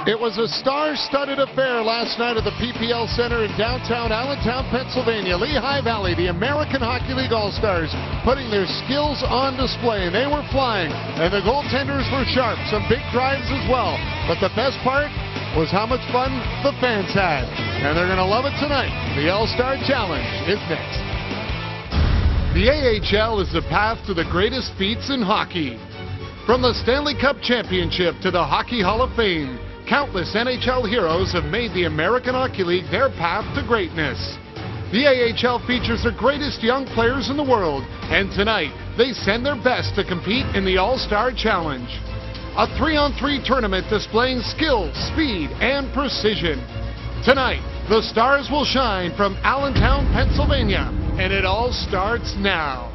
It was a star-studded affair last night at the PPL Center in downtown Allentown, Pennsylvania. Lehigh Valley, the American Hockey League All-Stars, putting their skills on display. They were flying, and the goaltenders were sharp. Some big drives as well. But the best part was how much fun the fans had. And they're going to love it tonight. The All-Star Challenge is next. The AHL is the path to the greatest feats in hockey. From the Stanley Cup Championship to the Hockey Hall of Fame, countless NHL heroes have made the American Hockey League their path to greatness. The AHL features the greatest young players in the world, and tonight they send their best to compete in the All-Star Challenge. A 3-on-3 tournament displaying skill, speed, and precision. Tonight, the stars will shine from Allentown, Pennsylvania, and it all starts now.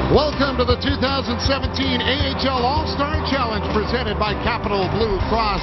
Welcome to the 2017 AHL All-Star Challenge presented by Capital Blue Cross.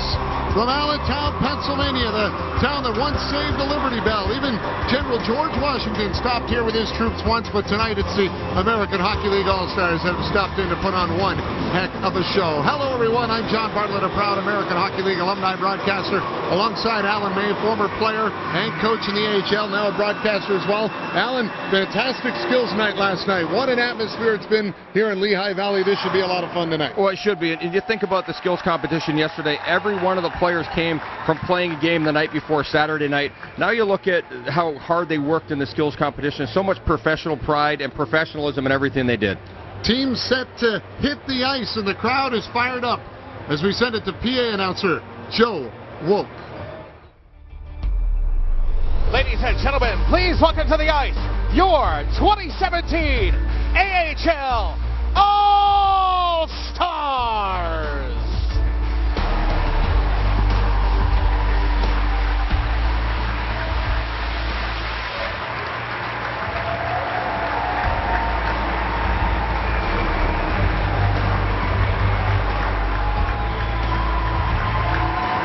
From Allentown, Pennsylvania, the town that once saved the Liberty Bell. Even General George Washington stopped here with his troops once, but tonight it's the American Hockey League All-Stars that have stopped in to put on one heck of a show. Hello, everyone. I'm John Bartlett, a proud American Hockey League alumni broadcaster, alongside Alan May, former player and coach in the AHL, now a broadcaster as well. Alan, fantastic skills night last night. What an atmosphere it's been here in Lehigh Valley. This should be a lot of fun tonight. Well, it should be. And you think about the skills competition yesterday, every one of the players came from playing a game the night before Saturday night. Now you look at how hard they worked in the skills competition. So much professional pride and professionalism in everything they did. Team set to hit the ice, and the crowd is fired up as we send it to PA announcer Joe Woke. Ladies and gentlemen, please welcome to the ice your 2017 AHL All-Stars.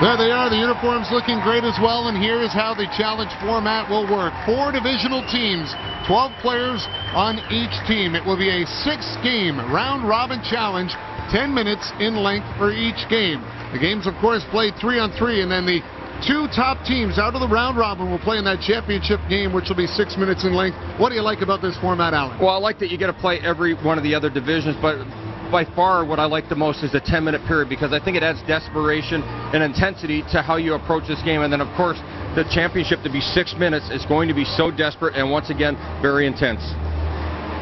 There they are, the uniforms looking great as well, and here is how the challenge format will work. 4 divisional teams, 12 players on each team. It will be a 6-game round-robin challenge, 10 minutes in length for each game. The games, of course, played 3-on-3, and then the 2 top teams out of the round-robin will play in that championship game, which will be 6 minutes in length. What do you like about this format, Alan? Well, I like that you get to play every one of the other divisions, but by far what I like the most is the 10-minute period, because I think it adds desperation and intensity to how you approach this game. And then, of course, the championship to be 6 minutes is going to be so desperate and, once again, very intense.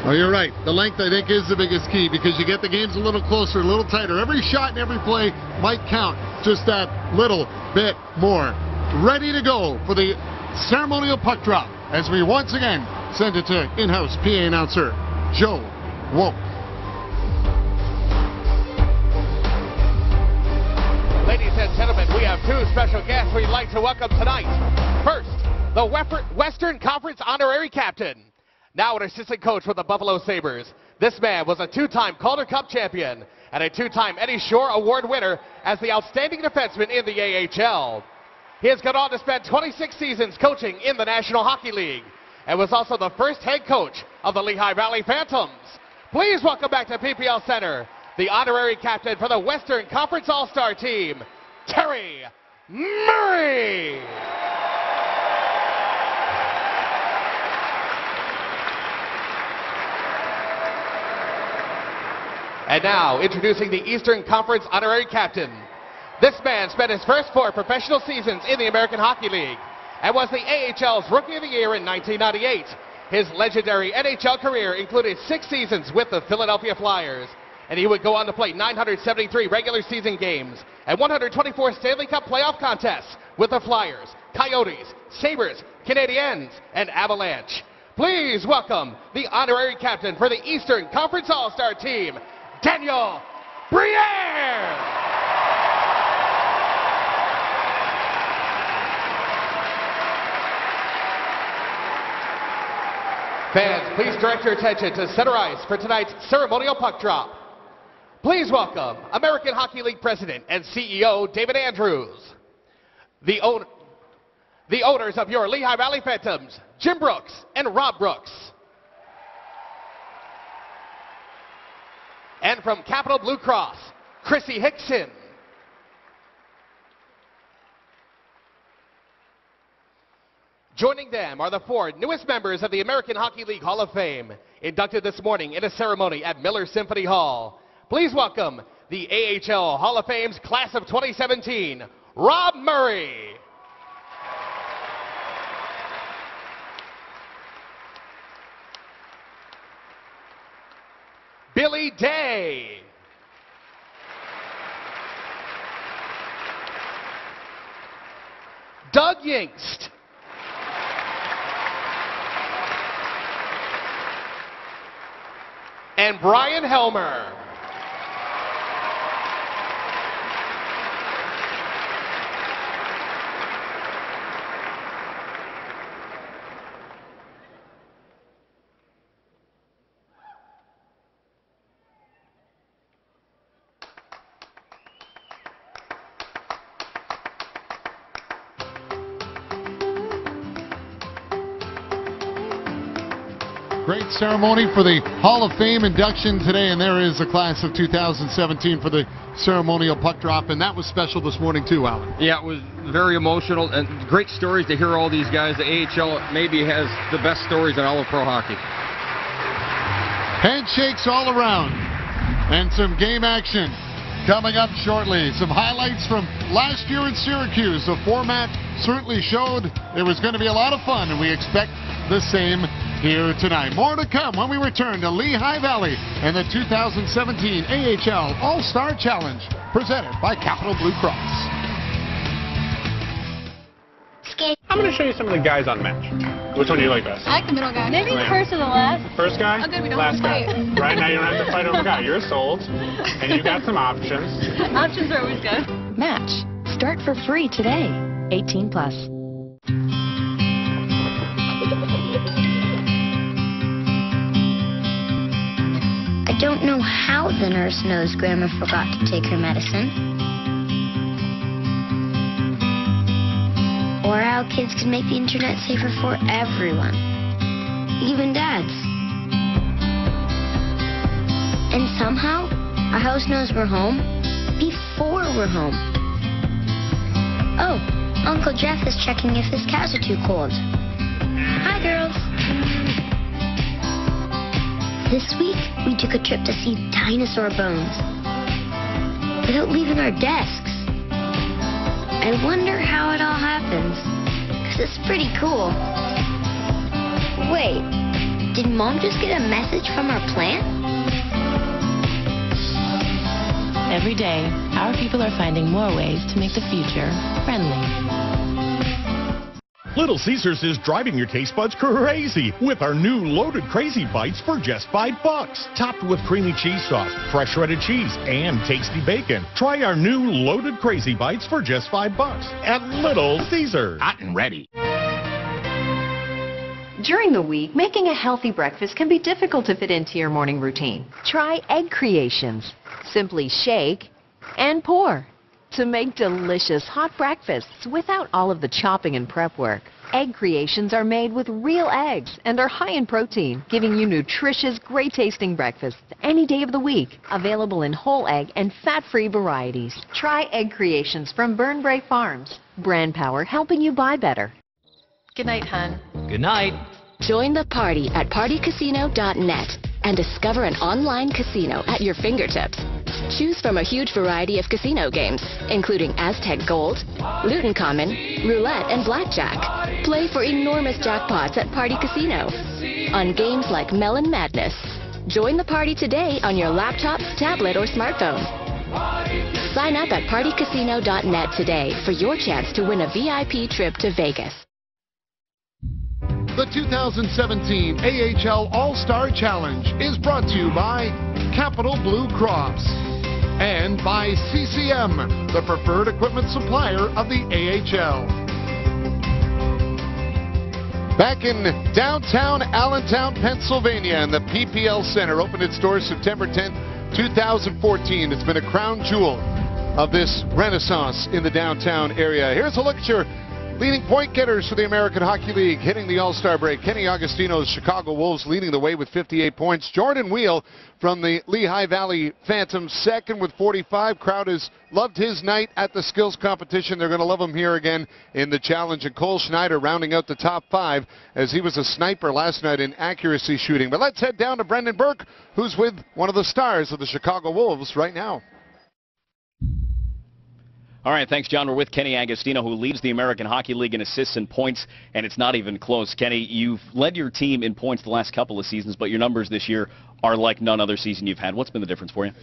Well, you're right. The length, I think, is the biggest key, because you get the games a little closer, a little tighter. Every shot and every play might count just that little bit more. Ready to go for the ceremonial puck drop as we once again send it to in-house PA announcer Joe Woke. Ladies and gentlemen, we have 2 special guests we'd like to welcome tonight. First, the Western Conference honorary captain, now an assistant coach with the Buffalo Sabres. This man was a 2-time Calder Cup champion and a 2-time Eddie Shore Award winner as the outstanding defenseman in the AHL. He has gone on to spend 26 seasons coaching in the National Hockey League and was also the first head coach of the Lehigh Valley Phantoms. Please welcome back to PPL Center the honorary captain for the Western Conference All-Star team, Terry Murray. And now, introducing the Eastern Conference honorary captain. This man spent his first 4 professional seasons in the American Hockey League and was the AHL's Rookie of the Year in 1998. His legendary NHL career included 6 seasons with the Philadelphia Flyers, and he would go on to play 973 regular season games and 124 Stanley Cup playoff contests with the Flyers, Coyotes, Sabres, Canadiens, and Avalanche. Please welcome the honorary captain for the Eastern Conference All-Star team, Daniel Briere. Fans, please direct your attention to center ice for tonight's ceremonial puck drop. Please welcome American Hockey League President and CEO David Andrews, the owners of your Lehigh Valley Phantoms, Jim Brooks and Rob Brooks, and from Capital Blue Cross, Chrissy Hickson, Joining them are the 4 newest members of the American Hockey League Hall of Fame, inducted this morning in a ceremony at Miller Symphony Hall. Please welcome the AHL Hall of Fame's class of 2017, Rob Murray. Billy Day. Doug Yingst. And Brian Helmer. Great ceremony for the Hall of Fame induction today, and there is the class of 2017 for the ceremonial puck drop, and that was special this morning too, Alan. Yeah, it was very emotional, and great stories to hear all these guys. The AHL maybe has the best stories in all of pro hockey. Handshakes all around, and some game action coming up shortly. Some highlights from last year in Syracuse. The format certainly showed there was going to be a lot of fun, and we expect the same here tonight. More to come when we return to Lehigh Valley and the 2017 AHL All-Star Challenge, presented by Capital Blue Cross. I'm going to show you some of the guys on match. Which one do you like best? I like the middle guy. Maybe the first or the last. First guy? Oh, good, we don't last have to guy. fight. Right now you don't have to fight over a guy. You're sold, and you got some options. Options are always good. Match. Start for free today. 18 plus. I don't know how the nurse knows Grandma forgot to take her medicine. Or how kids can make the internet safer for everyone. Even dads. And somehow, our house knows we're home before we're home. Oh, Uncle Jeff is checking if his cows are too cold. Hi, girls. This week, we took a trip to see dinosaur bones without leaving our desks. I wonder how it all happens, because it's pretty cool. Wait, did Mom just get a message from our plant? Every day, our people are finding more ways to make the future friendly. Little Caesars is driving your taste buds crazy with our new Loaded Crazy Bites for just $5. Topped with creamy cheese sauce, fresh shredded cheese, and tasty bacon. Try our new Loaded Crazy Bites for just $5 at Little Caesars. Hot and ready. During the week, making a healthy breakfast can be difficult to fit into your morning routine. Try Egg Creations. Simply shake and pour to make delicious hot breakfasts without all of the chopping and prep work. Egg Creations are made with real eggs and are high in protein, giving you nutritious, great-tasting breakfasts any day of the week. Available in whole egg and fat-free varieties. Try Egg Creations from Burnbrae Farms. Brand power helping you buy better. Good night, hon. Good night. Join the party at partycasino.net and discover an online casino at your fingertips. Choose from a huge variety of casino games, including Aztec Gold, Luton Common, Roulette, and Blackjack. Play for enormous jackpots at Party Casino on games like Melon Madness. Join the party today on your laptop, tablet, or smartphone. Sign up at partycasino.net today for your chance to win a VIP trip to Vegas. The 2017 AHL All-Star Challenge is brought to you by Capital Blue Cross and by CCM, the preferred equipment supplier of the AHL. Back in downtown Allentown, Pennsylvania, and the PPL Center opened its doors September 10th, 2014. It's been a crown jewel of this renaissance in the downtown area. Here's a look at your Leading point getters for the American Hockey League hitting the All-Star break. Kenny Agostino's Chicago Wolves leading the way with 58 points. Jordan Wheel from the Lehigh Valley Phantoms second with 45. Crowd has loved his night at the skills competition. They're going to love him here again in the challenge. And Cole Schneider rounding out the top 5 as he was a sniper last night in accuracy shooting. But let's head down to Brendan Burke, who's with one of the stars of the Chicago Wolves right now. All right, thanks, John. We're with Kenny Agostino, who leads the American Hockey League in assists and points, and it's not even close. Kenny, you've led your team in points the last couple of seasons, but your numbers this year are like none other season you've had. What's been the difference for you?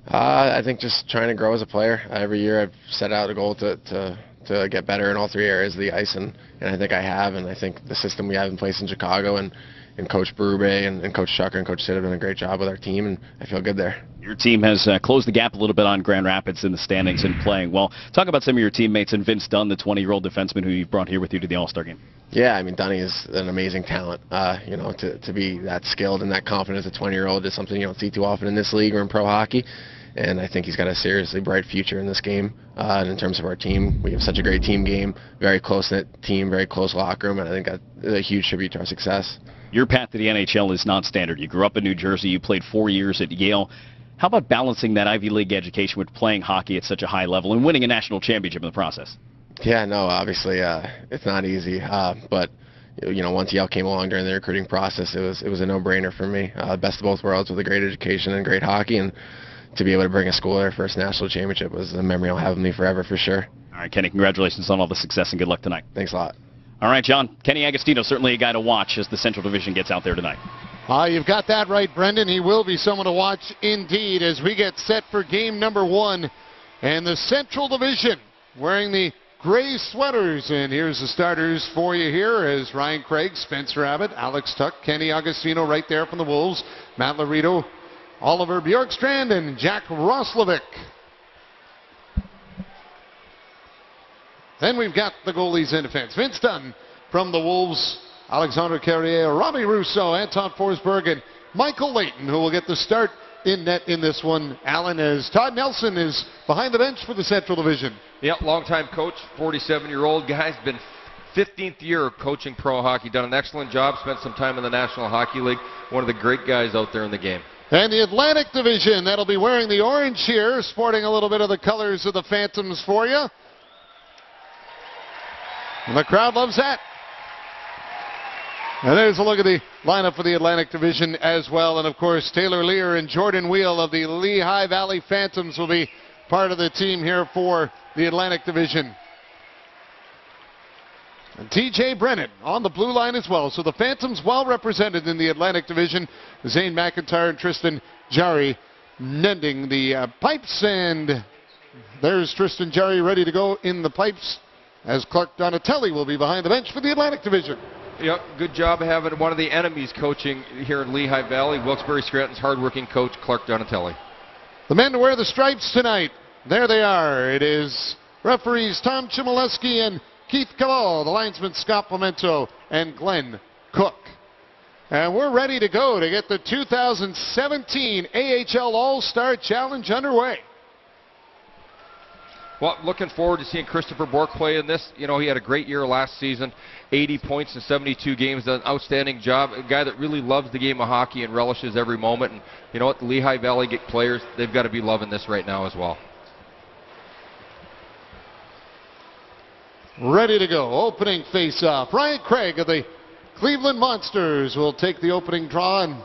I think just trying to grow as a player. Every year I've set out a goal to get better in all 3 areas of the ice, and I think I have, and I think the system we have in place in Chicago and Coach Berube and Coach Shucker and Coach Sid have done a great job with our team, and I feel good there. Your team has closed the gap a little bit on Grand Rapids in the standings and playing well. Talk about some of your teammates and Vince Dunn, the 20-year-old defenseman who you've brought here with you to the All-Star game. Yeah, I mean, Dunny is an amazing talent. You know, to be that skilled and that confident as a 20-year-old is something you don't see too often in this league or in pro hockey. And I think he's got a seriously bright future in this game. And in terms of our team, we have such a great team game, very close-knit team, very close locker room, and I think that's a huge tribute to our success. Your path to the NHL is not standard. You grew up in New Jersey. You played 4 years at Yale. How about balancing that Ivy League education with playing hockey at such a high level and winning a national championship in the process? Yeah, no, obviously it's not easy. But you know, once Yale came along during the recruiting process, it was a no-brainer for me. Best of both worlds with a great education and great hockey, and to be able to bring a school their first national championship was a memory I'll have with me forever for sure. All right, Kenny, congratulations on all the success and good luck tonight. Thanks a lot. All right, John. Kenny Agostino, certainly a guy to watch as the Central Division gets out there tonight. You've got that right, Brendan. He will be someone to watch indeed as we get set for game number 1. And the Central Division wearing the gray sweaters. And here's the starters for you here as Ryan Craig, Spencer Abbott, Alex Tuck, Kenny Agostino right there from the Wolves, Matt Laredo, Oliver Bjorkstrand, and Jack Roslovic. Then we've got the goalies in defense. Vince Dunn from the Wolves, Alexandre Carrier, Robbie Rousseau, Anton Forsberg, and Michael Layton, who will get the start in net in this one. Allen, as Todd Nelson is behind the bench for the Central Division. Yep, longtime coach, 47-year-old guy, been 15th year of coaching pro hockey, done an excellent job, spent some time in the National Hockey League, one of the great guys out there in the game. And the Atlantic Division, that'll be wearing the orange here, sporting a little bit of the colors of the Phantoms for you. And the crowd loves that. And there's a look at the lineup for the Atlantic Division as well. And, of course, Taylor Lear and Jordan Wheel of the Lehigh Valley Phantoms will be part of the team here for the Atlantic Division. And TJ Brennan on the blue line as well. So the Phantoms well represented in the Atlantic Division. Zane McIntyre and Tristan Jarry mending the pipes. And there's Tristan Jarry ready to go in the pipes, as Clark Donatelli will be behind the bench for the Atlantic Division. Yep, good job having one of the enemies coaching here in Lehigh Valley, Wilkes-Barre Scranton's hardworking coach, Clark Donatelli. The men to wear the stripes tonight, there they are. It is referees Tom Chmielewski and Keith Cavallo, the linesmen Scott Pimento and Glenn Cook. And we're ready to go to get the 2017 AHL All-Star Challenge underway. Well, looking forward to seeing Christopher Bork play in this. You know, he had a great year last season, 80 points in 72 games, done an outstanding job. A guy that really loves the game of hockey and relishes every moment. And you know what, the Lehigh Valley players, they've got to be loving this right now as well. Ready to go. Opening face-off. Ryan Craig of the Cleveland Monsters will take the opening draw and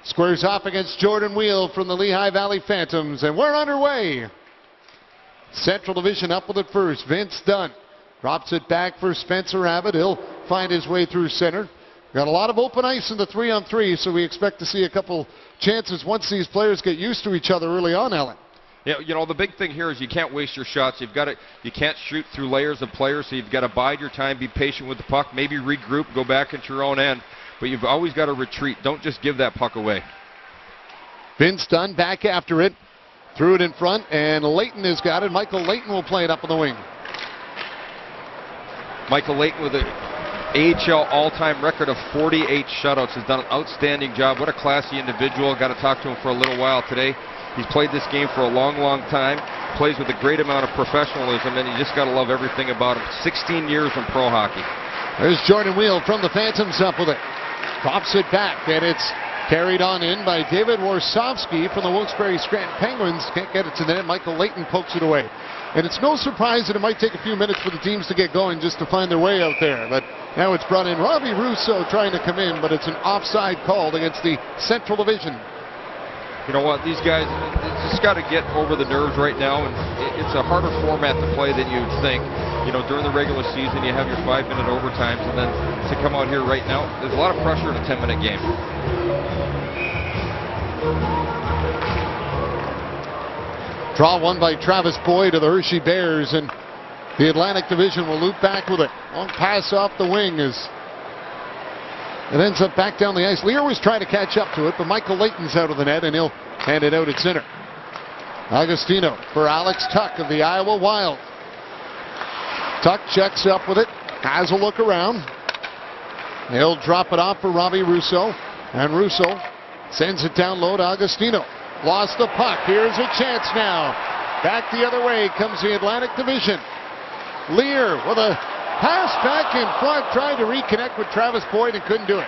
squares off against Jordan Wheel from the Lehigh Valley Phantoms. And we're underway. Central Division up with it first. Vince Dunn drops it back for Spencer Abbott. He'll find his way through center. Got a lot of open ice in the 3-on-3, so we expect to see a couple chances once these players get used to each other early on, Alan. Yeah, you know, the big thing here is you can't waste your shots. You can't shoot through layers of players, so you've got to bide your time, be patient with the puck, maybe regroup, go back into your own end, but you've always got to retreat. Don't just give that puck away. Vince Dunn back after it. Threw it in front, and Layton has got it. Michael Layton will play it up on the wing. Michael Layton with an AHL all-time record of 48 shutouts has done an outstanding job. What a classy individual. Got to talk to him for a little while today. He's played this game for a long, long time. plays with a great amount of professionalism, and you just got to love everything about him. 16 years in pro hockey. There's Jordan Wheel from the Phantoms up with it. Drops it back, and it's carried on in by David Warsofsky from the Wilkes-Barre Scranton Penguins. Can't get it to the net. Michael Layton pokes it away. And it's no surprise that it might take a few minutes for the teams to get going just to find their way out there. But now it's brought in Robbie Russo trying to come in, but it's an offside called against the Central Division. You know what, these guys just got to get over the nerves right now, and it's a harder format to play than you'd think. You know, during the regular season, you have your 5-minute overtimes, and then to come out here right now, there's a lot of pressure in a 10-minute game. Draw won by Travis Boyd of the Hershey Bears, and the Atlantic Division will loop back with it. Long pass off the wing as it ends up back down the ice. Lear was trying to catch up to it, but Michael Layton's out of the net, and he'll hand it out at center. Agostino for Alex Tuck of the Iowa Wild. Tuck checks up with it, has a look around. He'll drop it off for Robbie Russo, and Russo sends it down low to Agostino. Lost the puck. Here's a chance now. Back the other way comes the Atlantic Division. Lear with a pass back in front, tried to reconnect with Travis Boyd and couldn't do it.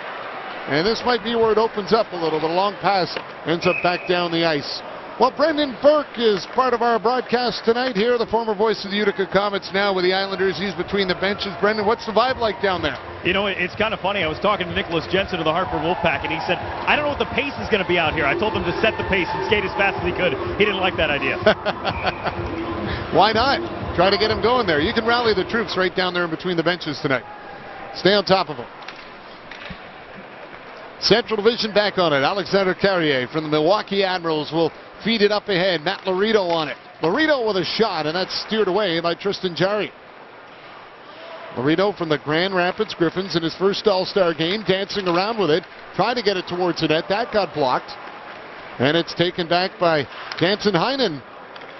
And this might be where it opens up a little, but a long pass ends up back down the ice. Well, Brendan Burke is part of our broadcast tonight here, the former voice of the Utica Comets, now with the Islanders. He's between the benches. Brendan, what's the vibe like down there? You know, it's kind of funny. I was talking to Nicholas Jensen of the Hartford Wolfpack, and he said, I don't know what the pace is going to be out here. I told him to set the pace and skate as fast as he could. He didn't like that idea. Why not? Try to get him going there. You can rally the troops right down there in between the benches tonight. Stay on top of them. Central Division back on it. Alexander Carrier from the Milwaukee Admirals will feed it up ahead. Matt Laredo on it. Laredo with a shot, and that's steered away by Tristan Jarry. Laredo from the Grand Rapids Griffins in his first All-Star game, dancing around with it, trying to get it towards the net. That got blocked. And it's taken back by Jansen Heinen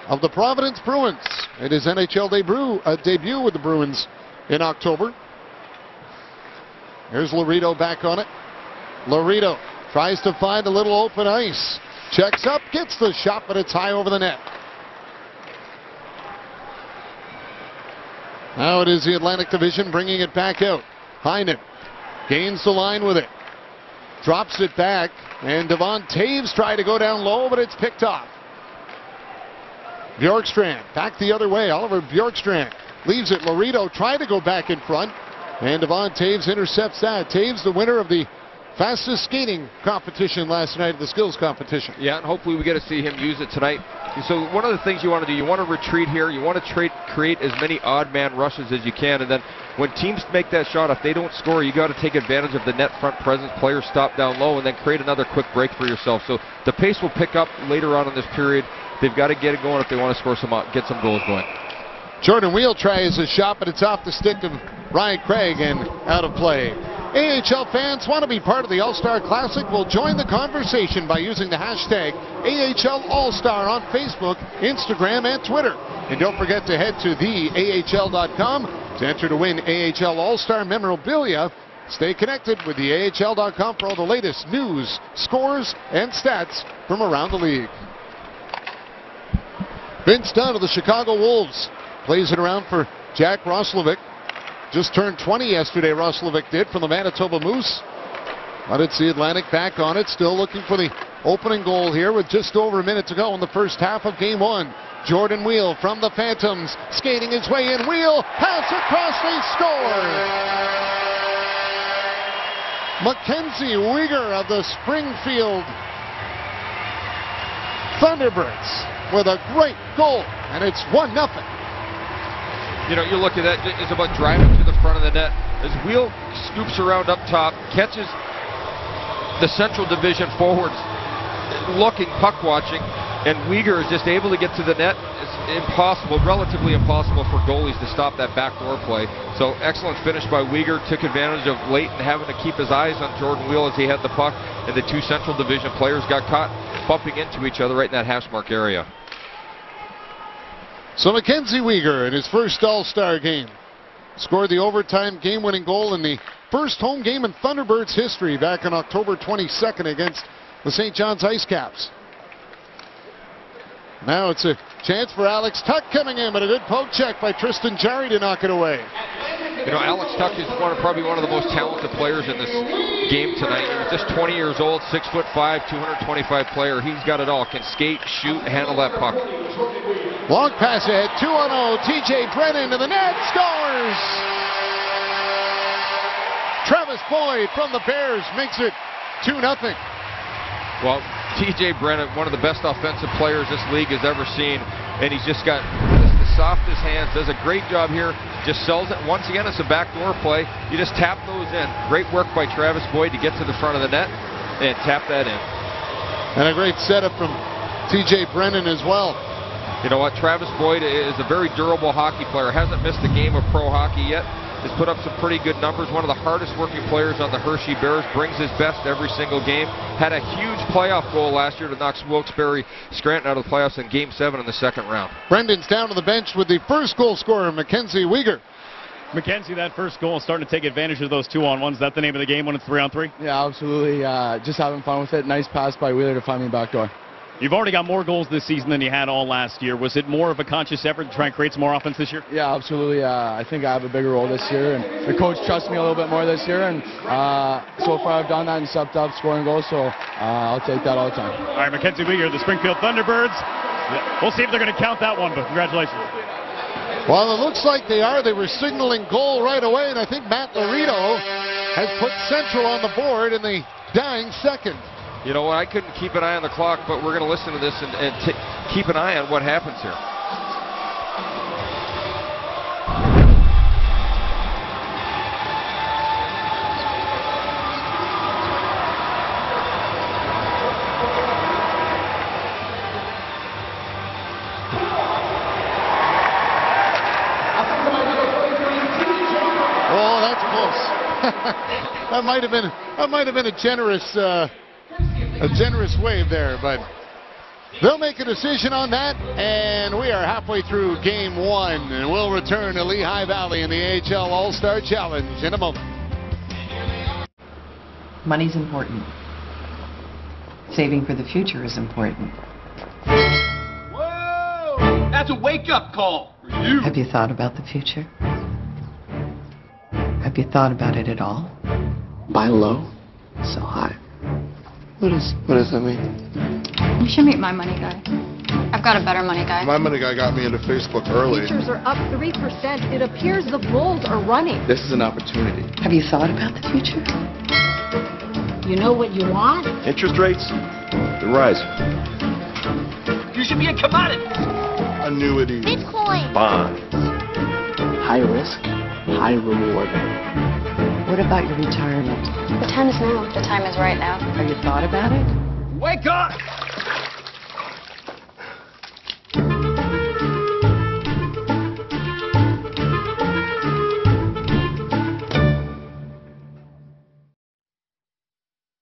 of the Providence Bruins. It is NHL debut with the Bruins in October. Here's Laredo back on it. Laredo tries to find a little open ice. Checks up, gets the shot, but it's high over the net. Now it is the Atlantic Division bringing it back out. Heinen gains the line with it. Drops it back, and Devon Taves tried to go down low, but it's picked off. Bjorkstrand back the other way. Oliver Bjorkstrand leaves it. Laredo tried to go back in front, and Devon Taves intercepts that. Taves, the winner of the fastest skating competition last night, the skills competition. Yeah, and hopefully we get to see him use it tonight. So one of the things you want to do, you want to retreat here. You want to create as many odd man rushes as you can. And then when teams make that shot, if they don't score, you got to take advantage of the net front presence. Players stop down low and then create another quick break for yourself. So the pace will pick up later on in this period. They've got to get it going if they want to score get some goals going. Jordan Wheel tries a shot, but it's off the stick of Ryan Craig and out of play. AHL fans want to be part of the All-Star Classic? Well, join the conversation by using the hashtag AHL All-Star on Facebook, Instagram, and Twitter. And don't forget to head to theahl.com to enter to win AHL All-Star memorabilia. Stay connected with the AHL.com for all the latest news, scores, and stats from around the league. Vince Dunn of the Chicago Wolves plays it around for Jack Roslovic. Just turned 20 yesterday, Roslovic did, from the Manitoba Moose. But it's the Atlantic back on it, still looking for the opening goal here with just over a minute to go in the first half of game one. Jordan Wheel from the Phantoms, skating his way in. Wheel, pass across, they score! Mackenzie Weegar of the Springfield Thunderbirds with a great goal, and it's 1-0. You know, you look at that, it's about driving to the front of the net. As Wheel scoops around up top, catches the Central Division forwards looking, puck watching, and Weegar is just able to get to the net. It's impossible, relatively impossible for goalies to stop that backdoor play. So excellent finish by Weegar, took advantage of Layton having to keep his eyes on Jordan Wheel as he had the puck, and the two Central Division players got caught bumping into each other right in that hash mark area. So Mackenzie Weegar in his first All-Star game scored the overtime game-winning goal in the first home game in Thunderbirds history back on October 22nd against the St. John's Ice Caps. Now it's a Chance for Alex Tuck coming in, but a good poke check by Tristan Jarry to knock it away. You know, Alex Tuck is probably one of the most talented players in this game tonight. He's just 20 years old, 6'5", 225 player. He's got it all. Can skate, shoot, handle that puck. Long pass ahead, 2-0. TJ Brennan to the net, scores! Travis Boyd from the Bears makes it 2-0. Well, TJ Brennan, one of the best offensive players this league has ever seen, and he's just got the softest hands, does a great job here, just sells it. Once again, it's a backdoor play. You just tap those in. Great work by Travis Boyd to get to the front of the net and tap that in. And a great setup from TJ Brennan as well. You know what, Travis Boyd is a very durable hockey player, hasn't missed a game of pro hockey yet. Has put up some pretty good numbers. One of the hardest working players on the Hershey Bears. Brings his best every single game. Had a huge playoff goal last year to knock Wilkes-Barre Scranton out of the playoffs in Game 7 in the second round. Brendan's down to the bench with the first goal scorer, Mackenzie Weegar. Mackenzie, that first goal is starting to take advantage of those 2-on-1s. Is that the name of the game when it's 3-on-3? Yeah, absolutely. Just having fun with it. Nice pass by Wheeler to find me back door. You've already got more goals this season than you had all last year. Was it more of a conscious effort to try and create some more offense this year? Yeah, absolutely. I think I have a bigger role this year, and the coach trusts me a little bit more this year, and so far I've done that and stepped up scoring goals, so I'll take that all the time. All right, Mackenzie Weegar, the Springfield Thunderbirds. We'll see if they're going to count that one, but congratulations. Well, it looks like they are. They were signaling goal right away, and I think Matt Laredo has put Central on the board in the dying second. You know what, I couldn't keep an eye on the clock, but we're going to listen to this and keep an eye on what happens here. Oh, that's close. That might have been a generous wave there, but they'll make a decision on that, and we are halfway through Game 1, and we'll return to Lehigh Valley in the AHL All-Star Challenge in a moment. Money's important. Saving for the future is important. Whoa! That's a wake-up call for you. Have you thought about the future? Have you thought about it at all? Buy low, sell high. What does that mean? You should meet my money guy. I've got a better money guy. My money guy got me into Facebook early. Futures are up 3%. It appears the Bulls are running. This is an opportunity. Have you thought about the future? You know what you want? Interest rates, they're rising. You should be a commodity. Annuities. Bitcoin. Bonds. High risk, high reward. What about your retirement? The time is now. The time is right now. Have you thought about it? Wake up!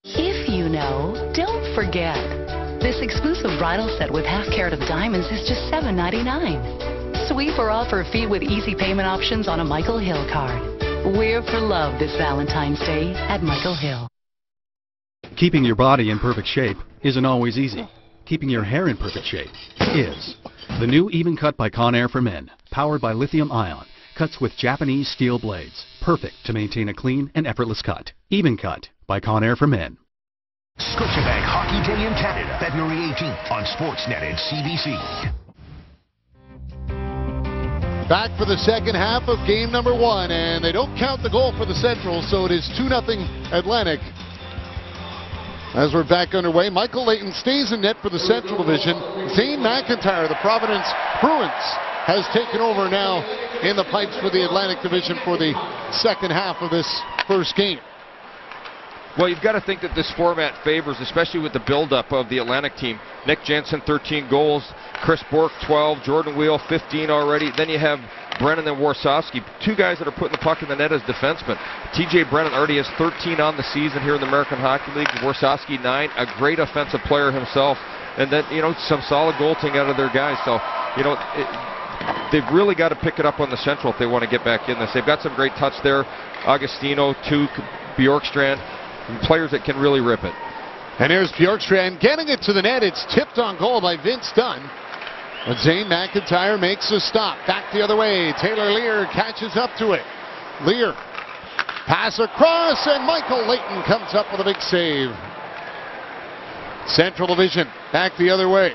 If you know, don't forget. This exclusive bridal set with half carat of diamonds is just $7.99. Sweep or offer fee with easy payment options on a Michael Hill card. We're for love this Valentine's Day at Michael Hill. Keeping your body in perfect shape isn't always easy. Keeping your hair in perfect shape is. The new Even Cut by Conair for Men, powered by lithium ion, cuts with Japanese steel blades. Perfect to maintain a clean and effortless cut. Even Cut by Conair for Men. Scotiabank Hockey Day in Canada, February 18th on Sportsnet and CBC. Back for the second half of game number 1, and they don't count the goal for the Central, so it is 2-0 Atlantic. As we're back underway, Michael Layton stays in net for the Central Division. Zane McIntyre, the Providence Bruins, has taken over now in the pipes for the Atlantic Division for the second half of this first game. Well, you've got to think that this format favors, especially with the buildup of the Atlantic team. Nick Jensen, 13 goals. Chris Bork, 12. Jordan Wheel, 15 already. Then you have Brennan and Warsawski, two guys that are putting the puck in the net as defensemen. TJ Brennan already has 13 on the season here in the American Hockey League. Warsawski, 9. A great offensive player himself. And then, you know, some solid goaltending out of their guys. So, you know, they've really got to pick it up on the Central if they want to get back in this. They've got some great touch there. Agostino, Tuuk, Bjorkstrand. Players that can really rip it. And here's Bjorkstrand getting it to the net. It's tipped on goal by Vince Dunn. But Zane McIntyre makes a stop. Back the other way. Taylor Lear catches up to it. Lear. Pass across, and Michael Layton comes up with a big save. Central Division. Back the other way.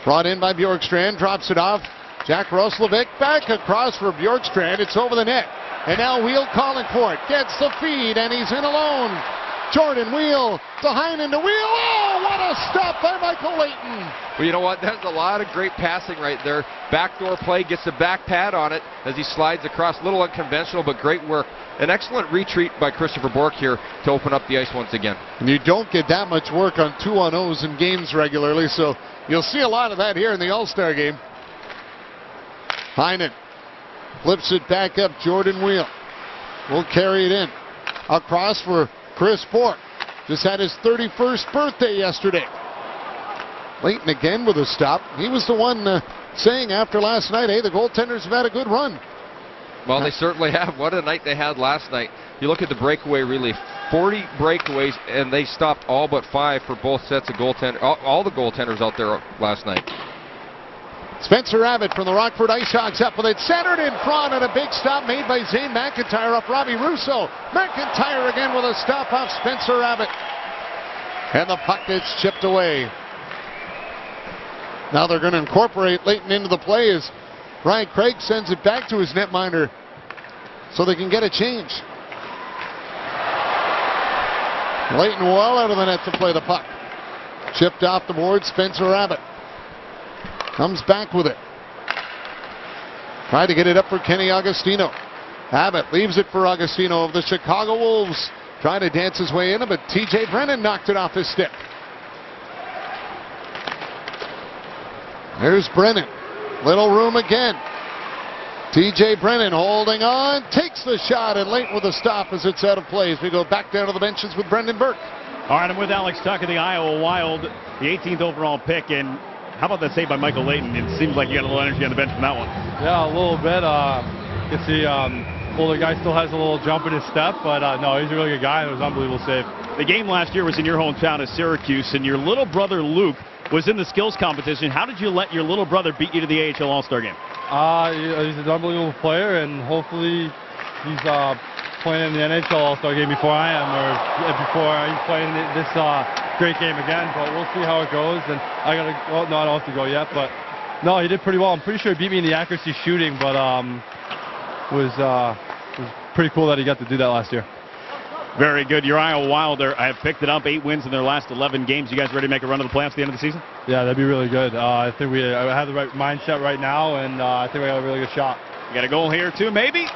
Brought in by Bjorkstrand. Drops it off. Jack Roslovic back across for Bjorkstrand. It's over the net. And now Wheel calling for it. Gets the feed, and he's in alone. Jordan Wheel to Heinen to Wheel. Oh, what a stop by Michael Layton. Well, you know what? That's a lot of great passing right there. Backdoor play, gets the back pad on it as he slides across. A little unconventional, but great work. An excellent retreat by Christopher Bork here to open up the ice once again. And you don't get that much work on 2-on-0s in games regularly, so you'll see a lot of that here in the All-Star game. Heinen flips it back up. Jordan Wheel will carry it in. Across for Chris Bork. Just had his 31st birthday yesterday. Layton again with a stop. He was the one saying after last night, hey, the goaltenders have had a good run. Well, they certainly have. What a night they had last night. You look at the breakaway relief. 40 breakaways, and they stopped all but 5 for both sets of goaltenders. All the goaltenders out there last night. Spencer Abbott from the Rockford IceHogs up with it. Centered in front, and a big stop made by Zane McIntyre up Robbie Russo. McIntyre again with a stop off Spencer Abbott. And the puck gets chipped away. Now they're going to incorporate Layton into the play as Brian Craig sends it back to his netminder so they can get a change. Layton well out of the net to play the puck. Chipped off the board, Spencer Abbott. Comes back with it. Tried to get it up for Kenny Agostino. Abbott leaves it for Agostino of the Chicago Wolves. Trying to dance his way in, but TJ Brennan knocked it off his stick. There's Brennan. Little room again. TJ Brennan holding on. Takes the shot, and Layton with a stop as it's out of play. As we go back down to the benches with Brendan Burke. All right, I'm with Alex Tuck of the Iowa Wild, the 18th overall pick. And how about that save by Michael Layton? It seems like you got a little energy on the bench from that one. Yeah, a little bit. You can see older guy still has a little jump in his step, but no, he's a really good guy. It was an unbelievable save. The game last year was in your hometown of Syracuse, and your little brother Luke was in the skills competition. How did you let your little brother beat you to the AHL All-Star game? He's an unbelievable player, and hopefully he's playing in the NHL All-Star game before I am, or before he's playing this great game again. But we'll see how it goes. And I don't have to go yet, but no, he did pretty well. I'm pretty sure he beat me in the accuracy shooting, but was pretty cool that he got to do that last year. Very good. Your Iowa Wild have picked it up, 8 wins in their last 11 games. You guys ready to make a run to the playoffs at the end of the season? Yeah, that'd be really good. I think we have the right mindset right now, and I think we have a really good shot. You got a goal here too, maybe?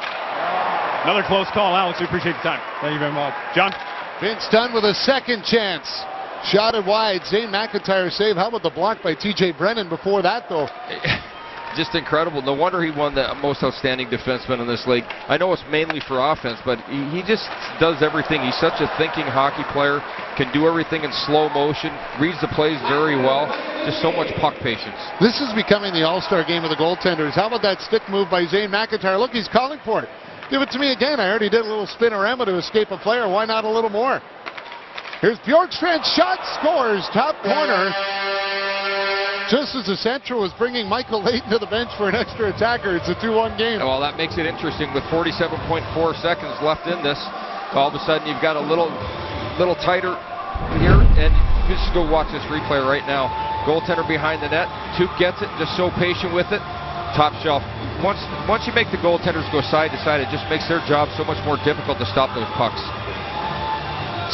Another close call, Alex. We appreciate the time. Thank you very much. John? Vince Dunn with a second chance. Shot it wide. Zane McIntyre save. How about the block by TJ Brennan before that, though? Just incredible. No wonder he won the most outstanding defenseman in this league. I know it's mainly for offense, but he just does everything. He's such a thinking hockey player, can do everything in slow motion, reads the plays very well. Just so much puck patience. This is becoming the All-Star game of the goaltenders. How about that stick move by Zane McIntyre? Look, he's calling for it. Give it to me again. I already did a little spinorama to escape a player. Why not a little more? Here's Bjorkstrand's shot, scores, top corner. Just as the Central was bringing Michael Layton to the bench for an extra attacker, it's a 2-1 game. Well, that makes it interesting with 47.4 seconds left in this. All of a sudden, you've got a little tighter here, and just go watch this replay right now. Goaltender behind the net. Tuke gets it, just so patient with it. Top shelf. Once you make the goaltenders go side to side, it just makes their job so much more difficult to stop those pucks.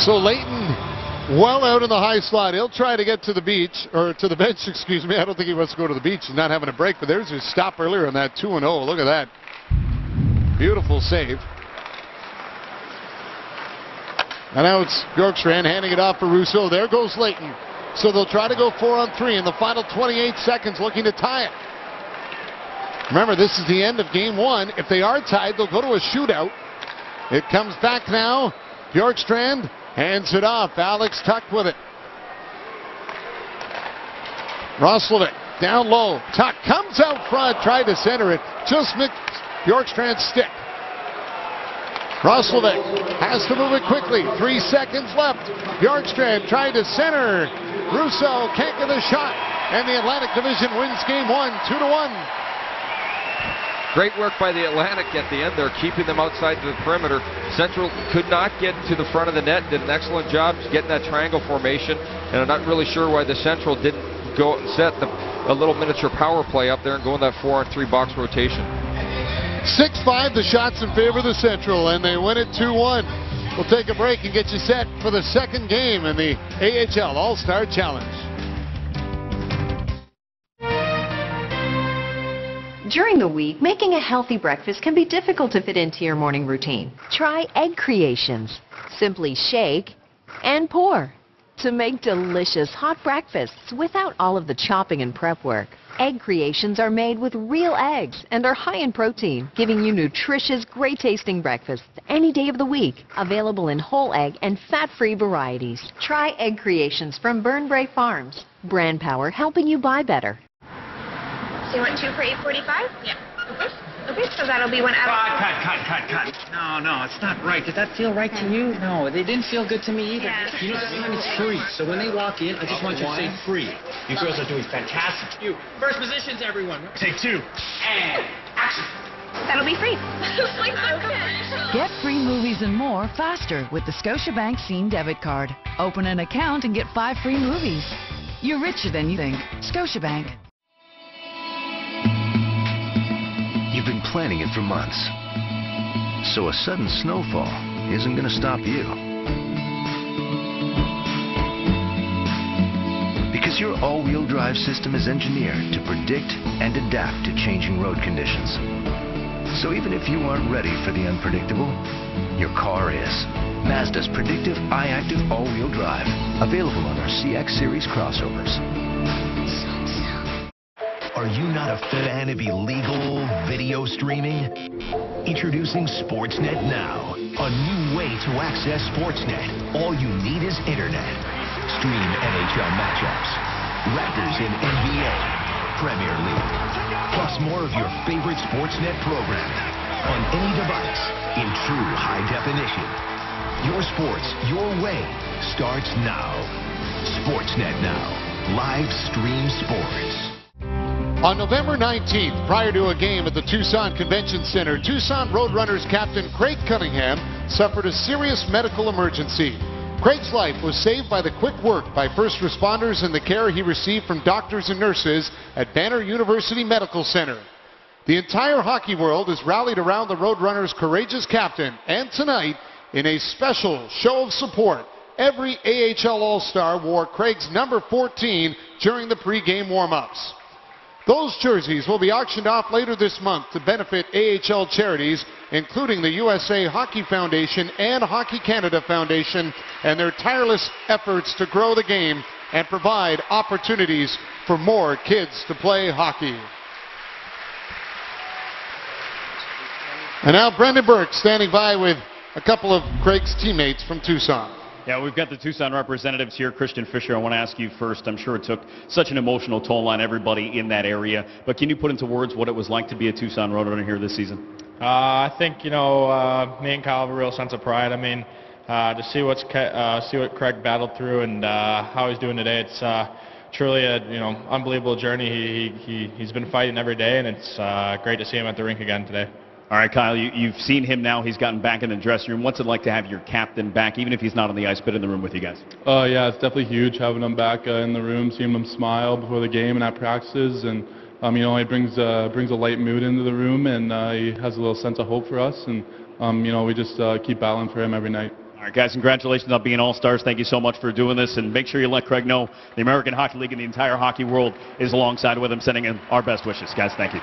So Layton, well out in the high slot. He'll try to get to the beach, or to the bench, excuse me. I don't think he wants to go to the beach. He's not having a break, but there's his stop earlier on that 2-0. Look at that. Beautiful save. And now it's Bjorkstrand handing it off for Rousseau. There goes Layton. So they'll try to go 4-on-3 in the final 28 seconds, looking to tie it. Remember, this is the end of game 1. If they are tied, they'll go to a shootout. It comes back now. Bjorkstrand hands it off. Alex Tuck with it. Roslovic down low. Tuck comes out front. Tried to center it. Just missed Bjorkstrand's stick. Roslovic has to move it quickly. 3 seconds left. Bjorkstrand tried to center. Russo can't get a shot. and the Atlantic Division wins game 1, 2-1. Great work by the Atlantic at the end there, keeping them outside the perimeter. Central could not get to the front of the net, did an excellent job getting that triangle formation, and I'm not really sure why the Central didn't go and set a little miniature power play up there and go in that 4-on-3 box rotation. 6-5, the shots in favor of the Central, and they win it 2-1. We'll take a break and get you set for the second game in the AHL All-Star Challenge. During the week, making a healthy breakfast can be difficult to fit into your morning routine. Try egg creations. Simply shake and pour to make delicious hot breakfasts without all of the chopping and prep work. Egg creations are made with real eggs and are high in protein, giving you nutritious, great-tasting breakfasts any day of the week. Available in whole egg and fat-free varieties. Try egg creations from Burnbrae Farms. Brand power helping you buy better. So you want 2 for $8.45? Yeah. Okay, so that'll be one out of... Cut. No, it's not right. Did that feel right to you? No, they didn't feel good to me either. Yeah. You know, this time it's free. So when they walk in, I just want you to say free. You girls are doing fantastic. You. First positions, everyone. Take 2. And action. That'll be free. Get free movies and more faster with the Scotiabank Scene Debit Card. Open an account and get 5 free movies. You're richer than you think. Scotiabank. You've been planning it for months, so a sudden snowfall isn't going to stop you. Because your all-wheel drive system is engineered to predict and adapt to changing road conditions. So even if you aren't ready for the unpredictable, your car is. Mazda's predictive iActive all-wheel drive, available on our CX series crossovers. Are you not a fan of illegal video streaming? Introducing Sportsnet Now, a new way to access Sportsnet. All you need is internet. Stream NHL matchups, Raptors in NBA, Premier League, plus more of your favorite Sportsnet programming on any device in true high definition. Your sports, your way, starts now. Sportsnet Now, live stream sports. On November 19th, prior to a game at the Tucson Convention Center, Tucson Roadrunners captain Craig Cunningham suffered a serious medical emergency. Craig's life was saved by the quick work by first responders and the care he received from doctors and nurses at Banner University Medical Center. The entire hockey world is rallied around the Roadrunners' courageous captain, and tonight, in a special show of support, every AHL All-Star wore Craig's number 14 during the pre-game warm-ups. Those jerseys will be auctioned off later this month to benefit AHL charities, including the USA Hockey Foundation and Hockey Canada Foundation, and their tireless efforts to grow the game and provide opportunities for more kids to play hockey. And now Brendan Burke standing by with a couple of Craig's teammates from Tucson. Yeah, we've got the Tucson representatives here. Christian Fisher, I want to ask you first. I'm sure it took such an emotional toll on everybody in that area, but can you put into words what it was like to be a Tucson Roadrunner here this season? I think, me and Kyle have a real sense of pride. I mean, to see what Craig battled through and how he's doing today, it's truly a unbelievable journey. He's been fighting every day, and it's great to see him at the rink again today. All right, Kyle, you've seen him now. He's gotten back in the dressing room. What's it like to have your captain back, even if he's not on the ice, but in the room with you guys? Yeah, it's definitely huge having him back in the room, seeing him smile before the game and at practices. And, he brings a light mood into the room, and he has a little sense of hope for us. And, we just keep battling for him every night. All right, guys, congratulations on being All-Stars. Thank you so much for doing this. And make sure you let Craig know the American Hockey League and the entire hockey world is alongside with him, sending him our best wishes. Guys, thank you.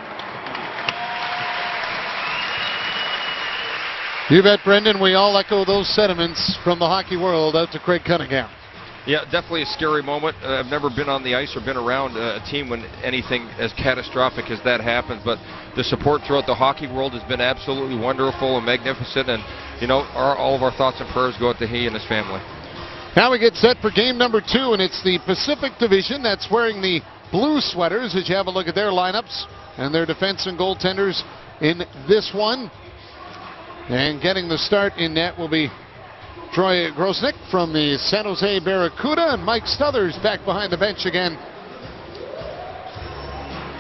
You bet, Brendan. We all echo those sentiments from the hockey world out to Craig Cunningham. Yeah, definitely a scary moment. I've never been on the ice or been around a team when anything as catastrophic as that happens, but the support throughout the hockey world has been absolutely wonderful and magnificent, and, all of our thoughts and prayers go out to he and his family. Now we get set for game number 2, and it's the Pacific Division that's wearing the blue sweaters as you have a look at their lineups and their defense and goaltenders in this one. And getting the start in net will be Troy Grosnick from the San Jose Barracuda, and Mike Stothers back behind the bench again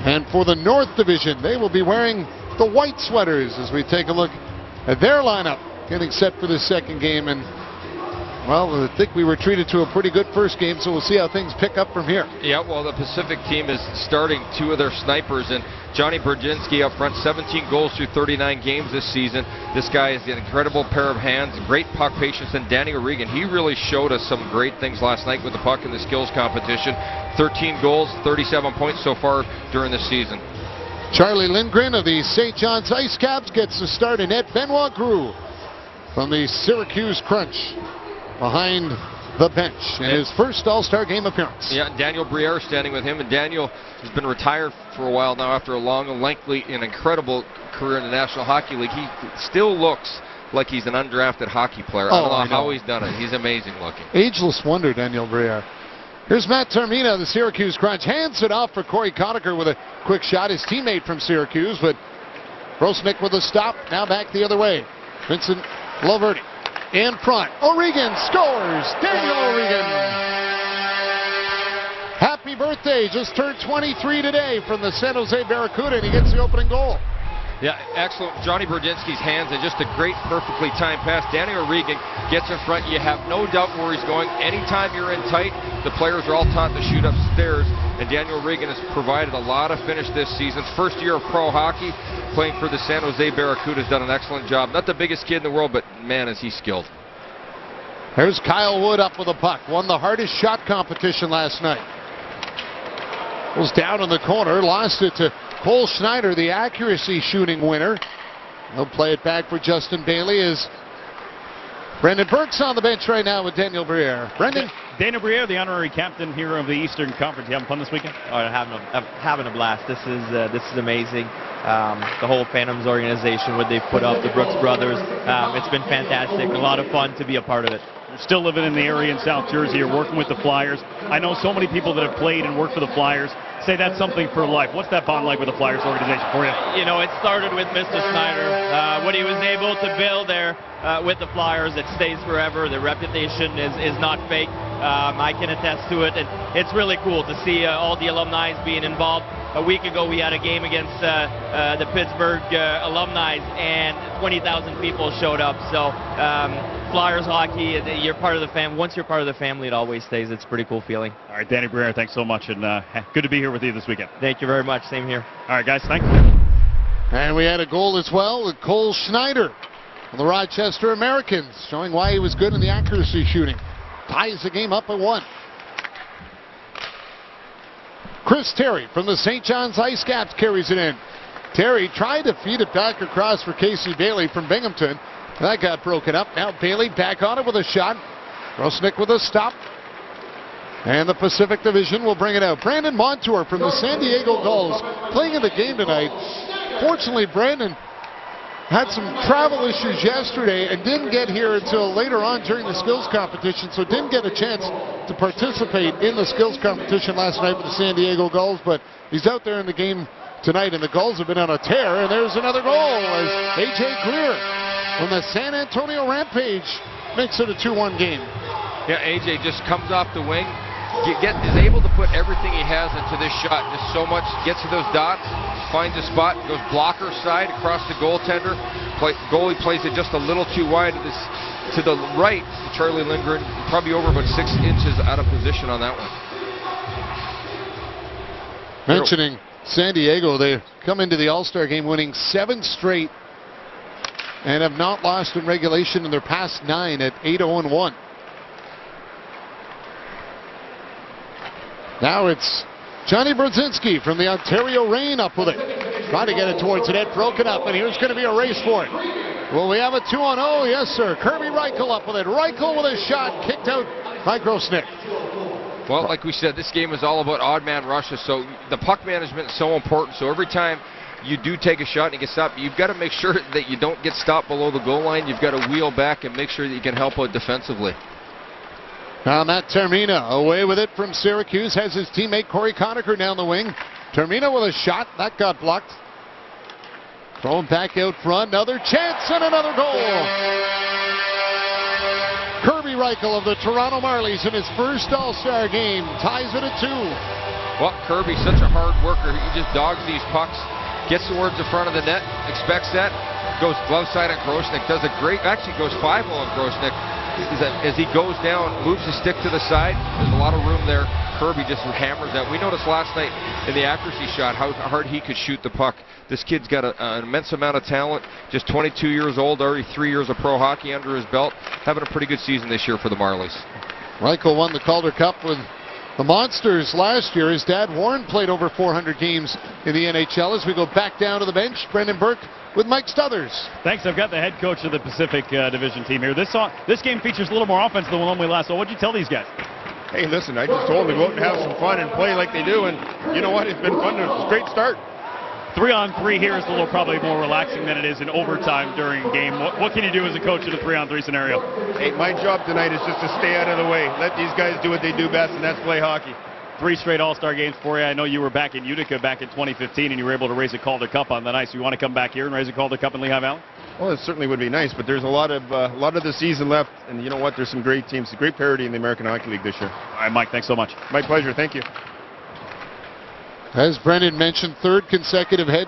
And for the North Division, they will be wearing the white sweaters as we take a look at their lineup getting set for the second game. And well, I think we were treated to a pretty good first game, so we'll see how things pick up from here. Yeah, well, the Pacific team is starting 2 of their snipers, and Johnny Brodzinski up front, 17 goals through 39 games this season. This guy is an incredible pair of hands, great puck patience, and Danny O'Regan, he really showed us some great things last night with the puck in the skills competition. 13 goals, 37 points so far during the season. Charlie Lindgren of the St. John's Ice Caps gets the start in net. Benoit Groux from the Syracuse Crunch behind the bench in his first All-Star game appearance. Yeah, Daniel Briere standing with him, and Daniel has been retired for a while now after a long and lengthy and incredible career in the National Hockey League. He still looks like he's an undrafted hockey player. I don't know how he's done it. He's amazing looking. Ageless wonder, Daniel Briere. Here's Matt Termina of the Syracuse Crunch. Hands it off for Corey Conacher with a quick shot. His teammate from Syracuse, but Grosnick with a stop. Now back the other way. Vincent Loverty in front. O'Regan scores. Daniel O'Regan. Happy birthday. Just turned 23 today from the San Jose Barracuda, and he gets the opening goal. Yeah, excellent. Johnny Brodzinski's hands and just a great, perfectly timed pass. Danny O'Regan gets in front. You have no doubt where he's going. Anytime you're in tight, the players are all taught to shoot upstairs. And Daniel O'Regan has provided a lot of finish this season. First year of pro hockey, playing for the San Jose Barracuda, has done an excellent job. Not the biggest kid in the world, but man, is he skilled. Here's Kyle Wood up with a puck. Won the hardest shot competition last night. Was down in the corner, lost it to Cole Schneider, the accuracy shooting winner. He'll play it back for Justin Bailey as Brendan Burke's on the bench right now with Daniel Briere. Brendan? Daniel Briere, the honorary captain here of the Eastern Conference. You having fun this weekend? Oh, I'm having a blast. This is amazing. The whole Phantoms organization, what they've put up, the Brooks brothers, it's been fantastic. A lot of fun to be a part of it. You're still living in the area in South Jersey. You're working with the Flyers. I know so many people that have played and worked for the Flyers say that's something for life. What's that bond like with the Flyers organization for you? You know, it started with Mr. Snyder. What he was able to build there with the Flyers, it stays forever. The reputation is not fake. I can attest to it. And it's really cool to see all the alumni being involved. A week ago, we had a game against the Pittsburgh alumni, and 20,000 people showed up. So Flyers hockey, you're part of the family. Once you're part of the family, it always stays. It's a pretty cool feeling. All right, Danny Briere, thanks so much, and good to be here with you this weekend. Thank you very much. Same here. All right, guys, thanks. And we had a goal as well with Cole Schneider of the Rochester Americans, showing why he was good in the accuracy shooting. Ties the game up at 1. Chris Terry from the St. John's Ice Caps carries it in. Terry tried to feed it back across for Casey Bailey from Binghamton. That got broken up. Now Bailey back on it with a shot. Grosnick with a stop. And the Pacific Division will bring it out. Brandon Montour from the San Diego Gulls playing in the game tonight. Fortunately, Brandon had some travel issues yesterday and didn't get here until later on during the skills competition, so didn't get a chance to participate in the skills competition last night with the San Diego Gulls, but he's out there in the game tonight, and the Gulls have been on a tear, and there's another goal as A.J. Greer from the San Antonio Rampage makes it a 2-1 game. Yeah, A.J. just comes off the wing, is able to put everything he has into this shot, just so much, gets to those dots, finds a spot, goes blocker side across the goaltender. Goalie plays it just a little too wide to the right. Charlie Lindgren probably over about 6 inches out of position on that one. Mentioning San Diego, they come into the All-Star game winning 7 straight and have not lost in regulation in their past 9 at 8-0-1. Now it's Johnny Brodzinski from the Ontario Reign up with it. Trying to get it towards the net, broken up, and here's going to be a race for it. Will we have a 2-on-0? Yes, sir. Kirby Reichel up with it. Reichel with a shot, kicked out by Grosnick. Well, like we said, this game is all about odd man rushes, so the puck management is so important. So every time you do take a shot and you get stopped, you've got to make sure that you don't get stopped below the goal line. You've got to wheel back and make sure that you can help out defensively. Now Matt Termina away with it from Syracuse, has his teammate Corey Conacher down the wing. Termina with a shot, that got blocked. Thrown back out front, another chance and another goal. Kirby Reichel of the Toronto Marlies in his first All-Star game ties it at 2. Well, Kirby's such a hard worker. He just dogs these pucks, gets towards the front of the net, expects that, goes glove side on Grosnick, does a great, actually goes 5-0 on Grosnick. As he goes down, moves his stick to the side, there's a lot of room there. Kirby just hammers that. We noticed last night in the accuracy shot how hard he could shoot the puck. This kid's got an immense amount of talent, just 22 years old, already 3 years of pro hockey under his belt, having a pretty good season this year for the Marlies. Reichel won the Calder Cup with the Monsters last year. His dad, Warren, played over 400 games in the NHL. As we go back down to the bench, Brendan Burke with Mike Stothers. Thanks. I've got the head coach of the Pacific Division team here. This game features a little more offense than the one we last saw. What'd you tell these guys? Hey, listen, I just told them to go out and have some fun and play like they do, and you know what? It's been fun. It's a great start. 3-on-3 here is a little probably more relaxing than it is in overtime during a game. What can you do as a coach in a 3-on-3 scenario? Hey, my job tonight is just to stay out of the way. Let these guys do what they do best, and that's play hockey. 3 straight All-Star games for you. I know you were back in Utica back in 2015, and you were able to raise a Calder Cup on the ice. You want to come back here and raise a Calder Cup in Lehigh Valley? Well, it certainly would be nice, but there's a lot of the season left, and you know what? There's some great teams, great parity in the American Hockey League this year. All right, Mike, thanks so much. My pleasure. Thank you. As Brendan mentioned, 3rd consecutive head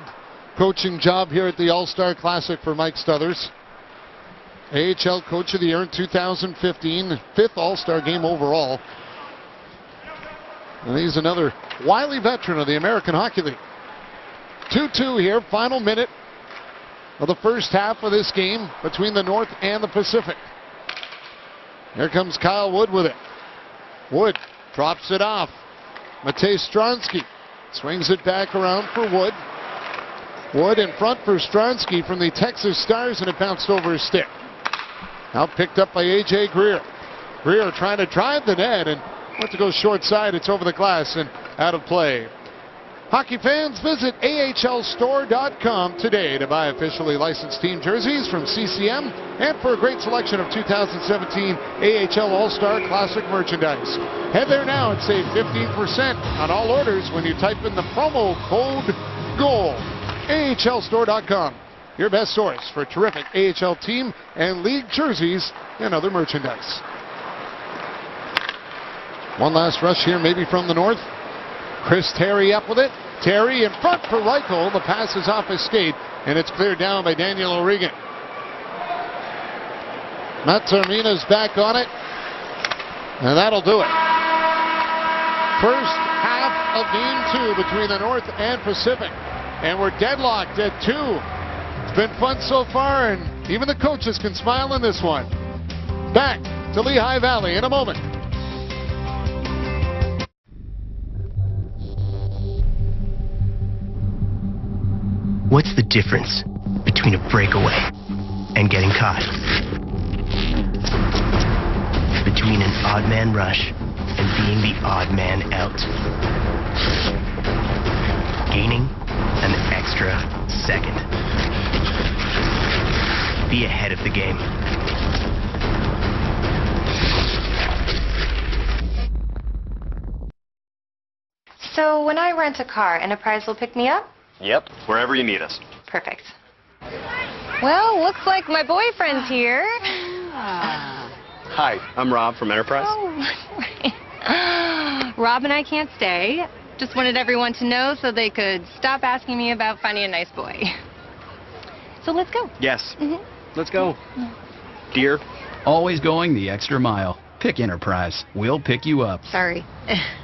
coaching job here at the All-Star Classic for Mike Stothers. AHL Coach of the Year in 2015, 5th All-Star game overall. And he's another wily veteran of the American Hockey League. 2-2 here, final minute of the first half of this game between the North and the Pacific. Here comes Kyle Wood with it. Wood drops it off. Matej Stronsky swings it back around for Wood. Wood in front for Stronsky from the Texas Stars, and it bounced over his stick. Now picked up by A.J. Greer. Greer trying to drive the net and went to go short side. It's over the glass and out of play. Hockey fans, visit AHLstore.com today to buy officially licensed team jerseys from CCM and for a great selection of 2017 AHL All-Star Classic merchandise. Head there now and save 15% on all orders when you type in the promo code GOAL. AHLstore.com, your best source for terrific AHL team and league jerseys and other merchandise. One last rush here, maybe from the North. Chris Terry up with it. Terry in front for Reichel. The pass is off his skate, and it's cleared down by Daniel O'Regan. Matt Termina's back on it, and that'll do it. First half of Game 2 between the North and Pacific, and we're deadlocked at 2. It's been fun so far, and even the coaches can smile in this one. Back to Lehigh Valley in a moment. What's the difference between a breakaway and getting caught? Between an odd man rush and being the odd man out? Gaining an extra second. Be ahead of the game. So when I rent a car, Enterprise will pick me up? Yep, wherever you need us. Perfect. Well, looks like my boyfriend's here. Hi, I'm Rob from Enterprise. Oh, Rob and I can't stay. Just wanted everyone to know so they could stop asking me about finding a nice boy. So let's go. Yes. Let's go. Dear. Always going the extra mile. Pick Enterprise. We'll pick you up. Sorry.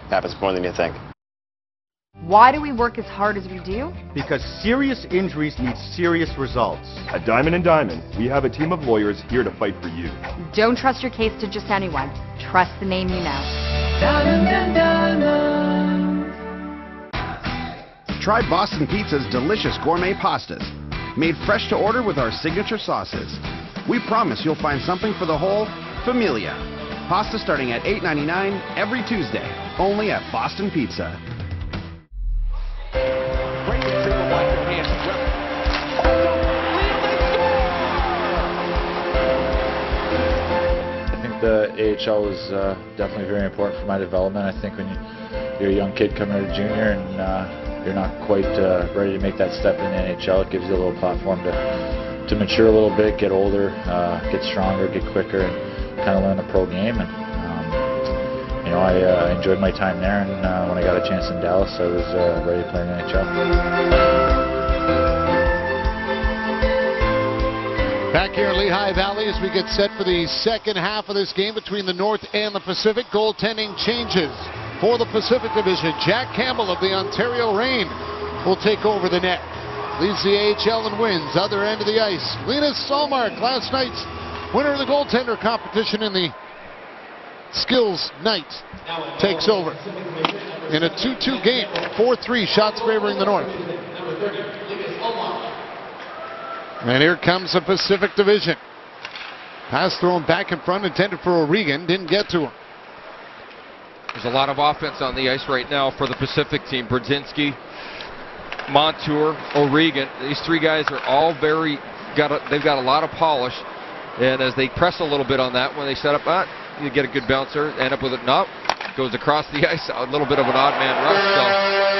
Happens more than you think. Why do we work as hard as we do? Because serious injuries need serious results. At Diamond & Diamond, we have a team of lawyers here to fight for you. Don't trust your case to just anyone. Trust the name you know. Diamond & Diamond. Try Boston Pizza's delicious gourmet pastas, made fresh to order with our signature sauces. We promise you'll find something for the whole familia. Pasta starting at $8.99 every Tuesday, only at Boston Pizza. The AHL was definitely very important for my development. I think when you're a young kid coming out of junior and you're not quite ready to make that step in the NHL, it gives you a little platform to mature a little bit, get older, get stronger, get quicker, and kind of learn the pro game. And you know, I enjoyed my time there, and when I got a chance in Dallas, I was ready to play in the NHL. Back here in Lehigh Valley as we get set for the second half of this game between the North and the Pacific. Goaltending changes for the Pacific Division. Jack Campbell of the Ontario Reign will take over the net. Leads the AHL and wins. Other end of the ice, Linus Solmark, last night's winner of the goaltender competition in the skills night, takes over in a 2-2 game. 4-3 shots favoring the North. And here comes the Pacific Division. Pass thrown back in front, intended for O'Regan, didn't get to him. There's a lot of offense on the ice right now for the Pacific team. Brzezinski, Montour, O'Regan. These three guys are all they've got a lot of polish. And as they press a little bit on that, when they set up, you get a good bouncer, end up with it. No, goes across the ice. A little bit of an odd man rush. So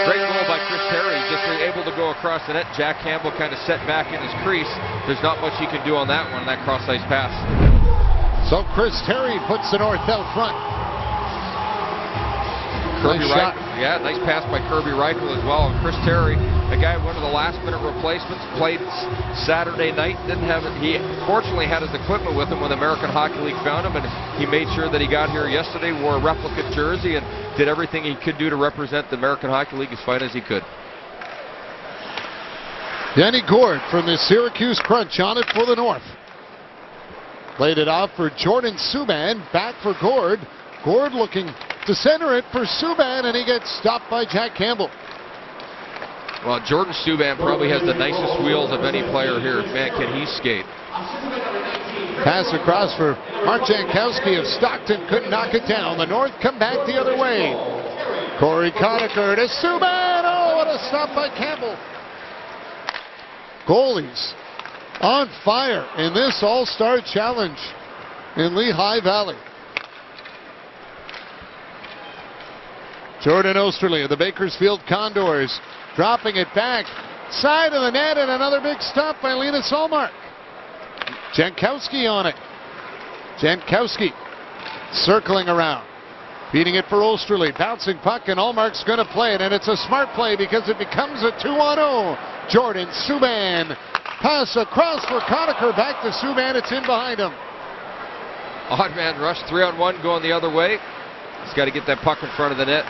great goal by Chris Terry, just able to go across the net. Jack Campbell kind of set back in his crease. There's not much he can do on that one, that cross ice pass. So Chris Terry puts the North out front. Kirby Reichel, yeah, nice pass by Kirby Reichel as well. And Chris Terry, a guy, one of the last-minute replacements, played Saturday night. Didn't have it. He fortunately had his equipment with him when the American Hockey League found him, and he made sure that he got here yesterday, wore a replica jersey, and did everything he could do to represent the American Hockey League as fine as he could. Danny Gord from the Syracuse Crunch on it for the North. Played it off for Jordan Subban. Back for Gord. Gord looking to center it for Subban, and he gets stopped by Jack Campbell. Well, Jordan Subban probably has the nicest wheels of any player here. Man, can he skate. Pass across for Mark Jankowski of Stockton, couldn't knock it down. The North come back the other way. Corey Conacher to Subban. Oh, what a stop by Campbell. Goalies on fire in this All-Star Challenge in Lehigh Valley. Jordan Osterley of the Bakersfield Condors dropping it back. Side of the net, and another big stop by Linus Solmark. Jankowski on it. Jankowski circling around. Beating it for Osterley. Bouncing puck, and Allmark's going to play it, and it's a smart play because it becomes a 2-on-0. Jordan Subban. Pass across for Conacher. Back to Subban. It's in behind him. Odd man rush, 3-on-1 going the other way. He's got to get that puck in front of the net.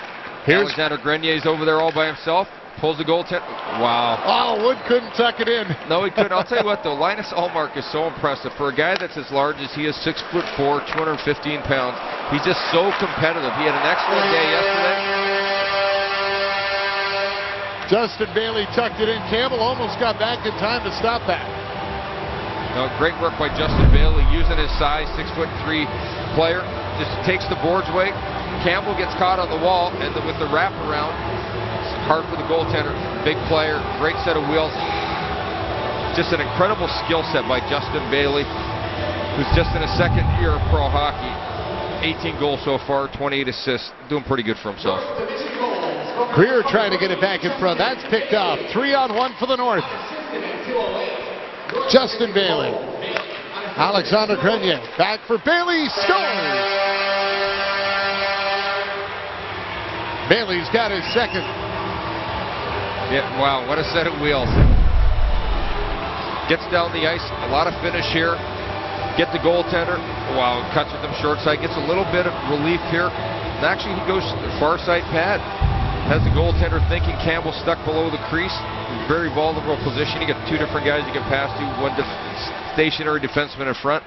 Alexander Grenier's over there all by himself. Pulls the goaltender. Wow. Oh, Wood couldn't tuck it in. No, he couldn't. I'll tell you what, though. Linus Allmark is so impressive. For a guy that's as large as he is, 6'4", 215 pounds, he's just so competitive. He had an excellent day yesterday. Justin Bailey tucked it in. Campbell almost got back in time to stop that. No, great work by Justin Bailey, using his size, 6'3" player. Just takes the boards away. Campbell gets caught on the wall, and with the wraparound, it's hard for the goaltender. Big player, great set of wheels. Just an incredible skill set by Justin Bailey, who's just in his second year of pro hockey. 18 goals so far, 28 assists, doing pretty good for himself. Greer trying to get it back in front. That's picked off. 3-on-1 for the North. Justin Bailey. Alexander Grenier. Back for Bailey. Scores! Bailey's got his second. Yeah, wow, what a set of wheels. Gets down the ice, a lot of finish here. Get the goaltender. Wow, cuts with him short side. Gets a little bit of relief here. And actually, he goes to the far side pad. Has the goaltender thinking Campbell stuck below the crease. Very vulnerable position. You got two different guys you can pass to. One stationary defenseman in front.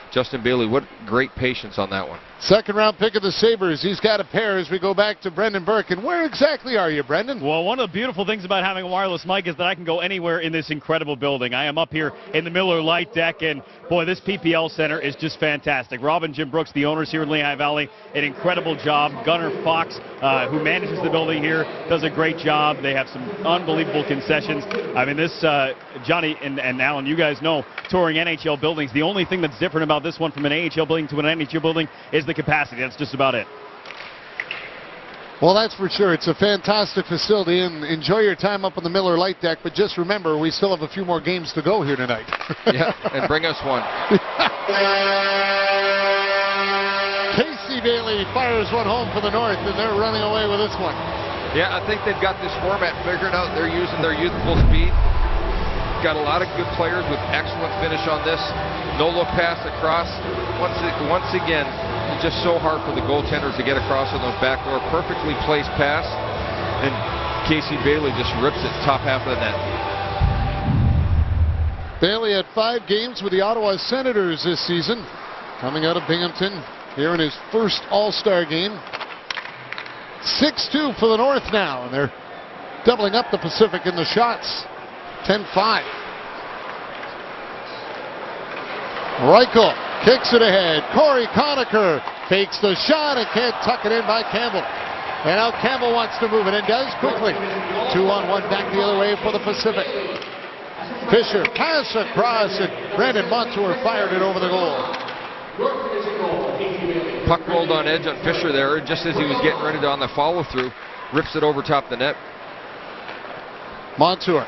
Justin Bailey, what great patience on that one. Second round pick of the Sabres. He's got a pair as we go back to Brendan Burke. And where exactly are you, Brendan? Well, one of the beautiful things about having a wireless mic is that I can go anywhere in this incredible building. I am up here in the Miller Light Deck, and boy, this PPL Center is just fantastic. Rob and Jim Brooks, the owners here in Lehigh Valley, an incredible job. Gunnar Fox, who manages the building here, does a great job. They have some unbelievable concessions. I mean, this, Johnny and Alan, you guys know, touring NHL buildings, the only thing that's different about this one from an AHL building to an NHL building is the capacity. That's just about it. Well, that's for sure. It's a fantastic facility, and enjoy your time up on the Miller Light Deck. But just remember, we still have a few more games to go here tonight. Yeah, and bring us one. Casey Bailey Valley fires one home for the North, and they're running away with this one. Yeah, I think they've got this format figured out. They're using their youthful speed. Got a lot of good players with excellent finish on this. No look pass across. Once again, it's just so hard for the goaltenders to get across on those backdoor. Perfectly placed pass, and Casey Bailey just rips it top half of the net. Bailey had 5 games with the Ottawa Senators this season, coming out of Binghamton here in his first All-Star game. 6-2 for the North now, and they're doubling up the Pacific in the shots. 10-5. Reichel kicks it ahead. Corey Conacher fakes the shot and can't tuck it in by Campbell. And now Campbell wants to move it and does quickly. 2-on-1 back the other way for the Pacific. Fisher pass across, and Brandon Montour fired it over the goal. Puck rolled on edge on Fisher there, just as he was getting ready to on the follow-through. Rips it over top the net. Montour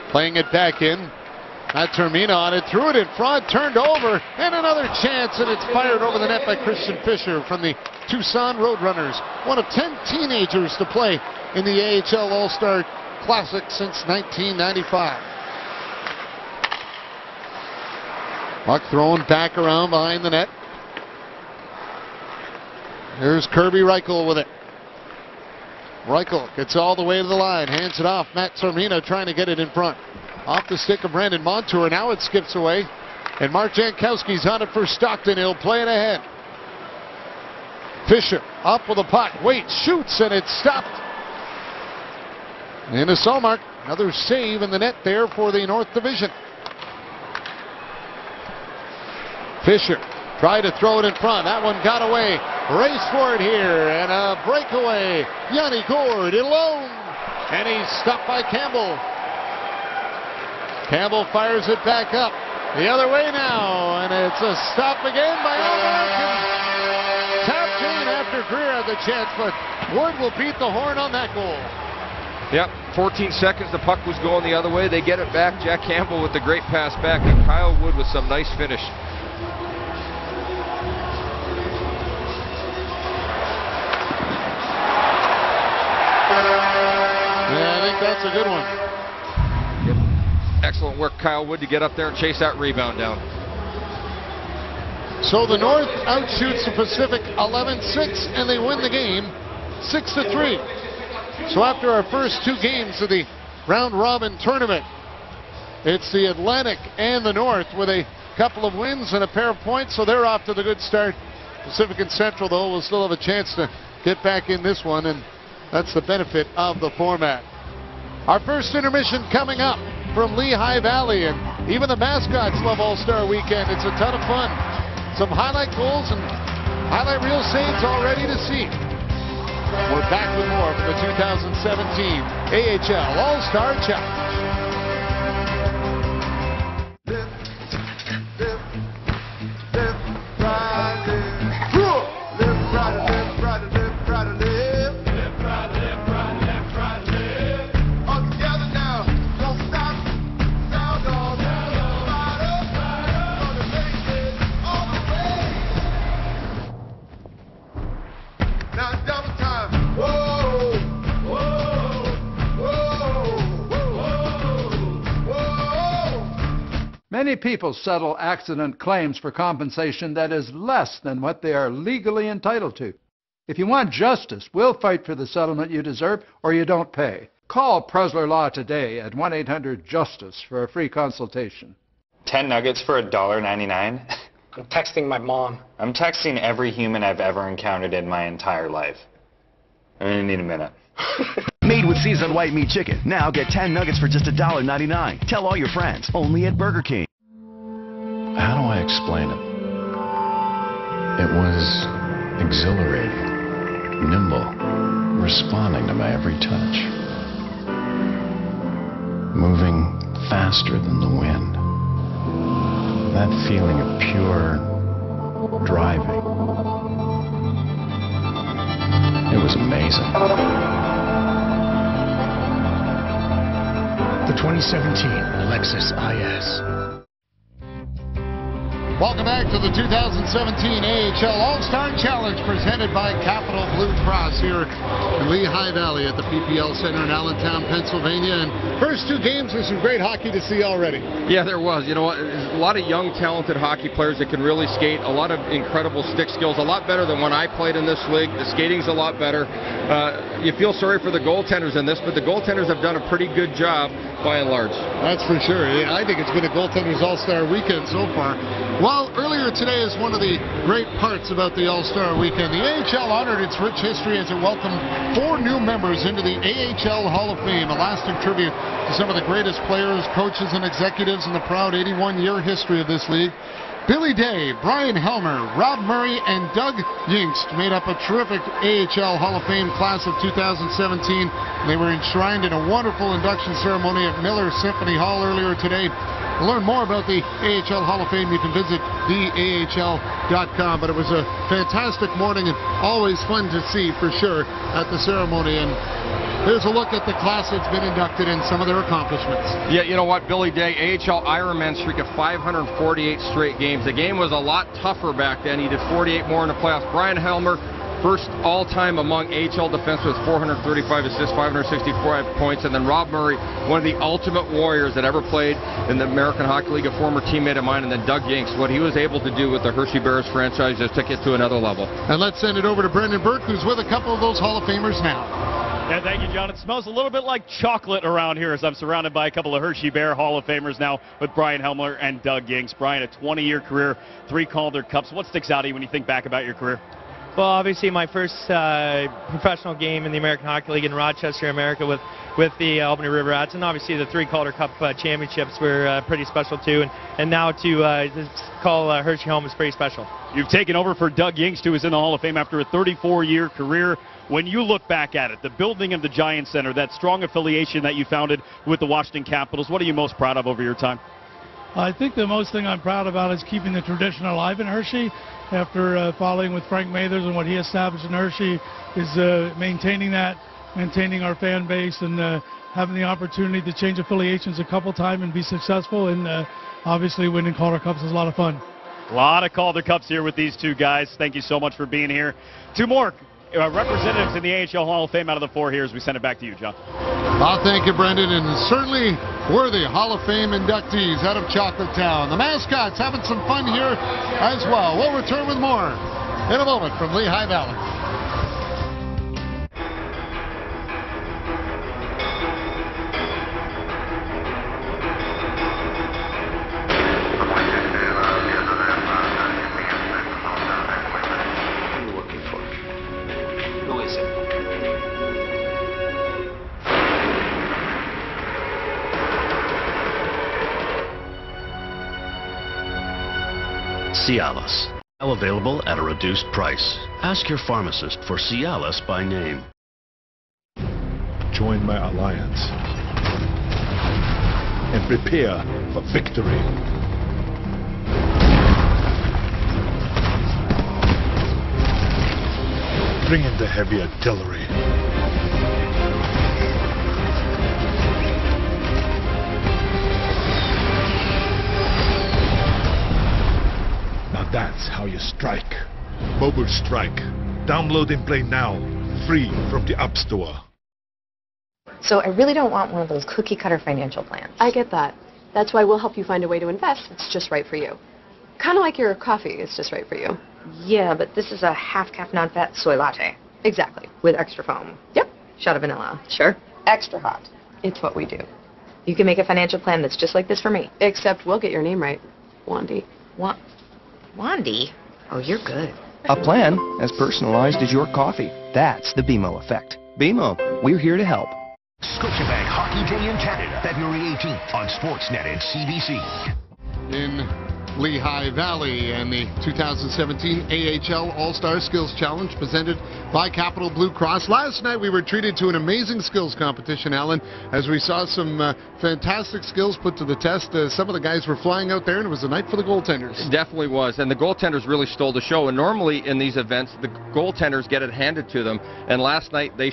playing it back in. Not Termina on it, threw it in front, turned over, and another chance, and it's fired over the net by Christian Fisher from the Tucson Roadrunners. One of 10 teenagers to play in the AHL All-Star Classic since 1995. Puck thrown back around behind the net. Here's Kirby Reichel with it. Reichel gets all the way to the line, hands it off. Matt Termina trying to get it in front. Off the stick of Brandon Montour. Now it skips away. And Mark Jankowski's on it for Stockton. He'll play it ahead. Fisher up with the puck. Waits, shoots, and it's stopped. Into Solmark. Another save in the net there for the North Division. Fisher tried to throw it in front. That one got away. Race for it here. And a breakaway. Yanni Gourde alone. And he's stopped by Campbell. Campbell fires it back up. The other way now. And it's a stop again by All-American. Tapped in after Greer had the chance. But Wood will beat the horn on that goal. Yep, 14 seconds. The puck was going the other way. They get it back. Jack Campbell with the great pass back. And Kyle Wood with some nice finish. Yeah, I think that's a good one. Yep. Excellent work, Kyle Wood, to get up there and chase that rebound down. So the North outshoots the Pacific 11-6, and they win the game 6-3. So after our first 2 games of the round-robin tournament, it's the Atlantic and the North with a couple of wins and a pair of points, so they're off to the good start. Pacific and Central, though, will still have a chance to get back in this one, and that's the benefit of the format. Our first intermission coming up from Lehigh Valley, and even the mascots love All-Star Weekend. It's a ton of fun. Some highlight goals and highlight reel saves already to see. We're back with more from the 2017 AHL All-Star Challenge. Many people settle accident claims for compensation that is less than what they are legally entitled to. If you want justice, we'll fight for the settlement you deserve, or you don't pay. Call Presler Law today at 1-800-JUSTICE for a free consultation. 10 nuggets for $1.99? I'm texting my mom. I'm texting every human I've ever encountered in my entire life. I only need a minute. Made with seasoned white meat chicken. Now get 10 nuggets for just $1.99. Tell all your friends. Only at Burger King. How do I explain it? It was exhilarating, nimble, responding to my every touch. Moving faster than the wind. That feeling of pure driving. It was amazing. The 2017 Lexus IS. Welcome back to the 2017 AHL All-Star Challenge presented by Capital Blue Cross here in Lehigh Valley at the PPL Center in Allentown, Pennsylvania. And first two games, there's some great hockey to see already. Yeah, there was. You know what? A lot of young, talented hockey players that can really skate. A lot of incredible stick skills. A lot better than when I played in this league. The skating's a lot better. You feel sorry for the goaltenders in this, but the goaltenders have done a pretty good job by and large. That's for sure. I think it's been a goaltenders All-Star weekend so far. Well, earlier today is one of the great parts about the All-Star weekend. The AHL honored its rich history as it welcomed 4 new members into the AHL Hall of Fame, a lasting tribute to some of the greatest players, coaches, and executives in the proud 81-year history of this league. Billy Day, Brian Helmer, Rob Murray, and Doug Yingst made up a terrific AHL Hall of Fame class of 2017. They were enshrined in a wonderful induction ceremony at Miller Symphony Hall earlier today. To learn more about the AHL Hall of Fame, you can visit theahl.com. But it was a fantastic morning and always fun to see for sure at the ceremony. And here's a look at the class that's been inducted and some of their accomplishments. Yeah, you know what, Billy Day, AHL Ironman streak of 548 straight games. The game was a lot tougher back then. He did 48 more in the playoffs. Brian Helmer, first all-time among AHL defensemen with 435 assists, 565 points. And then Rob Murray, one of the ultimate warriors that ever played in the American Hockey League, a former teammate of mine. And then Doug Yingst, what he was able to do with the Hershey Bears franchise just took it to another level. And let's send it over to Brendan Burke, who's with a couple of those Hall of Famers now. Yeah, thank you, John. It smells a little bit like chocolate around here as I'm surrounded by a couple of Hershey Bear Hall of Famers now with Brian Helmer and Doug Yingst. Brian, a 20-year career, 3 Calder Cups. What sticks out to you when you think back about your career? Well, obviously my first professional game in the American Hockey League in Rochester, America with the Albany River Rats, and obviously the 3 Calder Cup championships were pretty special too, and now to call Hershey home is pretty special. You've taken over for Doug Yingst, who is in the Hall of Fame after a 34-year career. When you look back at it, the building of the Giant Center, that strong affiliation that you founded with the Washington Capitals, what are you most proud of over your time? I think the most thing I'm proud about is keeping the tradition alive in Hershey. After following with Frank Mathers and what he established in Hershey, is maintaining that, maintaining our fan base, and having the opportunity to change affiliations a couple times and be successful. And obviously winning Calder Cups is a lot of fun. A lot of Calder Cups here with these 2 guys. Thank you so much for being here. 2 more representatives in the AHL Hall of Fame out of the 4 here as we send it back to you, John. Well, thank you, Brendan, and certainly worthy Hall of Fame inductees out of Chocolatetown. The mascots having some fun here as well. We'll return with more in a moment from Lehigh Valley. Cialis, now available at a reduced price. Ask your pharmacist for Cialis by name. Join my alliance and prepare for victory. Bring in the heavy artillery. That's how you strike. Mobile Strike. Download and play now. Free from the App Store. So I really don't want one of those cookie-cutter financial plans. I get that. That's why we'll help you find a way to invest that's just right for you. Kind of like your coffee is just right for you. Yeah, but this is a half-cap non-fat soy latte. Exactly. With extra foam. Yep. Shot of vanilla. Sure. Extra hot. It's what we do. You can make a financial plan that's just like this for me. Except we'll get your name right. Wandy. Wandy? Oh, you're good. A plan as personalized as your coffee. That's the BMO effect. BMO, we're here to help. Scotiabank Hockey Day in Canada, February 18th on Sportsnet and CBC. In Lehigh Valley and the 2017 AHL All-Star Skills Challenge presented by Capital Blue Cross. Last night we were treated to an amazing skills competition, Alan, as we saw some fantastic skills put to the test. Some of the guys were flying out there, and it was a night for the goaltenders. It definitely was, and the goaltenders really stole the show. And normally in these events, the goaltenders get it handed to them, and last night they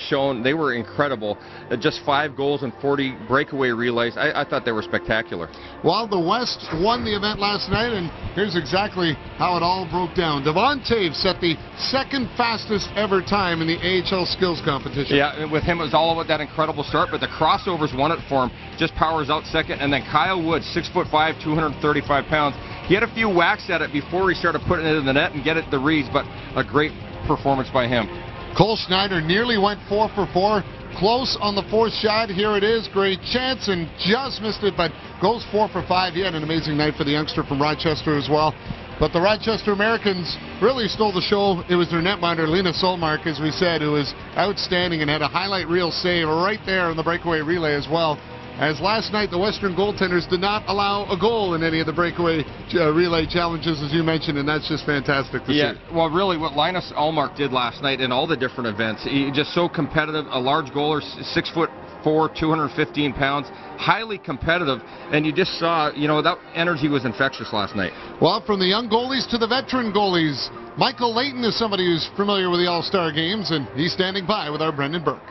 were incredible. Just 5 goals and 40 breakaway relays. I thought they were spectacular. While the West won the event last night, it, and here's exactly how it all broke down. Devon Taves set the second fastest ever time in the AHL skills competition. Yeah, with him it was all about that incredible start, but the crossovers won it for him. Just powers out second, and then Kyle Wood, 6'5", 235 pounds. He had a few whacks at it before he started putting it in the net and get it the reads, but a great performance by him. Cole Schneider nearly went 4 for 4. Close on the fourth shot. Here it is. Great chance and just missed it, but goes 4 for 5. He had an amazing night for the youngster from Rochester as well. But the Rochester Americans really stole the show. It was their netminder, Lena Solmark, as we said, who was outstanding and had a highlight reel save right there in the breakaway relay as well. As last night, the Western goaltenders did not allow a goal in any of the breakaway relay challenges, as you mentioned, and that's just fantastic to see. Well, really, what Linus Allmark did last night in all the different events, he just so competitive, a large goaler, 6'4", 215 pounds, highly competitive, and you just saw, you know, that energy was infectious last night. Well, from the young goalies to the veteran goalies, Michael Layton is somebody who's familiar with the All-Star games, and he's standing by with our Brendan Burke.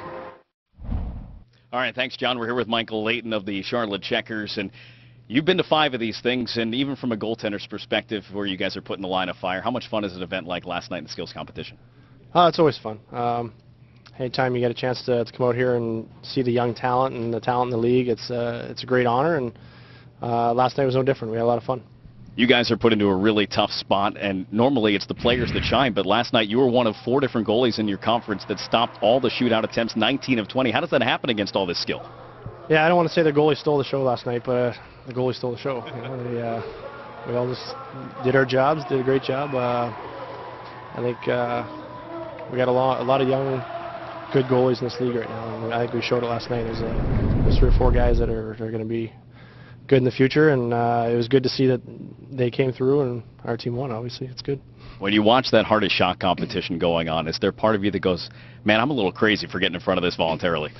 All right, thanks, John. We're here with Michael Layton of the Charlotte Checkers, and you've been to 5 of these things, and even from a goaltender's perspective where you guys are putting the line of fire, how much fun is an event like last night in the skills competition? It's always fun. Anytime you get a chance to come out here and see the young talent and the talent in the league, it's a great honor, and last night was no different. We had a lot of fun. You guys are put into a really tough spot, and normally it's the players that shine, but last night you were one of 4 different goalies in your conference that stopped all the shootout attempts, 19 of 20. How does that happen against all this skill? Yeah, I don't want to say the goalie stole the show last night, but the goalie stole the show. You know, we all just did our jobs, did a great job. I think we got a lot of young, good goalies in this league right now, and I think we showed it last night. There's 3 or 4 guys that are going to be good in the future, and it was good to see that they came through and our team won. Obviously, it's good. When you watch that hardest shot competition going on, is there part of you that goes, man, I'm a little crazy for getting in front of this voluntarily?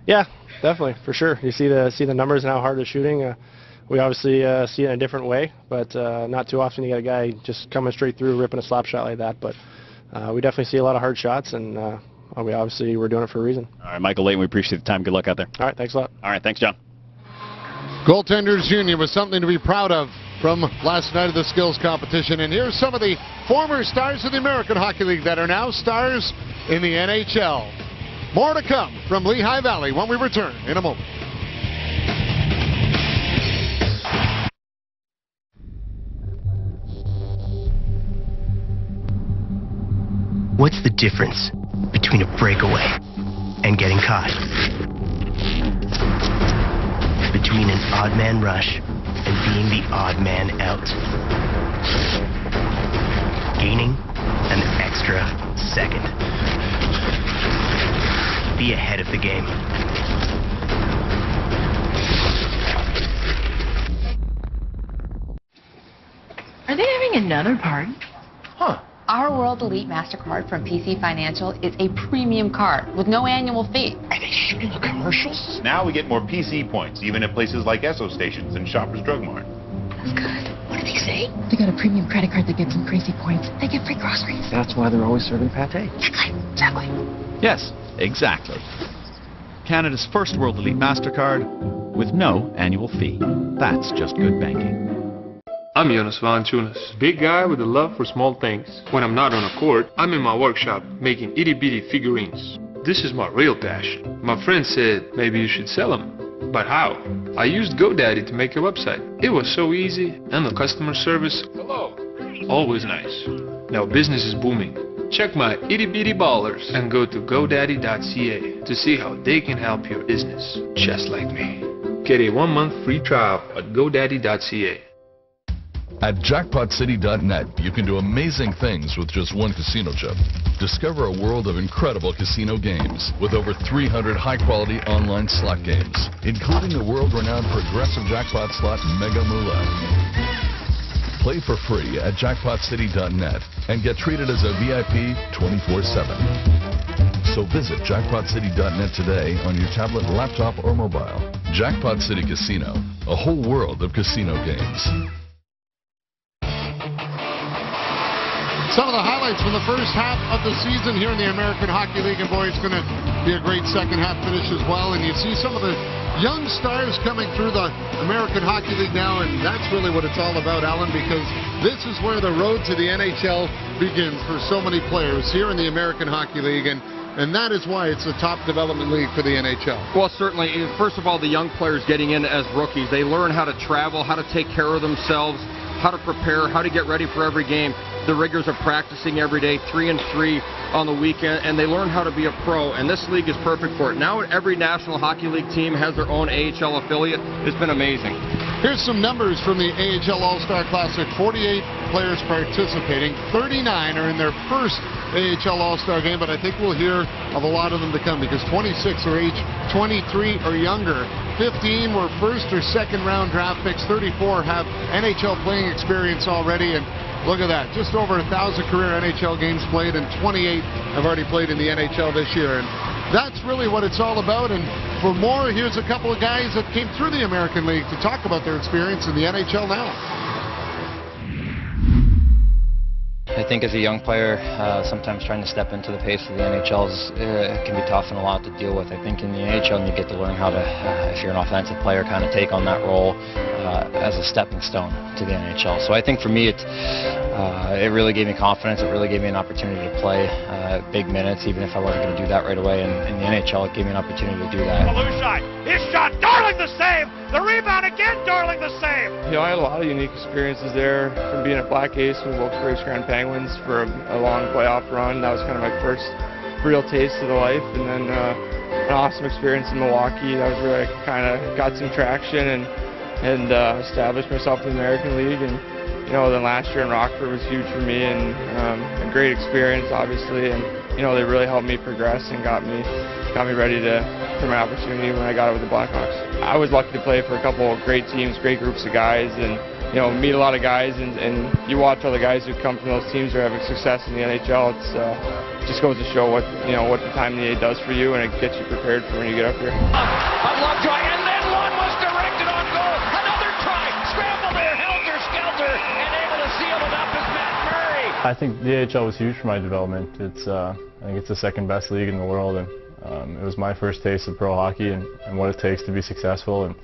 Yeah, definitely, for sure. You see the numbers and how hard they're shooting. We obviously see it in a different way, but not too often you get a guy just coming straight through, ripping a slap shot like that. But we definitely see a lot of hard shots, and we're doing it for a reason. All right, Michael Layton, we appreciate the time. Good luck out there. All right, thanks a lot. All right, thanks, John. Goaltenders Union was something to be proud of from last night of the skills competition. And here's some of the former stars of the American Hockey League that are now stars in the NHL. More to come from Lehigh Valley when we return in a moment. What's the difference between a breakaway and getting caught? Between an odd man rush and being the odd man out. Gaining an extra second. Be ahead of the game. Are they having another party? Huh. Our World Elite MasterCard from PC Financial is a premium card with no annual fee. Are they shooting the commercials? Now we get more PC points, even at places like Esso stations and Shoppers Drug Mart. That's good. What do they say? They got a premium credit card that gets them crazy points. They get free groceries. That's why they're always serving pate. Exactly. Yes, exactly. Canada's first World Elite MasterCard with no annual fee. That's just good banking. I'm Jonas Valanciunas, big guy with a love for small things. When I'm not on a court, I'm in my workshop making itty-bitty figurines. This is my real passion. My friend said maybe you should sell them. But how? I used GoDaddy to make a website. It was so easy, and the customer service, hello, always nice. Now business is booming. Check my itty-bitty ballers and go to GoDaddy.ca to see how they can help your business, just like me. Get a 1-month free trial at GoDaddy.ca. At JackpotCity.net, you can do amazing things with just one casino chip. Discover a world of incredible casino games with over 300 high-quality online slot games, including the world-renowned progressive jackpot slot Mega Moolah. Play for free at JackpotCity.net and get treated as a VIP 24/7. So visit JackpotCity.net today on your tablet, laptop, or mobile. Jackpot City Casino, a whole world of casino games. Some of the highlights from the first half of the season here in the American Hockey League, and boy, it's going to be a great second half finish as well. And you see some of the young stars coming through the American Hockey League now, and that's really what it's all about, Alan, because this is where the road to the NHL begins for so many players here in the American Hockey League, and that is why it's the top development league for the NHL. Well, certainly, first of all, the young players getting in as rookies, they learn how to travel, how to take care of themselves, how to prepare, how to get ready for every game. The rigors are practicing every day, 3 and 3 on the weekend, and they learn how to be a pro, and this league is perfect for it. Now every National Hockey League team has their own AHL affiliate. It's been amazing. Here's some numbers from the AHL All-Star Classic. 48 players participating. 39 are in their first AHL All-Star game, but I think we'll hear of a lot of them to come because 26 are age 23 or younger. 15 were first or second round draft picks. 34 have NHL playing experience already, and look at that. Just over 1,000 career NHL games played, and 28 have already played in the NHL this year. And that's really what it's all about. And for more, here's a couple of guys that came through the American League to talk about their experience in the NHL now. I think as a young player, sometimes trying to step into the pace of the NHL can be tough and a lot to deal with. I think in the NHL you get to learn how to, if you're an offensive player, kind of take on that role as a stepping stone to the NHL. So I think for me, it really gave me confidence. It really gave me an opportunity to play big minutes, even if I wasn't going to do that right away. And in the NHL, it gave me an opportunity to do that. His shot, Darling the save! The rebound again, Darling the save! You know, I had a lot of unique experiences there, from being at Black Ace with Wilkes-Barre's Grand Penguins for a long playoff run. That was kind of my first real taste of the life. And then an awesome experience in Milwaukee. That was where I kind of got some traction and established myself in the American League. And you know, then last year in Rockford was huge for me, and a great experience, obviously. And you know, they really helped me progress and got me ready for my opportunity when I got it with the Blackhawks. I was lucky to play for a couple of great teams, great groups of guys, and you know, meet a lot of guys. And you watch all the guys who come from those teams who are having success in the NHL. It's just goes to show what the time in the A does for you, and it gets you prepared for when you get up here. A love try, and then one was directed on goal. Another try, scramble there, helter-skelter, and able to seal it up is Matt Murray. I think the AHL was huge for my development. I think it's the second best league in the world, and it was my first taste of pro hockey and what it takes to be successful, and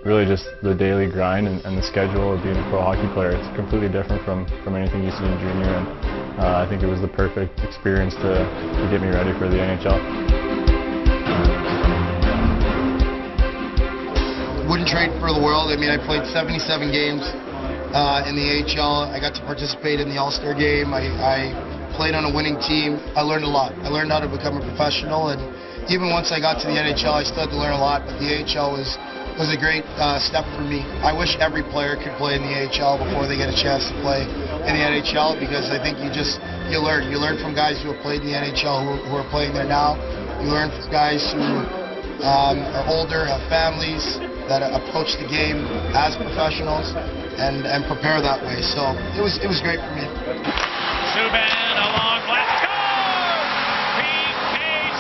really just the daily grind and the schedule of being a pro hockey player. It's completely different from anything you see in junior, and I think it was the perfect experience to get me ready for the NHL. Wouldn't trade for the world. I mean, I played 77 games in the AHL. I got to participate in the All-Star game. I played on a winning team. I learned a lot. I learned how to become a professional, and even once I got to the NHL, I still had to learn a lot, but the AHL was a great step for me. I wish every player could play in the AHL before they get a chance to play in the NHL, because I think you learn. You learn from guys who have played in the NHL who are playing there now. You learn from guys who are older, have families, that approach the game as professionals and prepare that way. So it was great for me. Subban, a long blast. Score! P.K.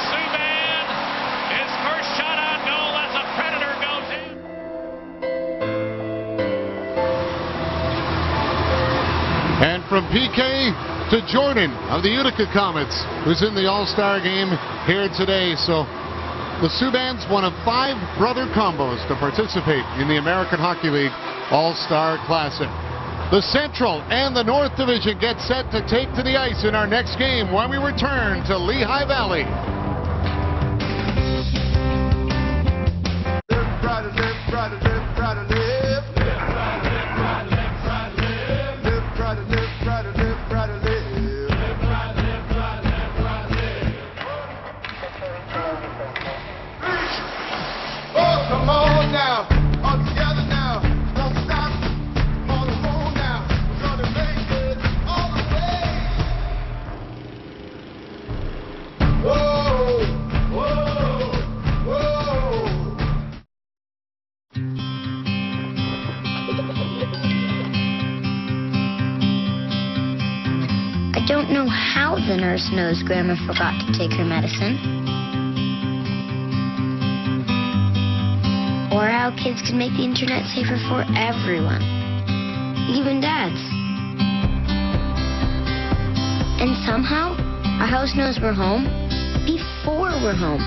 Subban, his first shot on goal as a Predator goes in. And from PK to Jordan of the Utica Comets, who's in the All-Star game here today. So the Subbans, one of 5 brother combos to participate in the American Hockey League All-Star Classic. The Central and the North Division get set to take to the ice in our next game when we return to Lehigh Valley. Live, try to live, try to live, try to live. Live, try to live, try to live, try to live. Live, try to live, try to live, try to live. Live, try to live, try to live, try to live. Oh, come on now, all together now. Don't stop, on the road now. We're gonna make it all the way. Whoa, whoa, whoa. I don't know how the nurse knows Grandma forgot to take her medicine. Or how kids can make the internet safer for everyone, even dads. And somehow, our house knows we're home before we're home.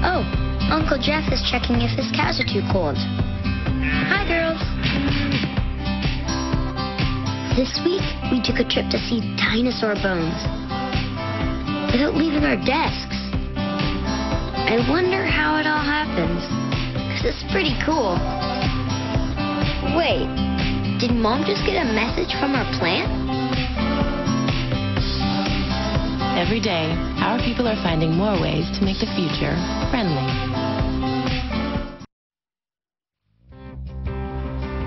Oh, Uncle Jeff is checking if his cows are too cold. Hi, girls. This week, we took a trip to see dinosaur bones without leaving our desks. I wonder how it all happens, 'cause it's pretty cool. Wait, did Mom just get a message from our plant? Every day, our people are finding more ways to make the future friendly.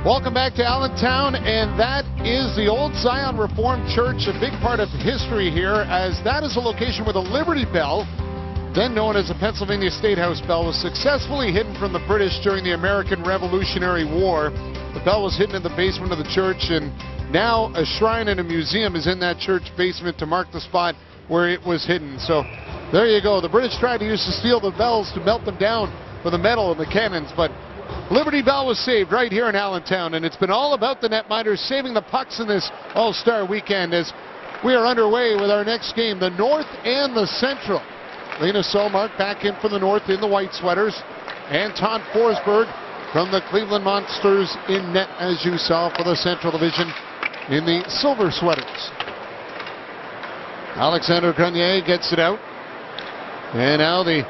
Welcome back to Allentown, and that is the Old Zion Reformed Church, a big part of history here, as that is a location where the Liberty Bell, then known as the Pennsylvania State House Bell, was successfully hidden from the British during the American Revolutionary War. The bell was hidden in the basement of the church, and now a shrine and a museum is in that church basement to mark the spot where it was hidden. So there you go. The British tried to use to steal the bells to melt them down for the metal and the cannons, but Liberty Bell was saved right here in Allentown, and it's been all about the netminders saving the pucks in this All-Star weekend as we are underway with our next game, the North and the Central. Lena Solmark back in for the North in the white sweaters. Anton Forsberg from the Cleveland Monsters in net, as you saw, for the Central Division in the silver sweaters. Alexander Grenier gets it out. And now the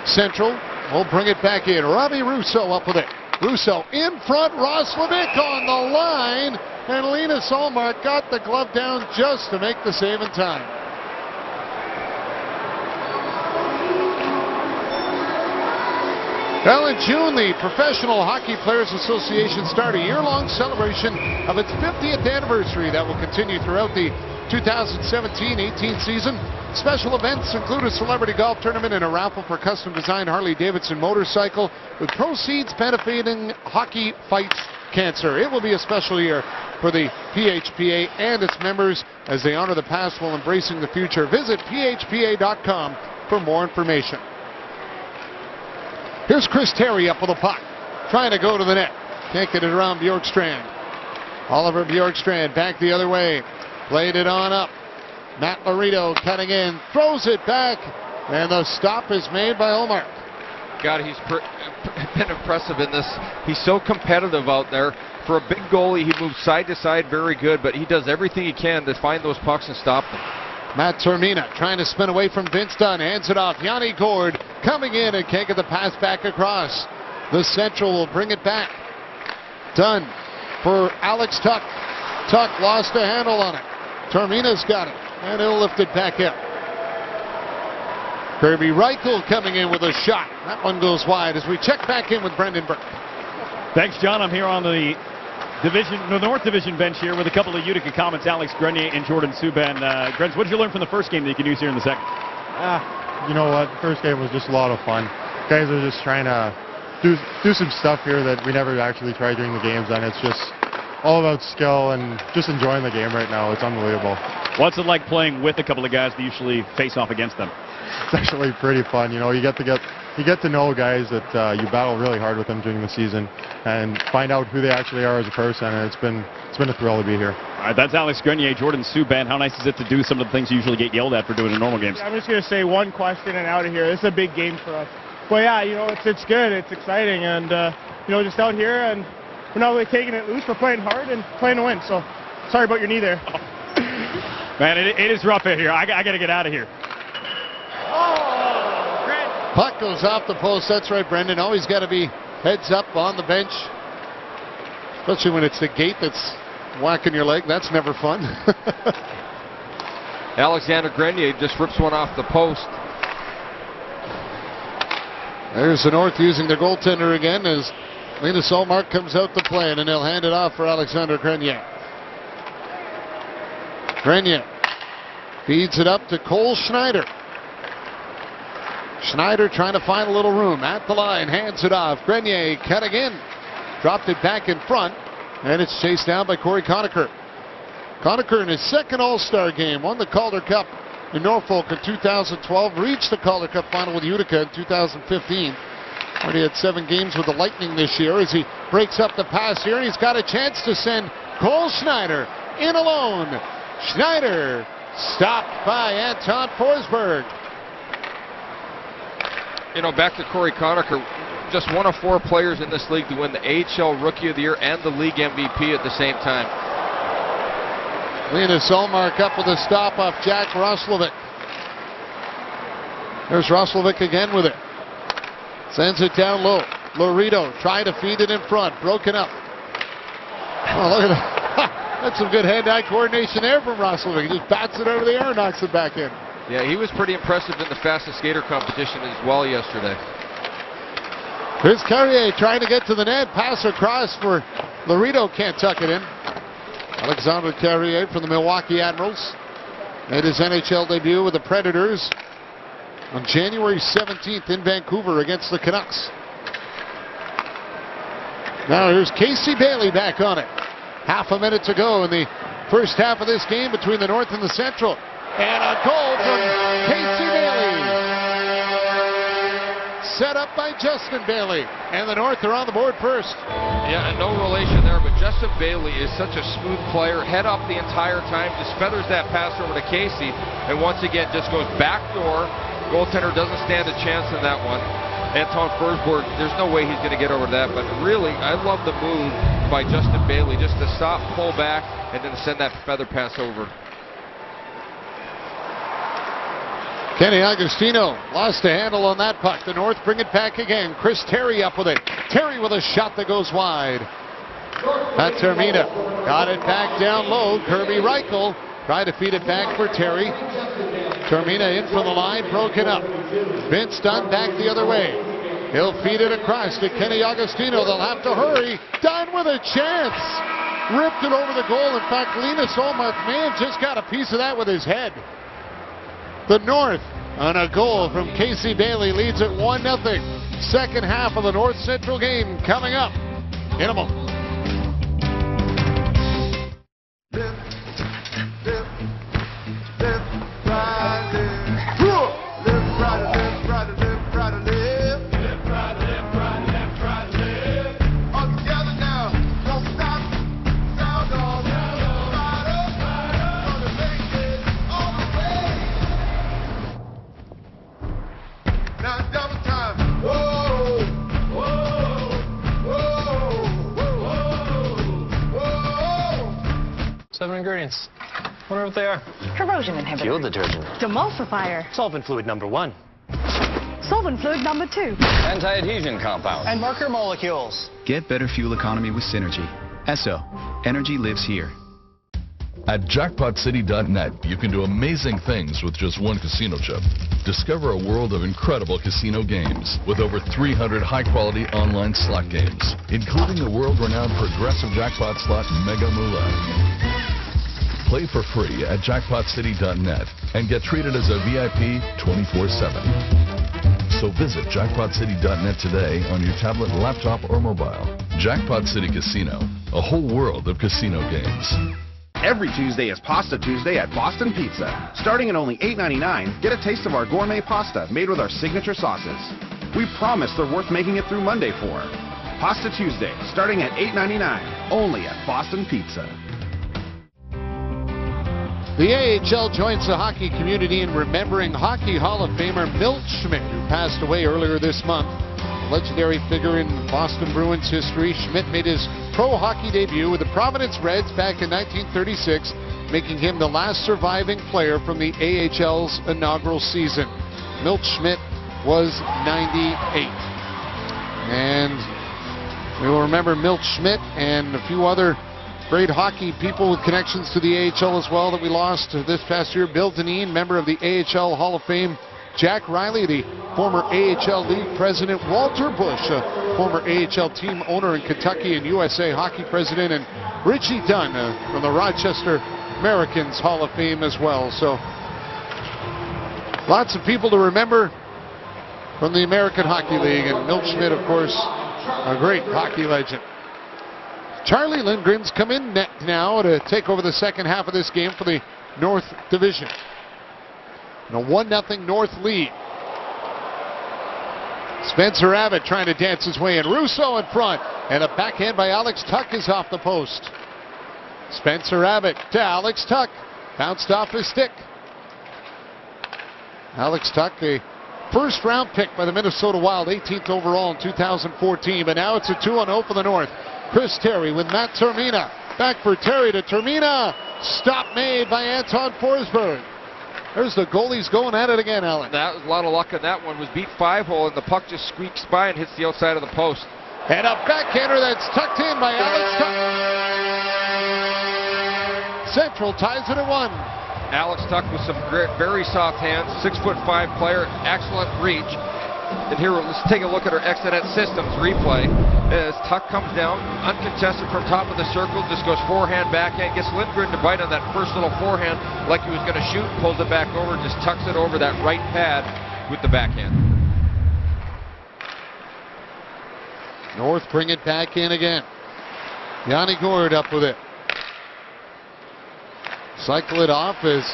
Central will bring it back in. Robbie Russo up with it. Russo in front. Roslovic on the line. And Lena Solmark got the glove down just to make the save in time. Well, in June, the Professional Hockey Players Association started a year-long celebration of its 50th anniversary that will continue throughout the 2017-18 season. Special events include a celebrity golf tournament and a raffle for custom-designed Harley-Davidson motorcycle with proceeds benefiting Hockey Fights Cancer. It will be a special year for the PHPA and its members as they honor the past while embracing the future. Visit phpa.com for more information. Here's Chris Terry up with a puck, trying to go to the net. Can't get it around Bjorkstrand. Oliver Bjorkstrand back the other way. Played it on up. Matt Laredo cutting in, throws it back, and the stop is made by Olmark. God, he's been impressive in this. He's so competitive out there. For a big goalie, he moves side to side very good, but he does everything he can to find those pucks and stop them. Matt Termina trying to spin away from Vince Dunn. Hands it off. Yanni Gord coming in and can't get the pass back across. The Central will bring it back. Dunn for Alex Tuck. Tuck lost a handle on it. Termina's got it, and he'll lift it back up. Kirby Reichel coming in with a shot. That one goes wide as we check back in with Brendan Burke. Thanks, John. I'm here on the North Division bench here with a couple of Utica comments, Alex Grenier and Jordan Subban. Grens, what did you learn from the first game that you can use here in the second? You know what? The first game was just a lot of fun. Guys are just trying to do some stuff here that we never actually tried during the games, and it's just all about skill and just enjoying the game right now. It's unbelievable. What's it like playing with a couple of guys that usually face off against them? It's actually pretty fun. You know, you get to know guys that you battle really hard with them during the season and find out who they actually are as a person, and it's been a thrill to be here. All right, that's Alex Grenier, Jordan Subban. How nice is it to do some of the things you usually get yelled at for doing in normal games? Yeah, I'm just going to say one question and out of here. This is a big game for us. But yeah, you know, it's good, it's exciting, and you know, just out here, and we're not really taking it loose. We're playing hard and playing to win. So sorry about your knee there. Man, it is rough out here. I got to get out of here. Puck goes off the post. That's right, Brendan. Always got to be heads up on the bench, especially when it's the gate that's whacking your leg. That's never fun. Alexander Grenier just rips one off the post. There's the North using their goaltender again as Lena Solmark comes out to play, and they'll hand it off for Alexander Grenier. Grenier feeds it up to Cole Schneider. Schneider trying to find a little room at the line, hands it off. Grenier cutting in, dropped it back in front, and it's chased down by Corey Conacher. Conacher in his second All-Star game won the Calder Cup in Norfolk in 2012, reached the Calder Cup final with Utica in 2015. Already had 7 games with the Lightning this year as he breaks up the pass here, and he's got a chance to send Cole Schneider in alone. Schneider stopped by Anton Forsberg. you know, back to Corey Conacher, just one of 4 players in this league to win the AHL Rookie of the Year and the league MVP at the same time. Linus Ullmark up with a stop off Jack Roslovic. There's Roslovic again with it. Sends it down low. Laredo trying to feed it in front. Broken up. Oh, look at that. That's some good hand-eye coordination there from Roslovic. He just bats it over the air and knocks it back in. Yeah, he was pretty impressive in the fastest skater competition as well yesterday. Here's Carrier trying to get to the net. Pass across for Laredo. Can't tuck it in. Alexandre Carrier from the Milwaukee Admirals made his NHL debut with the Predators on January 17th in Vancouver against the Canucks. Now here's Casey Bailey back on it. Half a minute to go in the first half of this game between the North and the Central. And a goal from Casey Bailey. Set up by Justin Bailey. And the North are on the board first. Yeah, and no relation there, but Justin Bailey is such a smooth player. Head up the entire time, just feathers that pass over to Casey. And once again, just goes backdoor. Goaltender doesn't stand a chance in that one. Anton Forsberg, there's no way he's going to get over that, but really, I love the move by Justin Bailey just to stop, pull back, and then send that feather pass over. Kenny Agostino lost a handle on that puck. The North bring it back again. Chris Terry up with it. Terry with a shot that goes wide. Pat Termina got it back down low. Kirby Reichel tried to feed it back for Terry. Termina in from the line, broken up. Vince Dunn back the other way. He'll feed it across to Kenny Agostino. They'll have to hurry. Dunn with a chance. Ripped it over the goal. In fact, Linus Ullmark may have just got a piece of that with his head. The North on a goal from Casey Bailey leads it 1-0. Second half of the North Central game coming up in a moment. Seven ingredients. Wonder what they are. Corrosion inhibitor. Fuel detergent. Demulsifier. Solvent fluid number 1. Solvent fluid number 2. Anti-adhesion compound. And marker molecules. Get better fuel economy with Synergy. Esso. Energy lives here. At jackpotcity.net, you can do amazing things with just one casino chip. Discover a world of incredible casino games with over 300 high-quality online slot games, including the world-renowned progressive jackpot slot Mega Moolah. Play for free at jackpotcity.net and get treated as a VIP 24/7. So visit jackpotcity.net today on your tablet, laptop, or mobile. Jackpot City Casino, a whole world of casino games. Every Tuesday is Pasta Tuesday at Boston Pizza. Starting at only $8.99, get a taste of our gourmet pasta made with our signature sauces. We promise they're worth making it through Monday for. Pasta Tuesday, starting at $8.99, only at Boston Pizza. The AHL joins the hockey community in remembering Hockey Hall of Famer Milt Schmidt, who passed away earlier this month. A legendary figure in Boston Bruins history, Schmidt made his pro hockey debut with the Providence Reds back in 1936, making him the last surviving player from the AHL's inaugural season. Milt Schmidt was 98. And we will remember Milt Schmidt and a few other great hockey people with connections to the AHL as well that we lost this past year. Bill Dineen, member of the AHL Hall of Fame. Jack Riley, the former AHL League president. Walter Bush, a former AHL team owner in Kentucky and USA Hockey president. And Richie Dunn from the Rochester Americans Hall of Fame as well. So lots of people to remember from the American Hockey League. And Milt Schmidt, of course, a great hockey legend. Charlie Lindgren's come in net now to take over the second half of this game for the North Division. And a 1-0 North lead. Spencer Abbott trying to dance his way in. Russo in front. And a backhand by Alex Tuck is off the post. Spencer Abbott to Alex Tuck. Bounced off his stick. Alex Tuck, a first-round pick by the Minnesota Wild, 18th overall in 2014. But now it's a 2-0 for the North. Chris Terry with Matt Termina. Back for Terry to Termina. Stop made by Anton Forsberg. There's the goalies going at it again, Alan. That was a lot of luck on that one. Was beat 5-hole, and the puck just squeaks by and hits the outside of the post. And a backhander that's tucked in by Alex Tuck. Central ties it at 1. Alex Tuck with some very soft hands, 6'5" player, excellent reach. And here, let's take a look at our Exonet Systems replay. As Tuck comes down, uncontested from top of the circle, just goes forehand, backhand, gets Lindgren to bite on that first little forehand like he was going to shoot, pulls it back over, just tucks it over that right pad with the backhand. North bring it back in again. Yanni Gourde up with it. Cycle it off as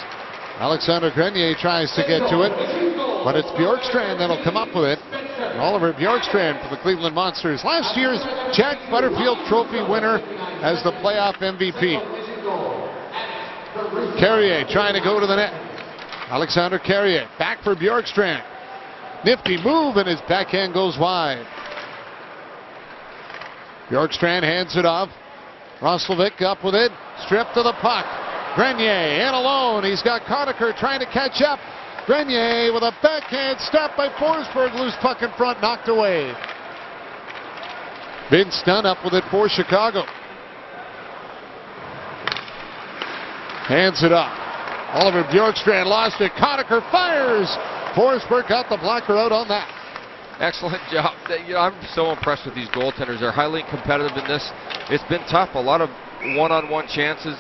Alexander Grenier tries to get to it. But it's Bjorkstrand that'll come up with it. Oliver Bjorkstrand for the Cleveland Monsters. Last year's Jack Butterfield Trophy winner as the playoff MVP. Carrier trying to go to the net. Alexander Carrier back for Bjorkstrand. Nifty move and his backhand goes wide. Bjorkstrand hands it off. Roslovic up with it. Stripped to the puck. Grenier in alone. He's got Conacher trying to catch up. Grenier with a backhand stop by Forsberg. Loose puck in front, knocked away. Vince Dunn up with it for Chicago. Hands it up. Oliver Bjorkstrand lost it. Conacher fires. Forsberg got the blocker out on that. Excellent job. I'm so impressed with these goaltenders. They're highly competitive in this. It's been tough. A lot of one-on-one chances.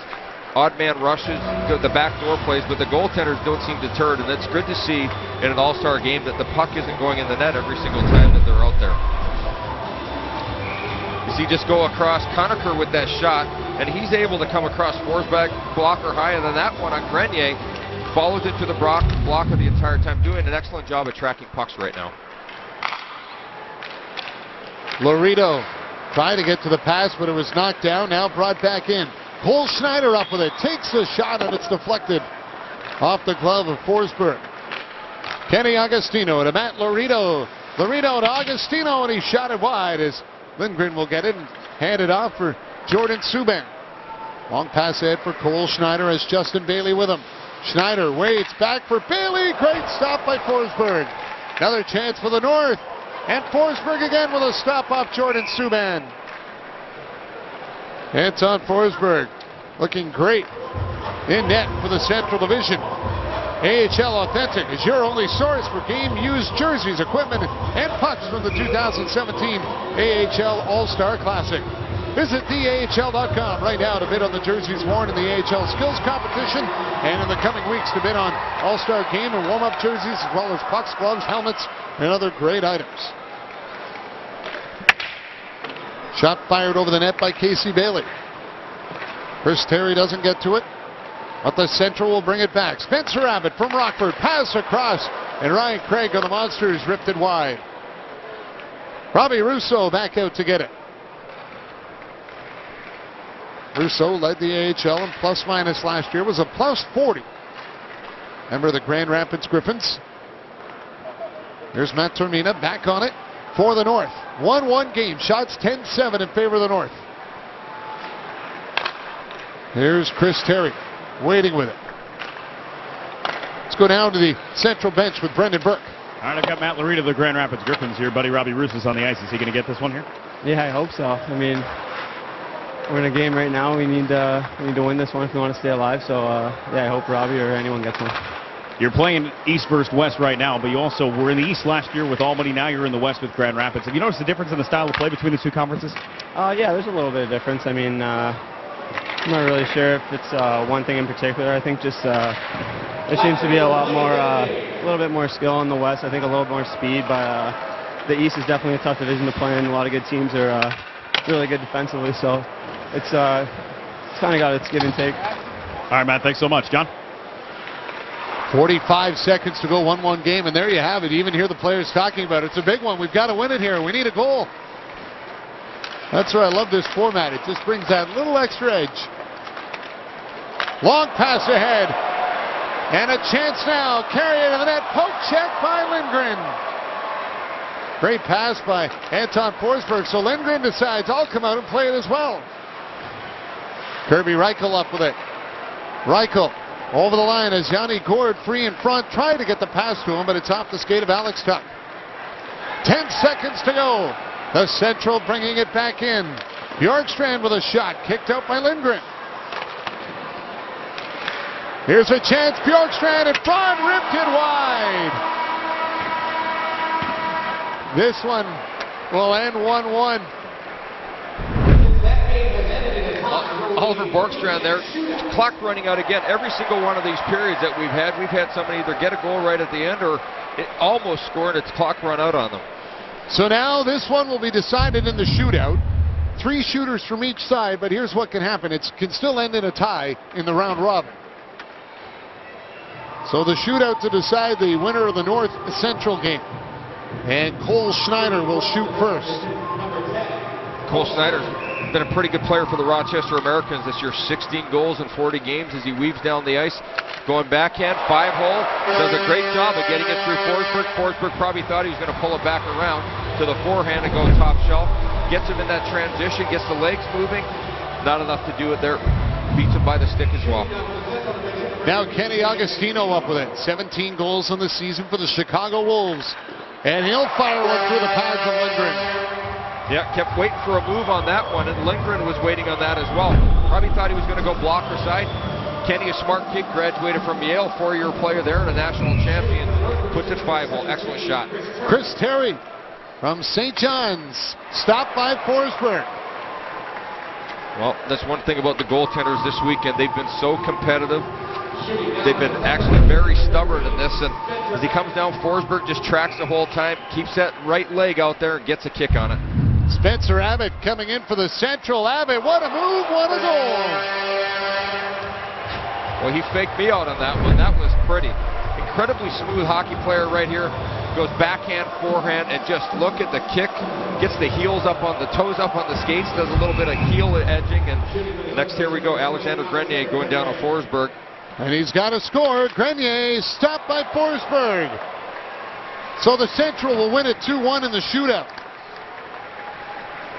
Odd man rushes, the backdoor plays, but the goaltenders don't seem deterred, and it's good to see in an all-star game that the puck isn't going in the net every single time that they're out there. You see just go across Conacher with that shot, and he's able to come across Forsberg, blocker high, and then that one on Grenier follows it to the blocker the entire time, doing an excellent job at tracking pucks right now. Laredo tried to get to the pass, but it was knocked down, now brought back in. Cole Schneider up with it, takes the shot, and it's deflected off the glove of Forsberg. Kenny Agostino to Matt Laredo. Laredo to Agostino, and he shot it wide as Lindgren will get it and hand it off for Jordan Subban. Long pass ahead for Cole Schneider as Justin Bailey with him. Schneider waits back for Bailey. Great stop by Forsberg. Another chance for the North. And Forsberg again with a stop off Jordan Subban. Anton Forsberg looking great in net for the Central Division. AHL Authentic is your only source for game-used jerseys, equipment, and pucks from the 2017 AHL All-Star Classic. Visit theahl.com right now to bid on the jerseys worn in the AHL Skills Competition, and in the coming weeks to bid on All-Star game and warm-up jerseys, as well as pucks, gloves, helmets, and other great items. Shot fired over the net by Casey Bailey. Chris Terry doesn't get to it, but the Central will bring it back. Spencer Abbott from Rockford, pass across, and Ryan Craig of the Monsters ripped it wide. Robbie Russo back out to get it. Russo led the AHL in plus-minus last year, was a plus 40. Member of the Grand Rapids Griffins. Here's Matt Termina back on it for the North. 1-1 game. Shots 10-7 in favor of the North. Here's Chris Terry waiting with it. Let's go down to the Central bench with Brendan Burke. All right, I've got Matt Laredo of the Grand Rapids Griffins here. Buddy Robbie Russo's on the ice. Is he going to get this one here? Yeah, I hope so. I mean, we're in a game right now. We need to win this one if we want to stay alive. So, yeah, I hope Robbie or anyone gets one. You're playing East versus West right now, but you also were in the East last year with Albany. Now you're in the West with Grand Rapids. Have you noticed the difference in the style of play between the two conferences? Yeah, there's a little bit of difference. I mean, I'm not really sure if it's one thing in particular. I think just there seems to be a lot more, a little bit more skill in the West. I think a little more speed, but the East is definitely a tough division to play in. A lot of good teams are really good defensively, so it's kind of got its give and take. All right, Matt, thanks so much. John? 45 seconds to go, 1-1 game, and there you have it. You even hear the players talking about it. It's a big one. We've got to win it here. We need a goal. That's why I love this format. It just brings that little extra edge. Long pass ahead. And a chance now. Carry it to the net. Poke check by Lindgren. Great pass by Anton Forsberg. So Lindgren decides, I'll come out and play it as well. Kirby Reichel up with it. Reichel over the line as Yanni Gourde free in front. Tried to get the pass to him, but it's off the skate of Alex Tuck. 10 seconds to go. The Central bringing it back in. Bjorkstrand with a shot. Kicked out by Lindgren. Here's a chance. Bjorkstrand in front. Ripped it wide. This one will end 1-1. Oliver Bjorkstrand there. Clock running out again. Every single one of these periods that we've had somebody either get a goal right at the end or almost score and it's clock run out on them. So now this one will be decided in the shootout. 3 shooters from each side, but here's what can happen. It can still end in a tie in the round robin. So the shootout to decide the winner of the North Central game. And Cole Schneider will shoot first. Cole Schneider's been a pretty good player for the Rochester Americans this year. 16 goals in 40 games as he weaves down the ice. Going backhand, 5-hole. Does a great job of getting it through Forsberg. Forsberg probably thought he was going to pull it back around to the forehand and go top shelf. Gets him in that transition, gets the legs moving. Not enough to do it there. Beats him by the stick as well. Now Kenny Agostino up with it. 17 goals in the season for the Chicago Wolves. And he'll fire one through the pads of Lindgren. Yeah, kept waiting for a move on that one, and Lindgren was waiting on that as well. Probably thought he was going to go blocker side. Kenny, a smart kid, graduated from Yale, 4-year player there and a national champion. Puts it 5-hole. Excellent shot. Chris Terry from St. John's. Stopped by Forsberg. Well, that's one thing about the goaltenders this weekend. They've been so competitive. They've been actually very stubborn in this. And as he comes down, Forsberg just tracks the whole time, keeps that right leg out there and gets a kick on it. Spencer Abbott coming in for the Central. Abbott, what a move, what a goal. Well, he faked me out on that one. That was pretty. Incredibly smooth hockey player right here. Goes backhand, forehand, and just look at the kick. Gets the heels up on the toes up on the skates. Does a little bit of heel edging. And next, here we go. Alexander Grenier going down on Forsberg. And he's got a score. Grenier stopped by Forsberg. So the Central will win it 2-1 in the shootout.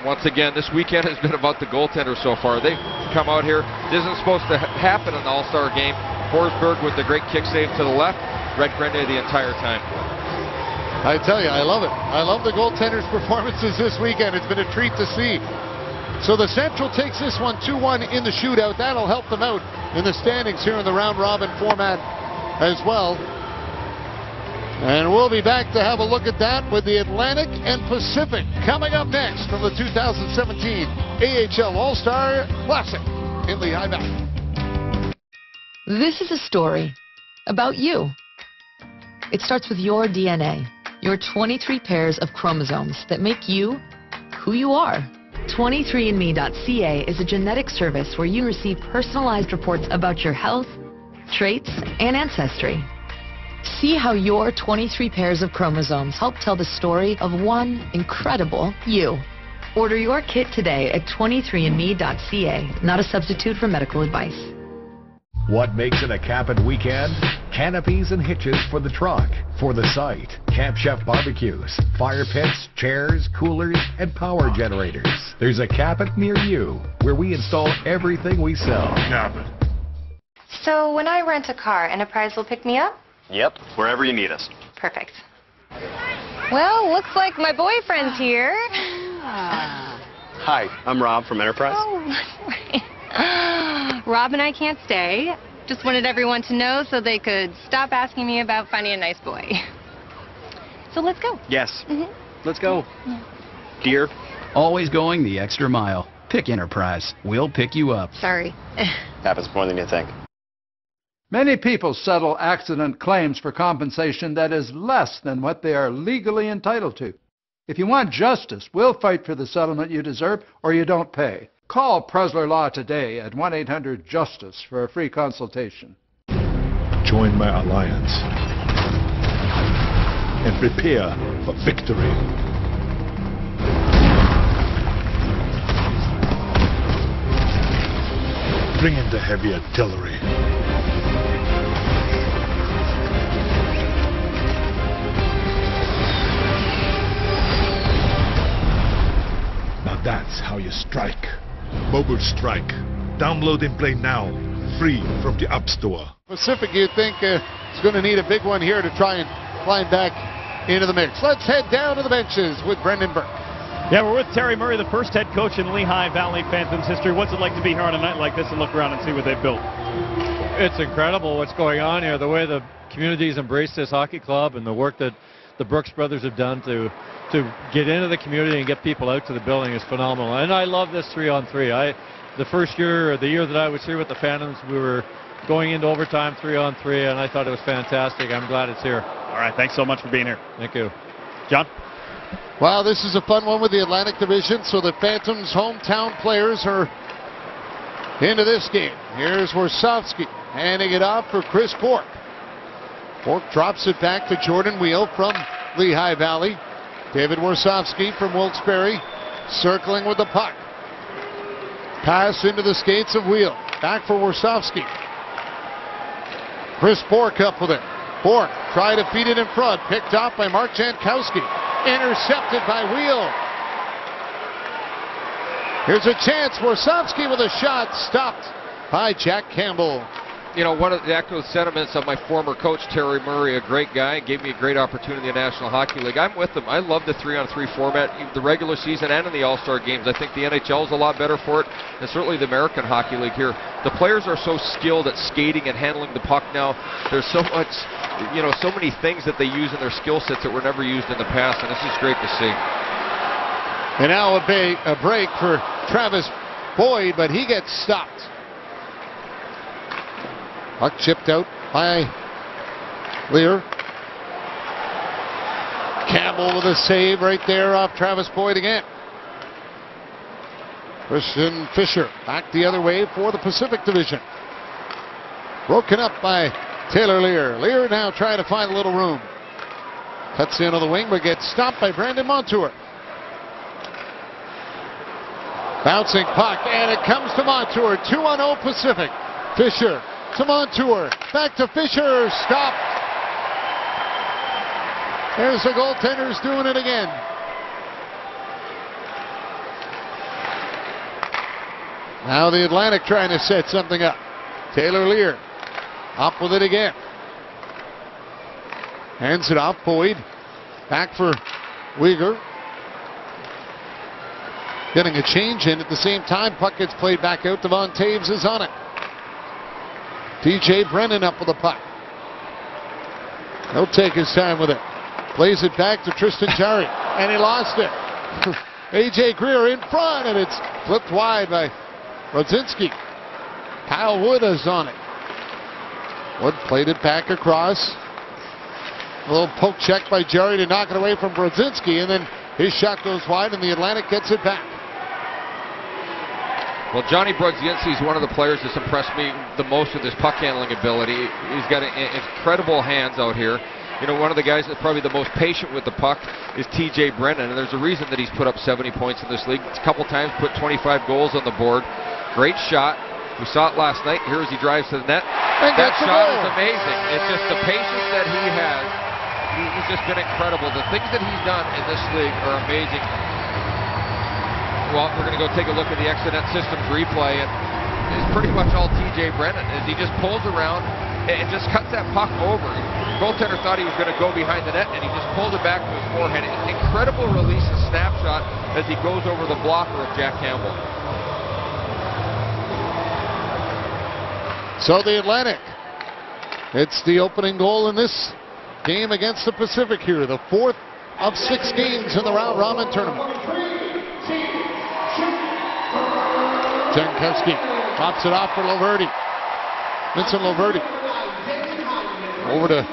Once again, this weekend has been about the goaltender so far. They've come out here. This isn't supposed to happen in the All-Star game. Forsberg with the great kick save to the left. Red Grenier the entire time. I tell you, I love it. I love the goaltenders' performances this weekend. It's been a treat to see. So the Central takes this one 2-1 in the shootout. That'll help them out in the standings here in the round-robin format as well. And we'll be back to have a look at that with the Atlantic and Pacific coming up next from the 2017 AHL All-Star Classic in Lehigh Valley. This is a story about you. It starts with your DNA, your 23 pairs of chromosomes that make you who you are. 23andme.ca is a genetic service where you receive personalized reports about your health, traits, and ancestry. See how your 23 pairs of chromosomes help tell the story of one incredible you. Order your kit today at 23andme.ca, not a substitute for medical advice. What makes it a Capit weekend? Canopies and hitches for the truck, for the site, Camp Chef barbecues, fire pits, chairs, coolers, and power generators. There's a Capit near you, where we install everything we sell. Capit. So when I rent a car, Enterprise will pick me up? Yep, wherever you need us. Perfect. Well, looks like my boyfriend's here. Hi, I'm Rob from Enterprise. Oh, Rob and I can't stay. Just wanted everyone to know so they could stop asking me about finding a nice boy. So let's go. Yes. Let's go. Dear. Always going the extra mile. Pick Enterprise. We'll pick you up. Sorry. Happens more than you think. Many people settle accident claims for compensation that is less than what they are legally entitled to. If you want justice, we'll fight for the settlement you deserve or you don't pay. Call Presler Law today at 1-800-JUSTICE for a free consultation. Join my alliance and prepare for victory. Bring in the heavy artillery. That's how you strike. Mobile Strike. Download and play now. Free from the App Store. Pacific, you think, is going to need a big one here to try and climb back into the mix. Let's head down to the benches with Brendan Burke. Yeah, we're with Terry Murray, the first head coach in Lehigh Valley Phantoms history. What's it like to be here on a night like this and look around and see what they've built? It's incredible what's going on here. The way the community's embraced this hockey club and the work that the Brooks brothers have done to get into the community and get people out to the building is phenomenal. And I love this 3-on-3. The first year, or the year that I was here with the Phantoms, we were going into overtime 3-on-3, and I thought it was fantastic. I'm glad it's here. All right, thanks so much for being here. Thank you. John? Well, this is a fun one with the Atlantic Division, so the Phantoms' hometown players are into this game. Here's Warsofsky handing it off for Chris Cork. Cork drops it back to Jordan Wheel from Lehigh Valley. David Warsofsky from Wilkes-Barre circling with the puck. Pass into the skates of Wheel. Back for Warsofsky. Chris Bork up with it. Bork tried to feed it in front. Picked off by Mark Jankowski. Intercepted by Wheel. Here's a chance. Warsofsky with a shot. Stopped by Jack Campbell. You know, one of the echo sentiments of my former coach, Terry Murray, a great guy, gave me a great opportunity in the National Hockey League. I'm with him. I love the 3-on-3 format, the regular season and in the All-Star games. I think the NHL is a lot better for it, and certainly the American Hockey League here. The players are so skilled at skating and handling the puck now. There's so much, you know, so many things that they use in their skill sets that were never used in the past, and this is great to see. And now a break for Travis Boyd, but he gets stopped. Puck chipped out by Lear. Campbell with a save right there off Travis Boyd again. Christian Fisher back the other way for the Pacific Division. Broken up by Taylor Lear. Lear now trying to find a little room. Cuts into the wing but gets stopped by Brandon Montour. Bouncing puck and it comes to Montour. 2-on-0 Pacific. Fisher to Montour, back to Fisher, stopped. There's the goaltenders doing it again. Now the Atlantic trying to set something up. Taylor Lear up with it again. Hands it off, Boyd. Back for Uyghur. Getting a change in at the same time. Puck gets played back out. Devon Taves is on it. TJ Brennan up with the puck. He'll take his time with it. Plays it back to Tristan Jarry, and he lost it. AJ Greer in front, and it's flipped wide by Rodzinski. Kyle Wood is on it. Wood played it back across. A little poke check by Jarry to knock it away from Brodzinski, and then his shot goes wide, and the Atlantic gets it back. Well, Johnny Brodzinski is one of the players that's impressed me the most with his puck handling ability. He's got incredible hands out here. You know, one of the guys that's probably the most patient with the puck is TJ Brennan, and there's a reason that he's put up 70 points in this league. A couple times put 25 goals on the board. Great shot. We saw it last night. Here as he drives to the net. That shot is amazing. It's just the patience that he has. He's just been incredible. The things that he's done in this league are amazing. Well, we're going to go take a look at the Exonet Systems replay, and it's pretty much all TJ Brennan as he just pulls around and just cuts that puck over. The goaltender thought he was going to go behind the net, and he just pulled it back to his forehand. Incredible release and snapshot as he goes over the blocker of Jack Campbell. So the Atlantic, it's the opening goal in this game against the Pacific here, the fourth of 6 games in the round robin tournament. Jankowski drops it off for Loverty. Vincent Loverty. Over to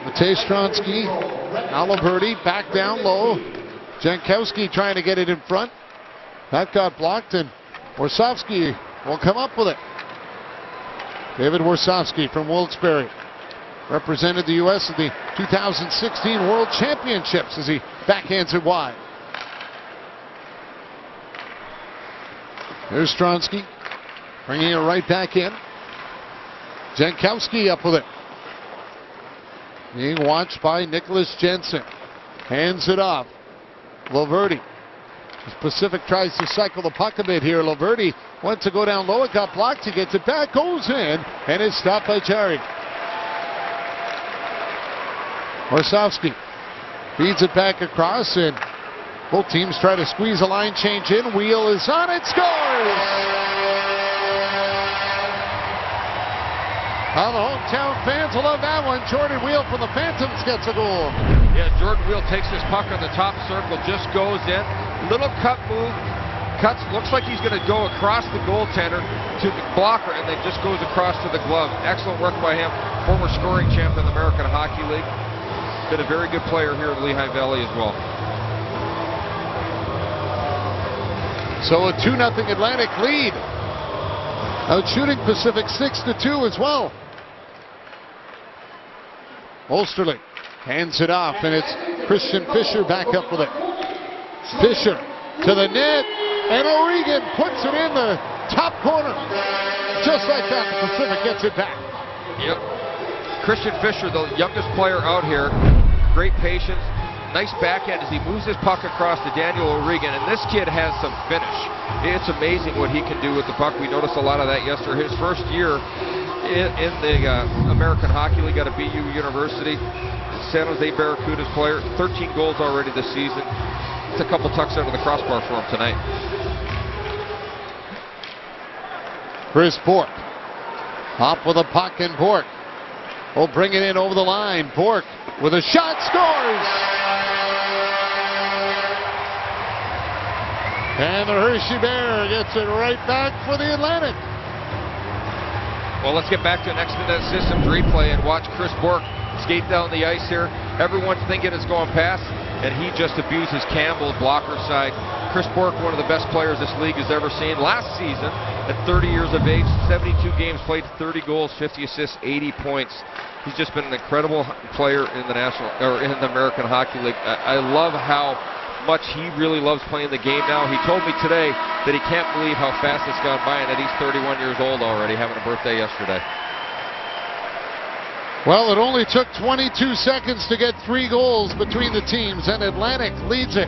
Matej Stronsky. Now Loverty back down low. Jankowski trying to get it in front. That got blocked, and Warsofsky will come up with it. David Warsofsky from Wilkes-Barre represented the U.S. at the 2016 World Championships as he backhands it wide. There's Stronsky bringing it right back in. Jankowski up with it. Being watched by Nicholas Jensen. Hands it off. Loverty Pacific tries to cycle the puck a bit here. Laverty went to go down low. It got blocked. He gets it back, goes in, and is stopped by Jarry. Orsovsky feeds it back across, and both teams try to squeeze a line change in. Wheel is on it, scores! The hometown fans will love that one. Jordan Wheel from the Phantoms gets a goal. Yeah, Jordan Wheel takes his puck on the top circle, just goes in. Little cut move, cuts, looks like he's going to go across the goaltender to the blocker, and then just goes across to the glove. Excellent work by him. Former scoring champ in the American Hockey League. Been a very good player here in Lehigh Valley as well. So a 2-0 Atlantic lead. Out shooting Pacific 6-2 as well. Osterling hands it off, and it's Christian Fisher back up with it. Fisher to the net, and O'Regan puts it in the top corner. Just like that, the Pacific gets it back. Yep. Christian Fisher, the youngest player out here, great patience, nice backhand as he moves his puck across to Daniel O'Regan, and this kid has some finish. It's amazing what he can do with the puck. We noticed a lot of that yesterday. His first year in the American Hockey League at a BU University. San Jose Barracudas player, 13 goals already this season. It's a couple tucks under the crossbar for him tonight. Chris Bork off with a puck, and Bork will bring it in over the line. Bork with a shot, scores! And the Hershey Bear gets it right back for the Atlantic. Well, let's get back to an Extended Systems replay and watch Chris Bork skate down the ice here. Everyone's thinking it's going past, and he just abuses Campbell's blocker side. Chris Bork, one of the best players this league has ever seen. Last season, at 30 years of age, 72 games played, 30 goals, 50 assists, 80 points. He's just been an incredible player in the American Hockey League. I love how much he really loves playing the game now. He told me today that he can't believe how fast it's gone by and that he's 31 years old already, having a birthday yesterday. Well, it only took 22 seconds to get 3 goals between the teams, and Atlantic leads it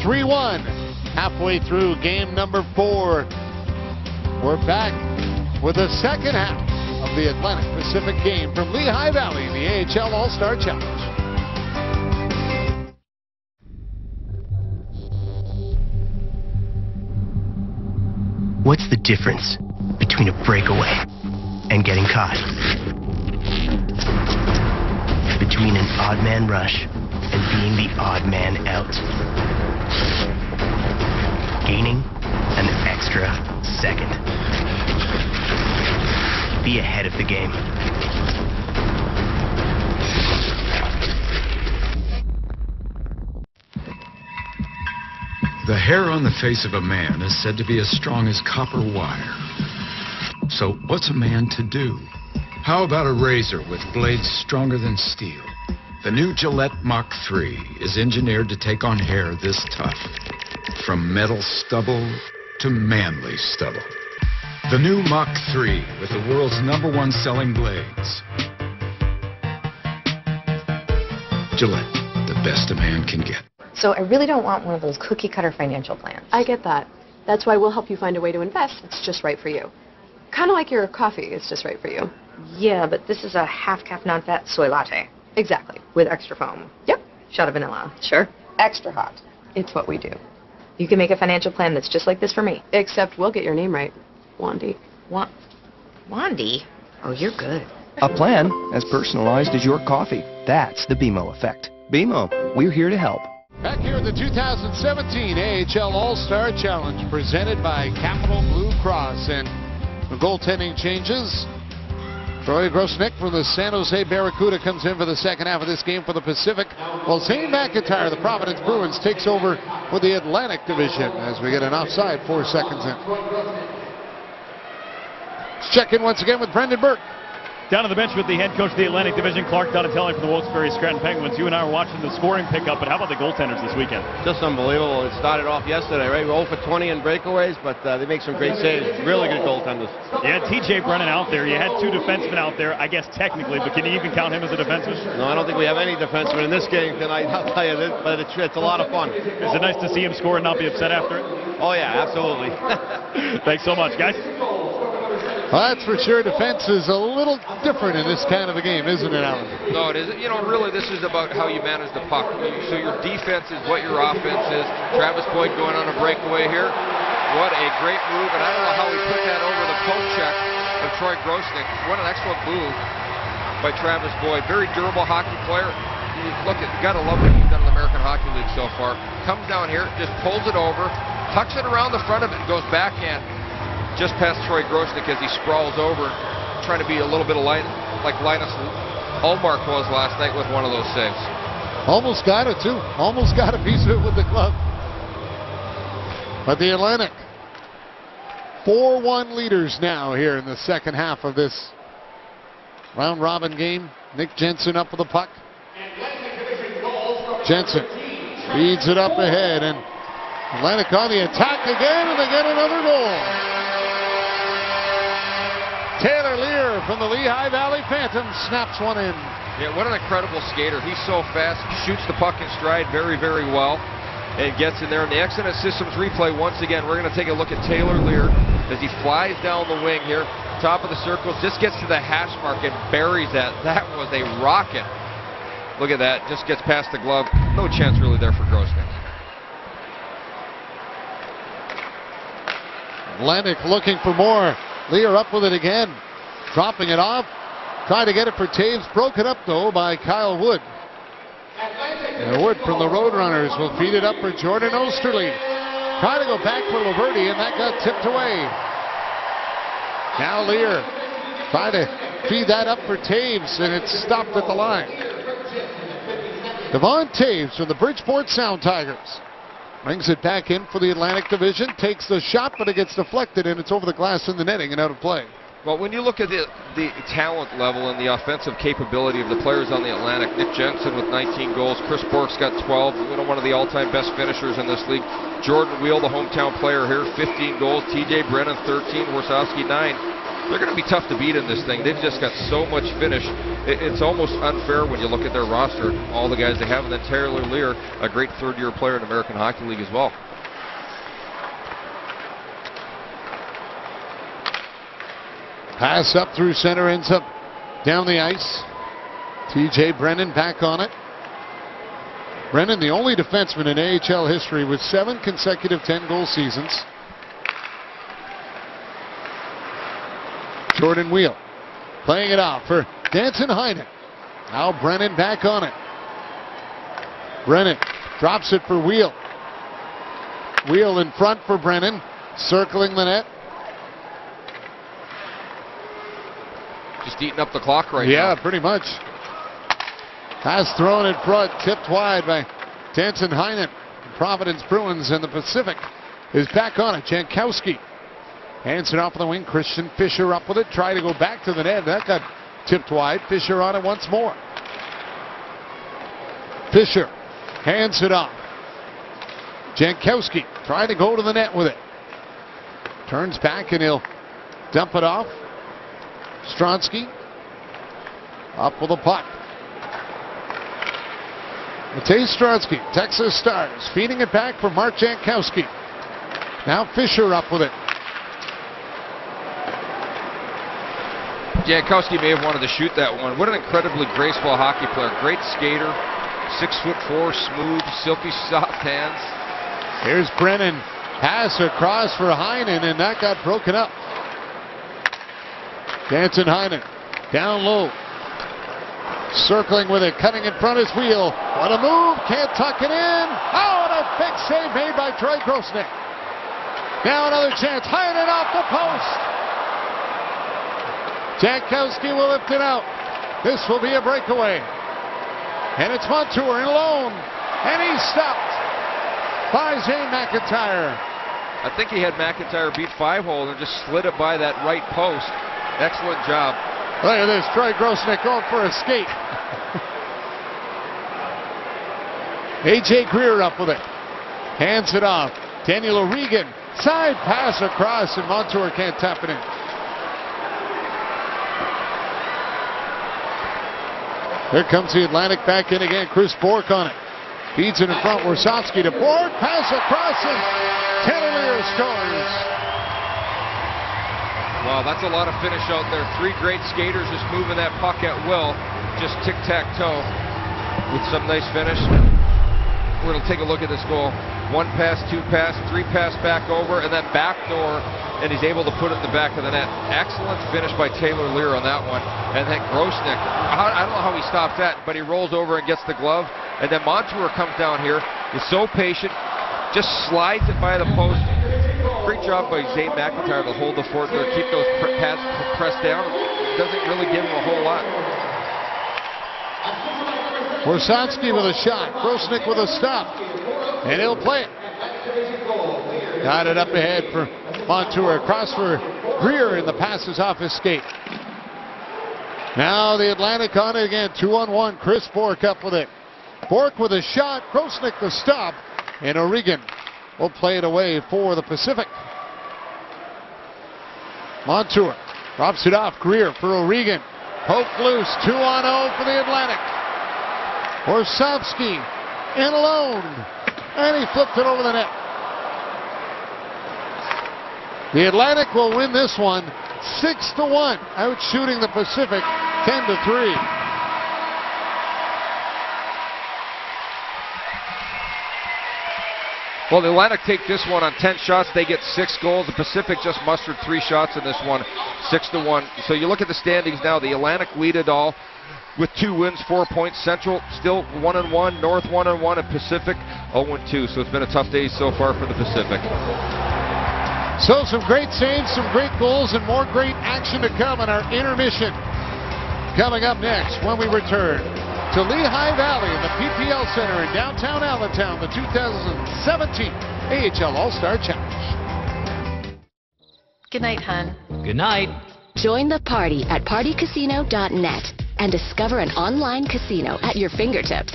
3-1. Halfway through game number 4. We're back with the second half of the Atlantic Pacific game from Lehigh Valley, the AHL All-Star Challenge. What's the difference between a breakaway and getting caught? Between an odd man rush and being the odd man out. Gaining an extra second. Be ahead of the game. The hair on the face of a man is said to be as strong as copper wire. So what's a man to do? How about a razor with blades stronger than steel? The new Gillette Mach 3 is engineered to take on hair this tough. From metal stubble to manly stubble. The new Mach 3 with the world's #1 selling blades. Gillette, the best a man can get. So I really don't want one of those cookie-cutter financial plans. I get that. That's why we'll help you find a way to invest that's just right for you. Kind of like your coffee is just right for you. Yeah, but this is a half-cap non-fat soy latte. Exactly. With extra foam. Yep. Shot of vanilla. Sure. Extra hot. It's what we do. You can make a financial plan that's just like this for me. Except we'll get your name right. Wandy. Wandy? Oh, you're good. A plan as personalized as your coffee. That's the BMO effect. BMO, we're here to help. Back here at the 2017 AHL All-Star Challenge presented by Capital Blue Cross, and the goaltending changes. Troy Grosnick from the San Jose Barracuda comes in for the second half of this game for the Pacific, while Zane McIntyre, the Providence Bruins, takes over for the Atlantic Division as we get an offside 4 seconds in. Let's check in once again with Brendan Burke. Down on the bench with the head coach of the Atlantic Division, Clark Donatelli from the Wilkes-Barre Scranton Penguins. You and I were watching the scoring pickup, but how about the goaltenders this weekend? Just unbelievable. It started off yesterday, right? We're 0 for 20 in breakaways, but they make some great saves. Really good goaltenders. You had TJ Brennan out there. You had 2 defensemen out there, I guess technically, but can you even count him as a defenseman? No, I don't think we have any defensemen in this game tonight, I'll tell you this, but it's a lot of fun. Is it nice to see him score and not be upset after it? Oh, yeah, absolutely. Thanks so much, guys. Well, that's for sure. Defense is a little different in this kind of a game, isn't it, Alan? No, it isn't. You know, really, this is about how you manage the puck. So your defense is what your offense is. Travis Boyd going on a breakaway here. What a great move, and I don't know how he put that over the poke check of Troy Grosnick. What an excellent move by Travis Boyd. Very durable hockey player. Look, you got to love what he's done in the American Hockey League so far. Comes down here, just pulls it over, tucks it around the front of it, and goes backhand just past Troy Grosnick as he sprawls over, trying to be a little bit like Linus Ullmark was last night with one of those saves. Almost got it, too. Almost got a piece of it with the glove. But the Atlantic, 4-1 leaders now here in the second half of this round-robin game. Nick Jensen up with the puck. Jensen feeds it up ahead, and Atlantic on the attack again, and they get another goal. Taylor Lear from the Lehigh Valley Phantoms snaps one in. Yeah, what an incredible skater. He's so fast, shoots the puck in stride very, very well, and gets in there. And the Exodus Systems replay, once again, we're going to take a look at Taylor Lear as he flies down the wing here, top of the circle, just gets to the hash mark and buries that. That was a rocket. Look at that, just gets past the glove. No chance really there for Grosnick. Atlantic looking for more. Lear up with it again, dropping it off, trying to get it for Taves, broken up though by Kyle Wood. And Wood from the Roadrunners will feed it up for Jordan Osterley. Trying to go back for Laverty, and that got tipped away. Now Lear trying to feed that up for Taves, and it's stopped at the line. Devon Taves from the Bridgeport Sound Tigers brings it back in for the Atlantic Division, takes the shot, but it gets deflected, and it's over the glass in the netting and out of play. Well, when you look at the talent level and the offensive capability of the players on the Atlantic, Nick Jensen with 19 goals, Chris Bork's got 12, one of the all-time best finishers in this league. Jordan Wheel, the hometown player here, 15 goals. TJ Brennan, 13. Warsowski, 9. They're going to be tough to beat in this thing. They've just got so much finish. It's almost unfair when you look at their roster, all the guys they have. And then Taylor Lear, a great third-year player in the American Hockey League as well. Pass up through center, ends up down the ice. TJ Brennan back on it. Brennan, the only defenseman in AHL history with 7 consecutive 10-goal seasons. Jordan Wheel playing it out for Danson Heinen. Now Brennan back on it. Brennan drops it for Wheel. Wheel in front for Brennan, circling the net. Just eating up the clock right now. Yeah, pretty much. Pass thrown in front, tipped wide by Danson Heinen. Providence Bruins in the Pacific is back on it. Jankowski hands it off the wing. Christian Fisher up with it. Try to go back to the net. That got tipped wide. Fisher on it once more. Fisher hands it off. Jankowski trying to go to the net with it. Turns back and he'll dump it off. Stronsky up with a puck. Matej Stronsky, Texas Stars, feeding it back for Mark Jankowski. Now Fisher up with it. Jankowski may have wanted to shoot that one. What an incredibly graceful hockey player. Great skater, 6'4", smooth, silky soft hands. Here's Brennan. Pass across for Heinen, and that got broken up. Danson Heinen down low. Circling with it, cutting in front is Wheel. What a move, can't tuck it in. Oh, and a big save made by Troy Grosnick. Now another chance, Heinen off the post. Jankowski will lift it out. This will be a breakaway. And it's Montour in alone. And he's stopped by Zane McIntyre. I think he had McIntyre beat 5-hole and just slid it by that right post. Excellent job. Look at this, Troy Grosnick going for a skate. A.J. Greer up with it. Hands it off. Daniel O'Regan. Side pass across, and Montour can't tap it in. Here comes the Atlantic back in again. Chris Bork on it. Feeds it in front. Warsofsky to Bork. Pass across, and Taylor scores. Wow, that's a lot of finish out there. Three great skaters just moving that puck at will. Just tic-tac-toe with some nice finish. We're going to take a look at this goal. One pass, two pass, three pass back over, and then backdoor, and he's able to put it in the back of the net. Excellent finish by Taylor Lear on that one. And then Grosnick, I don't know how he stopped that, but he rolls over and gets the glove. And then Montour comes down here, is so patient, just slides it by the post. Great job by Zane McIntyre to hold the fort there, keep those pads pressed down. Doesn't really give him a whole lot. Warsofsky with a shot. Grosnick with a stop. And he'll play it. Got it up ahead for Montour. Across for Greer, and the pass is off his skate. Now the Atlantic on it again. 2-on-1. Chris Bork up with it. Bork with a shot. Grosnick the stop. And O'Regan will play it away for the Pacific. Montour drops it off. Greer for O'Regan. Poked loose. 2-on-0 for the Atlantic. Warsofsky in alone. And he flipped it over the net. The Atlantic will win this one 6-1. Out shooting the Pacific 10-3. Well, the Atlantic take this one on 10 shots. They get 6 goals. The Pacific just mustered 3 shots in this one, 6-1. So you look at the standings now. The Atlantic lead it all with 2 wins, 4 points. Central still 1-1. North 1-1, and Pacific 0-2. So it's been a tough day so far for the Pacific. So some great saves, some great goals, and more great action to come in our intermission. Coming up next when we return to Lehigh Valley in the PPL Center in downtown Allentown, the 2017 AHL All-Star Challenge. Good night, hon. Good night. Join the party at partycasino.net and discover an online casino at your fingertips.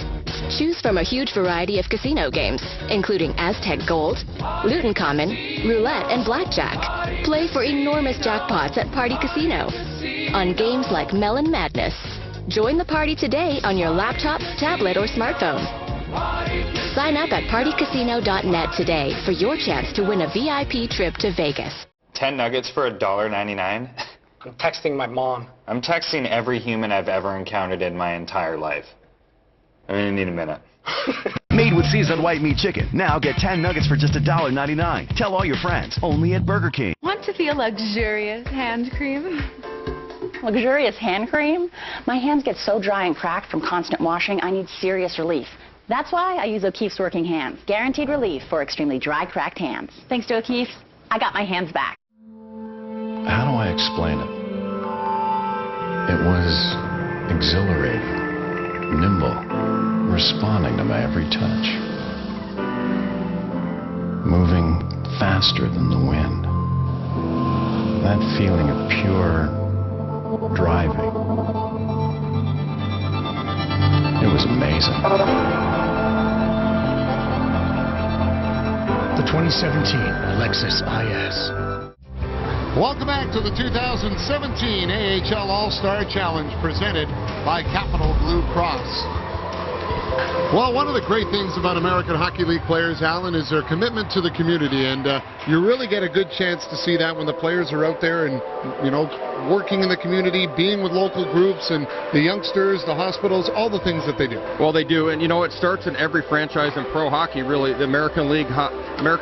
Choose from a huge variety of casino games, including Aztec Gold, Loot and Common, Roulette, and Blackjack. Play for enormous jackpots at Party Casino on games like Melon Madness. Join the party today on your laptop, tablet, or smartphone. Sign up at partycasino.net today for your chance to win a VIP trip to Vegas. 10 nuggets for $1.99? I'm texting my mom. I'm texting every human I've ever encountered in my entire life. I mean, I need a minute. Made with seasoned white meat chicken. Now get 10 nuggets for just $1.99. Tell all your friends. Only at Burger King. Want to feel luxurious hand cream? Luxurious hand cream? My hands get so dry and cracked from constant washing, I need serious relief. That's why I use O'Keeffe's Working Hands. Guaranteed relief for extremely dry, cracked hands. Thanks to O'Keeffe's, I got my hands back. How do I explain it? It was exhilarating, nimble, responding to my every touch, moving faster than the wind. That feeling of pure driving. It was amazing. The 2017 Lexus IS. Welcome back to the 2017 AHL All-Star Challenge presented by Capital Blue Cross. Well, one of the great things about American Hockey League players, Alan, is their commitment to the community, and you really get a good chance to see that when the players are out there and, you know, working in the community, being with local groups and the youngsters, the hospitals, all the things that they do. Well, they do, and you know, it starts in every franchise in pro hockey, really. The American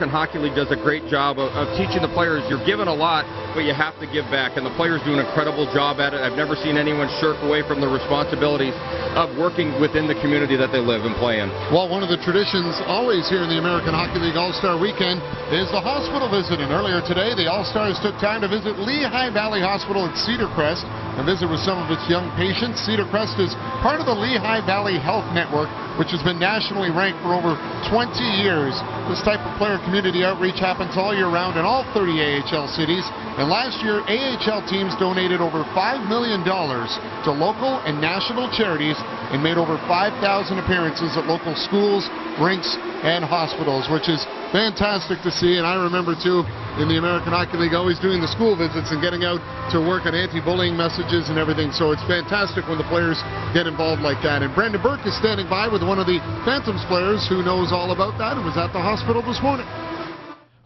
Hockey League does a great job of teaching the players you're given a lot, but you have to give back, and the players do an incredible job at it. I've never seen anyone shirk away from the responsibilities of working within the community that they live and play in. Well, one of the traditions always here in the American Hockey League All-Star Weekend is the hospital visit, and earlier today, the All-Stars took time to visit Lehigh Valley Hospital at Cedar Crest and visit with some of its young patients. Cedar Crest is part of the Lehigh Valley Health Network, which has been nationally ranked for over 20 years. This type of player community outreach happens all year round in all 30 AHL cities. And last year, AHL teams donated over $5 million to local and national charities and made over 5,000 appearances at local schools, rinks, and hospitals, which is fantastic to see. And I remember, too, in the American Hockey League, always doing the school visits and getting out to work on anti-bullying messages and everything. So it's fantastic when the players get involved like that. And Brendan Burke is standing by with one of the Phantoms players who knows all about that and was at the hospital this morning.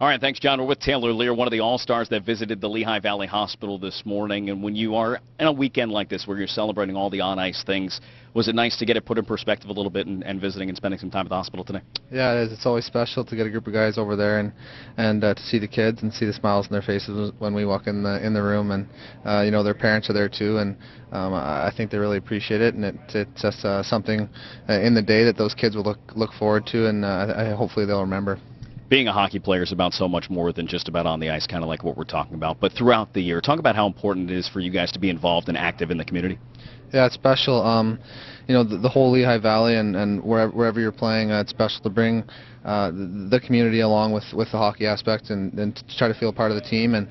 All right, thanks, John. We're with Taylor Lear, one of the All-Stars that visited the Lehigh Valley Hospital this morning. And when you are in a weekend like this where you're celebrating all the on-ice things, was it nice to get it put in perspective a little bit and visiting and spending some time at the hospital today? Yeah, it is. It's always special to get a group of guys over there and to see the kids and see the smiles on their faces when we walk in the room. And, you know, their parents are there, too. And I think they really appreciate it. And it's just something in the day that those kids will look forward to, and hopefully they'll remember. Being a hockey player is about so much more than just about on the ice, kind of like what we're talking about. But throughout the year, talk about how important it is for you guys to be involved and active in the community. Yeah, it's special. You know, the whole Lehigh Valley and wherever you're playing, it's special to bring the community along with the hockey aspect and to try to feel part of the team. And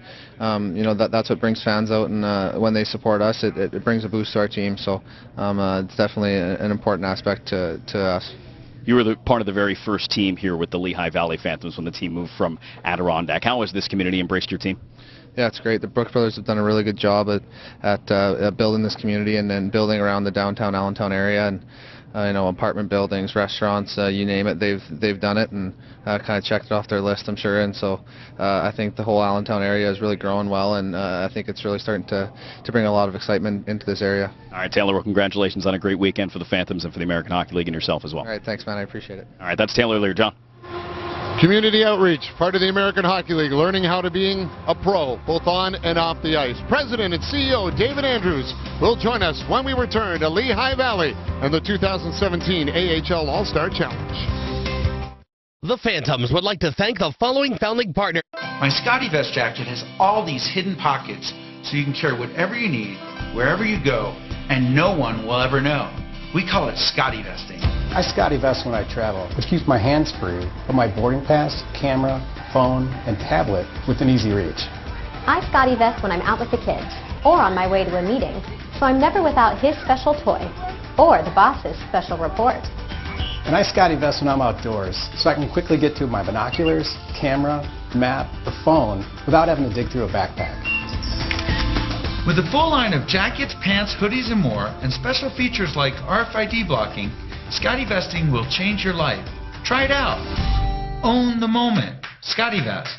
you know, that's what brings fans out. And when they support us, it brings a boost to our team. So it's definitely an important aspect to us. You were part of the very first team here with the Lehigh Valley Phantoms when the team moved from Adirondack. How has this community embraced your team? Yeah, it's great. The Brooks brothers have done a really good job at building this community and then building around the downtown Allentown area, and you know, apartment buildings, restaurants, you name it. They've done it and kind of checked it off their list, I'm sure. And so I think the whole Allentown area is really growing well, and I think it's really starting to bring a lot of excitement into this area. All right, Taylor, well, congratulations on a great weekend for the Phantoms and for the American Hockey League and yourself as well. All right, thanks, man. I appreciate it. All right, that's Taylor Lear. John. Community outreach, part of the American Hockey League, learning how to being a pro, both on and off the ice. President and CEO David Andrews will join us when we return to Lehigh Valley and the 2017 AHL All-Star Challenge. The Phantoms would like to thank the following founding partner. My Scotty Vest jacket has all these hidden pockets, so you can carry whatever you need, wherever you go, and no one will ever know. We call it Scotty Vesting. I Scotty Vest when I travel, which keeps my hands free, but my boarding pass, camera, phone, and tablet within easy reach. I Scotty Vest when I'm out with the kids, or on my way to a meeting, so I'm never without his special toy, or the boss's special report. And I Scotty Vest when I'm outdoors, so I can quickly get to my binoculars, camera, map, or phone without having to dig through a backpack. With a full line of jackets, pants, hoodies, and more, and special features like RFID blocking, Scotty Vesting will change your life. Try it out. Own the moment. Scotty Vest.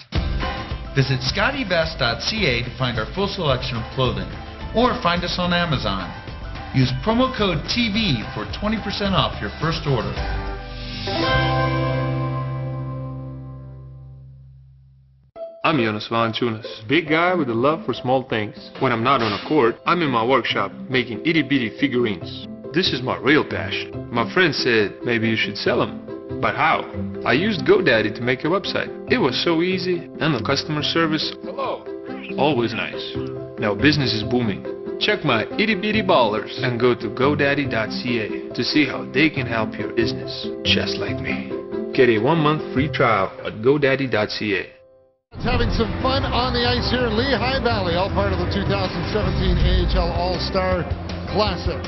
Visit scottybest.ca to find our full selection of clothing, or find us on Amazon. Use promo code TV for 20% off your first order. I'm Jonas Valanciunas, big guy with a love for small things. When I'm not on a court, I'm in my workshop making itty-bitty figurines. This is my real passion. My friend said maybe you should sell them. But how? I used GoDaddy to make a website. It was so easy, and the customer service, hello, always nice. Now business is booming. Check my itty-bitty ballers and go to GoDaddy.ca to see how they can help your business, just like me. Get a 1-month free trial at GoDaddy.ca. Having some fun on the ice here in Lehigh Valley, all part of the 2017 AHL All-Star Classic.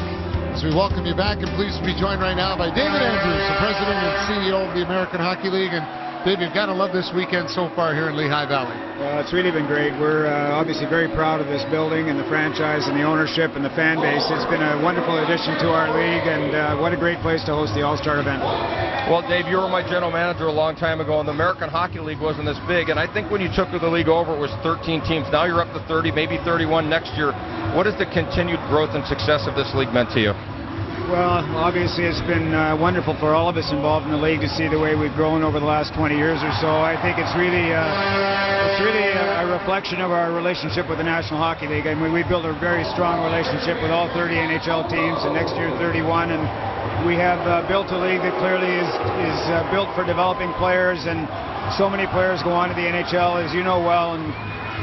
As we welcome you back, and pleased to be joined right now by David Andrews, the President and CEO of the American Hockey League. And Dave, you've got to love this weekend so far here in Lehigh Valley. Well, it's really been great. We're obviously very proud of this building and the franchise and the ownership and the fan base. It's been a wonderful addition to our league, and what a great place to host the All-Star event. Well, Dave, you were my general manager a long time ago, and the American Hockey League wasn't this big. And I think when you took the league over, it was 13 teams. Now you're up to 30, maybe 31 next year. What has the continued growth and success of this league meant to you? Well, obviously it's been wonderful for all of us involved in the league to see the way we've grown over the last 20 years or so. I think it's really a reflection of our relationship with the National Hockey League. I mean, we built a very strong relationship with all 30 NHL teams, and next year 31, and we have built a league that clearly is built for developing players, and so many players go on to the NHL, as you know well, and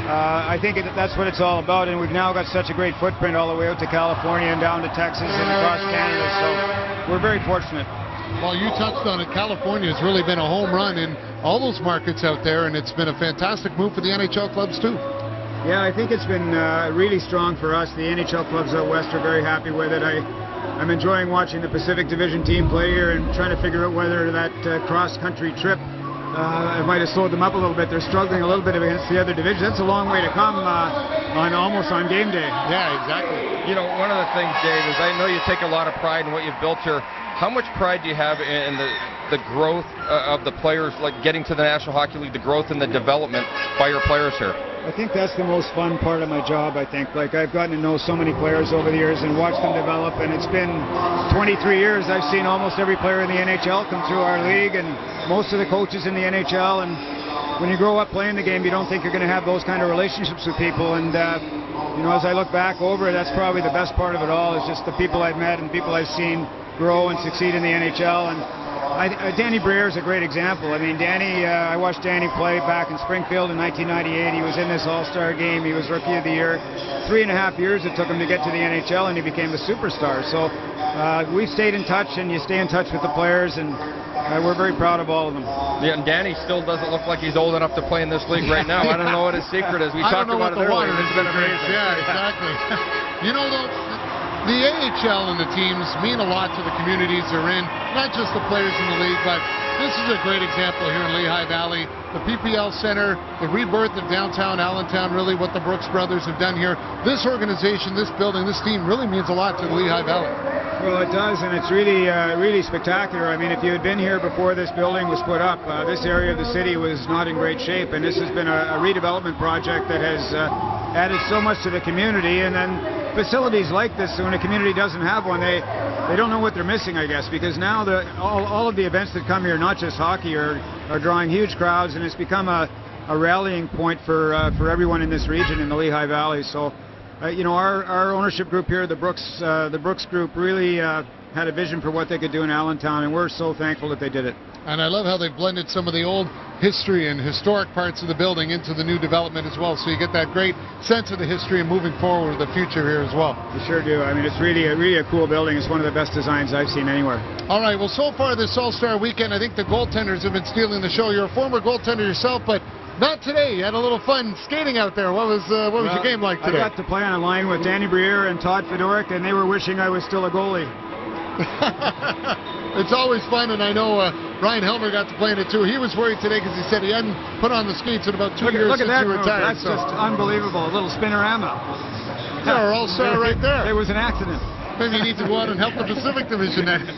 I think that's what it's all about, and we've now got such a great footprint all the way out to California and down to Texas and across Canada, so we're very fortunate. Well, you touched on it. California has really been a home run in all those markets out there, and it's been a fantastic move for the NHL clubs too. Yeah, I think it's been really strong for us. The NHL clubs out west are very happy with it. I'm enjoying watching the Pacific Division team play here and trying to figure out whether that cross-country trip might have slowed them up a little bit. They're struggling a little bit against the other divisions. That's a long way to come almost on game day. Yeah, exactly. You know, one of the things, Dave, is I know you take a lot of pride in what you've built here. How much pride do you have in the growth of the players, like getting to the National Hockey League, the growth and the development by your players here? I think that's the most fun part of my job, I think. Like, I've gotten to know so many players over the years and watched them develop, and it's been 23 years. I've seen almost every player in the NHL come through our league, and most of the coaches in the NHL, and when you grow up playing the game, you don't think you're going to have those kind of relationships with people, and you know, as I look back over it, that's probably the best part of it all, is just the people I've met and people I've seen grow and succeed in the NHL. And Danny Briere is a great example. I mean, Danny, I watched Danny play back in Springfield in 1998. He was in this All-Star game. He was Rookie of the Year. 3.5 years it took him to get to the NHL, and he became a superstar. So we've stayed in touch, and you stay in touch with the players, and we're very proud of all of them. Yeah, and Danny still doesn't look like he's old enough to play in this league right now. I don't know what his secret is. We talked about it earlier. It's been amazing. Yeah, exactly. You know, though, the AHL and the teams mean a lot to the communities they're in, not just the players in the league, but this is a great example here in Lehigh Valley. The PPL Center, the rebirth of downtown Allentown, really what the Brooks brothers have done here. This organization, this building, this team really means a lot to the Lehigh Valley. Well, it does, and it's really, really spectacular. I mean, if you had been here before this building was put up, this area of the city was not in great shape, and this has been a redevelopment project that has added so much to the community. And then facilities like this, when a community doesn't have one, they don't know what they're missing, I guess, because now all of the events that come here, not just hockey, are drawing huge crowds, and it's become a rallying point for everyone in this region in the Lehigh Valley. So, you know, our ownership group here, the Brooks group, really had a vision for what they could do in Allentown, and we're so thankful that they did it. And I love how they've blended some of the old history and historic parts of the building into the new development as well, so you get that great sense of the history and moving forward with the future here as well. You sure do. I mean, it's really a cool building. It's one of the best designs I've seen anywhere. All right, well, so far this All-Star weekend, I think the goaltenders have been stealing the show. You're a former goaltender yourself, but not today. You had a little fun skating out there. What was your game like today? I got to play on a line with Danny Briere and Todd Fedoruk, and they were wishing I was still a goalie. It's always fun, and I know Ryan Helmer got to play in it too. He was worried today because he said he hadn't put on the skates in about 2 years look at since that he retired. That's just unbelievable. A little spinorama. Yeah, our All-Star right there. It was an accident. Maybe you need to go out and help the Pacific Division next.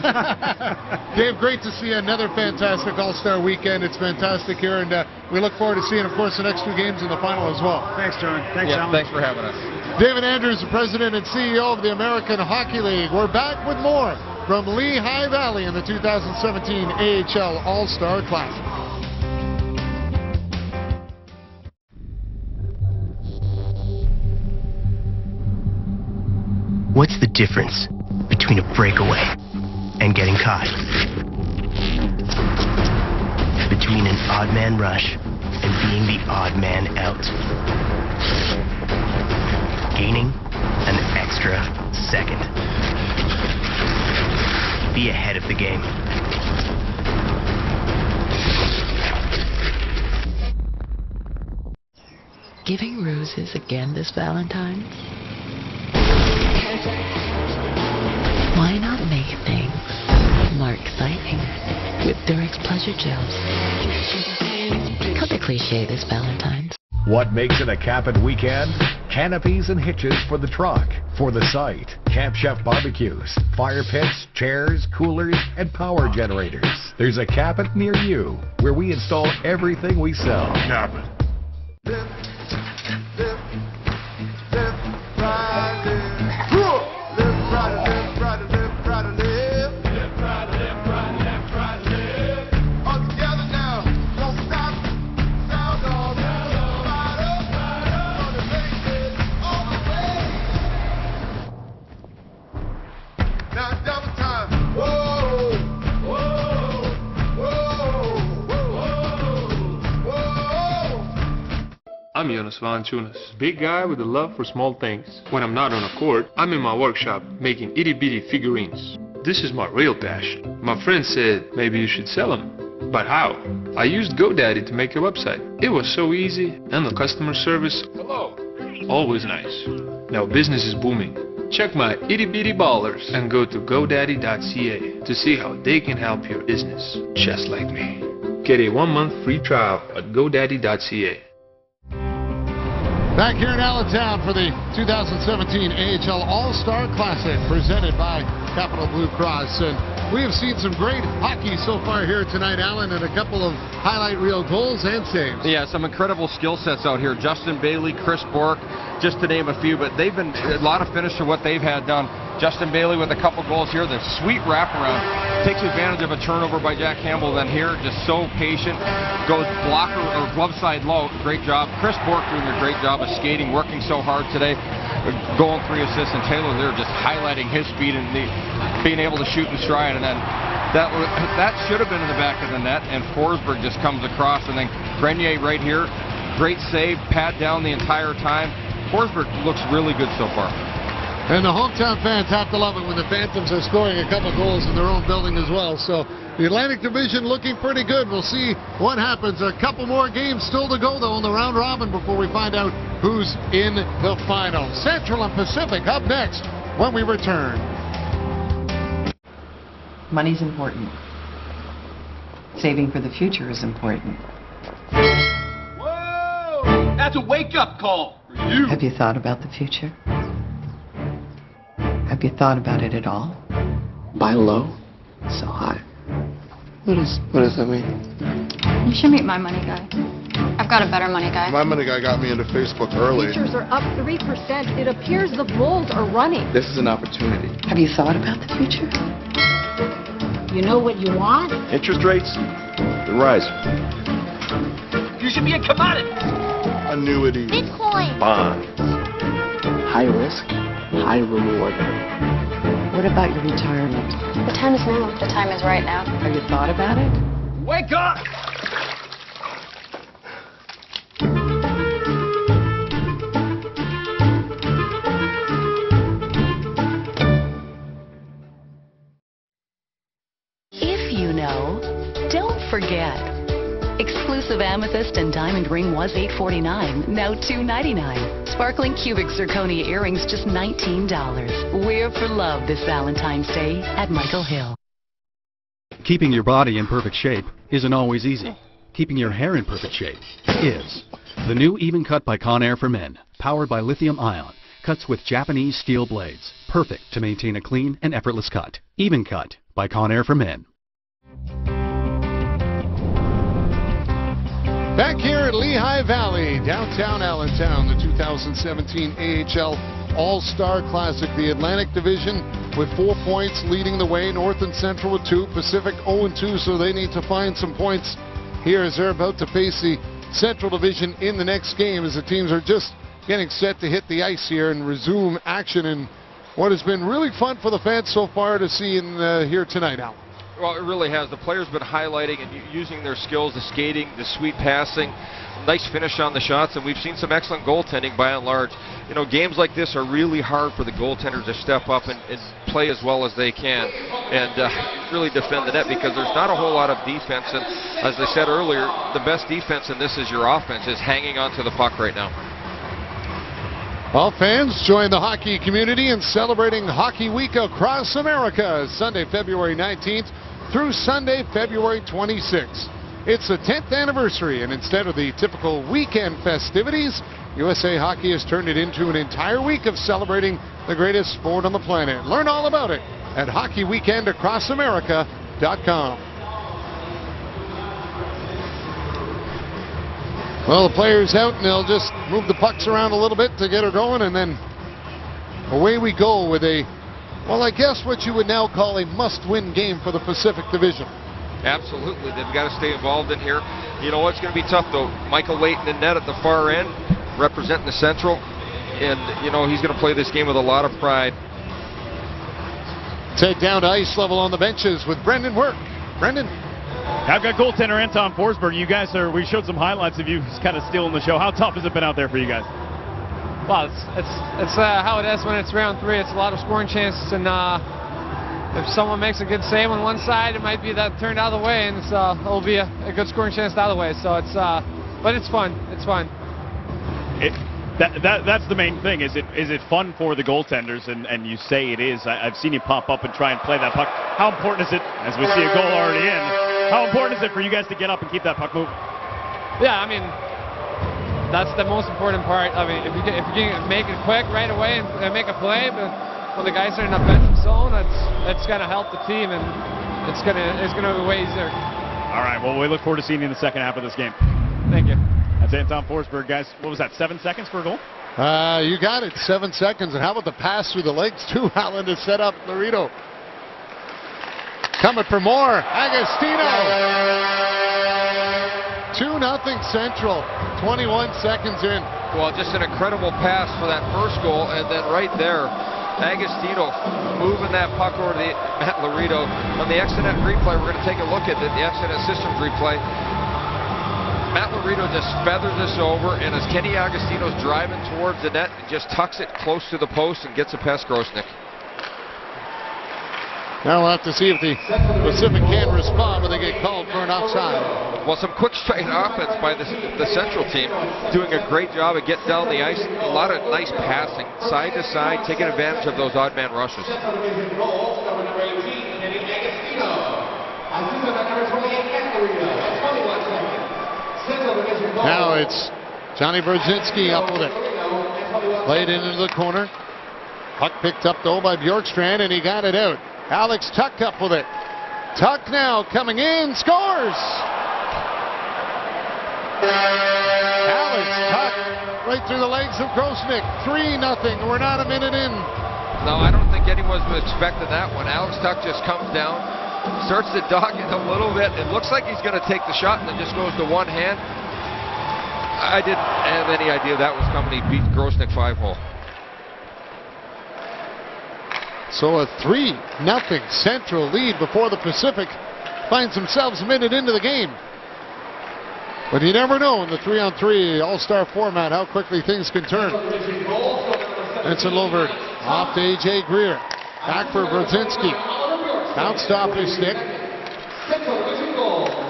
Dave, great to see another fantastic All-Star weekend. It's fantastic here, and we look forward to seeing, of course, the next 2 games in the final as well. Thanks, John. Thanks, Alan. Thanks for having us. David Andrews, the President and CEO of the American Hockey League. We're back with more from Lehigh Valley in the 2017 AHL All-Star Classic. What's the difference between a breakaway and getting caught? Between an odd man rush and being the odd man out? Gaining an extra second. Be ahead of the game. Giving roses again this Valentine's? Why not make things more exciting with Durex Pleasure Gels? Cut the cliche this Valentine's. What makes it a Capit weekend? Canopies and hitches for the truck, for the site, Camp Chef barbecues, fire pits, chairs, coolers, and power generators. There's a Capit near you, where we install everything we sell. Capit. I'm Jonas Valanciunas, big guy with a love for small things. When I'm not on a court, I'm in my workshop making itty-bitty figurines. This is my real passion. My friend said maybe you should sell them. But how? I used GoDaddy to make a website. It was so easy, and the customer service, hello, always nice. Now business is booming. Check my itty bitty ballers and go to GoDaddy.ca to see how they can help your business just like me. Get a 1-month free trial at GoDaddy.ca. Back here in Allentown for the 2017 AHL All-Star Classic presented by Capital Blue Cross. And we have seen some great hockey so far here tonight, Alan, and a couple of highlight reel goals and saves. Yeah, some incredible skill sets out here. Justin Bailey, Chris Bork, just to name a few, but they've been a lot of finish to what they've had done. Justin Bailey with a couple goals here. The sweet wraparound. Takes advantage of a turnover by Jack Campbell. Then here, just so patient. Goes blocker or glove side low. Great job. Chris Bork doing a great job of skating, working so hard today. Goal and 3 assists. And Taylor there just highlighting his speed and being able to shoot in stride. And then that should have been in the back of the net. And Forsberg just comes across. And then Grenier right here. Great save. Pad down the entire time. Forsberg looks really good so far. And the hometown fans have to love it when the Phantoms are scoring a couple goals in their own building as well. So the Atlantic Division looking pretty good. We'll see what happens. A couple more games still to go, though, in the round robin before we find out who's in the final. Central and Pacific up next when we return. Money's important. Saving for the future is important. Whoa! That's a wake-up call for you. Have you thought about the future? Have you thought about it at all? Buy low, sell high. What does that mean? You should meet my money guy. I've got a better money guy. My money guy got me into Facebook early. Futures are up 3%. It appears the Bulls are running. This is an opportunity. Have you thought about the future? You know what you want? Interest rates, the rise. You should be a commodity. Annuities. Bitcoin. Bonds. High risk, high reward. What about your retirement? The time is now. The time is right now. Have you thought about it? Wake up! If you know, don't forget. Exclusive amethyst and diamond ring was $849, now $299. Sparkling cubic zirconia earrings just $19. Wear for love this Valentine's Day at Michael Hill. Keeping your body in perfect shape isn't always easy. Keeping your hair in perfect shape is. The new Even Cut by Conair for Men, powered by lithium ion, cuts with Japanese steel blades, perfect to maintain a clean and effortless cut. Even Cut by Conair for Men. Back here at Lehigh Valley, downtown Allentown, the 2017 AHL All-Star Classic. The Atlantic Division with 4 points leading the way. North and Central with 2. Pacific 0-2, so they need to find some points here as they're about to face the Central Division in the next game, as the teams are just getting set to hit the ice here and resume action in what has been really fun for the fans so far to see in here tonight, Alan. Well, it really has. The players been highlighting and using their skills, the skating, the sweet passing, nice finish on the shots, and we've seen some excellent goaltending by and large. You know, games like this are really hard for the goaltenders to step up and play as well as they can and really defend the net, because there's not a whole lot of defense. And as I said earlier, the best defense in this is your offense, is hanging on to the puck right now. Well, fans, join the hockey community in celebrating Hockey Week across America, Sunday, February 19th through Sunday, February 26th. It's the 10th anniversary, and instead of the typical weekend festivities, USA Hockey has turned it into an entire week of celebrating the greatest sport on the planet. Learn all about it at hockeyweekendacrossamerica.com. Well, the players out, and they'll just move the pucks around a little bit to get her going, and then away we go with a, well, I guess what you would now call a must-win game for the Pacific Division. Absolutely. They've got to stay involved in here. You know what's going to be tough, though? Michael Layton in net at the far end, representing the Central, and, you know, he's going to play this game with a lot of pride. Take down to ice level on the benches with Brendan Work. Brendan? I've got goaltender Anton Forsberg. You guys we showed some highlights of you kind of stealing the show. How tough has it been out there for you guys? Well, it's how it is when it's round 3. It's a lot of scoring chances, and if someone makes a good save on one side, it might be that turned out of the way, and it'll be a good scoring chance the other way. So but it's fun. It's fun. That's the main thing. Is it fun for the goaltenders? And you say it is. I've seen you pop up and try and play that puck. How important is it, as we see a goal already in, how important is it for you guys to get up and keep that puck moving? Yeah, I mean, that's the most important part. I mean, if you can make it quick right away and make a play, but when the guys are in the offensive zone, it's going to help the team, and it's going to be way easier. All right, well, we look forward to seeing you in the second half of this game. Thank you. That's Anton Forsberg, guys. What was that, 7 seconds for a goal? You got it, 7 seconds. And how about the pass through the legs, too, Allen, to set up Laredo. Coming for more, Agostino. 2-0 Central, 21 seconds in. Well, just an incredible pass for that first goal, and then right there, Agostino moving that puck over to Matt Laredo. On the Exonet replay, we're going to take a look at the Exonet Systems replay. Matt Laredo just feathers this over, and as Kenny Agostino's driving towards the net, just tucks it close to the post and gets it past Grosnick. Now we'll have to see if the Pacific can respond when they get called for an offside. Well, some quick straight offense by the Central team, doing a great job of getting down the ice. A lot of nice passing, side to side, taking advantage of those odd man rushes. Now it's Johnny Brodzinski up with it. Played into the corner. Puck picked up though by Bjorkstrand, and he got it out. Alex Tuck up with it. Tuck now coming in, scores! Alex Tuck right through the legs of Grosnick. 3-0. We're not a minute in. No, I don't think anyone was expecting that one. Alex Tuck just comes down, starts to dog it a little bit. It looks like he's going to take the shot, and then just goes to one hand. I didn't have any idea that was coming. He beat Grosnick 5-hole. So a 3-0 Central lead before the Pacific finds themselves a minute into the game. But you never know in the 3-on-3 All-Star format how quickly things can turn. Vincent Lovert off to A.J. Greer. Back for Brodzinski. Bounced off his stick.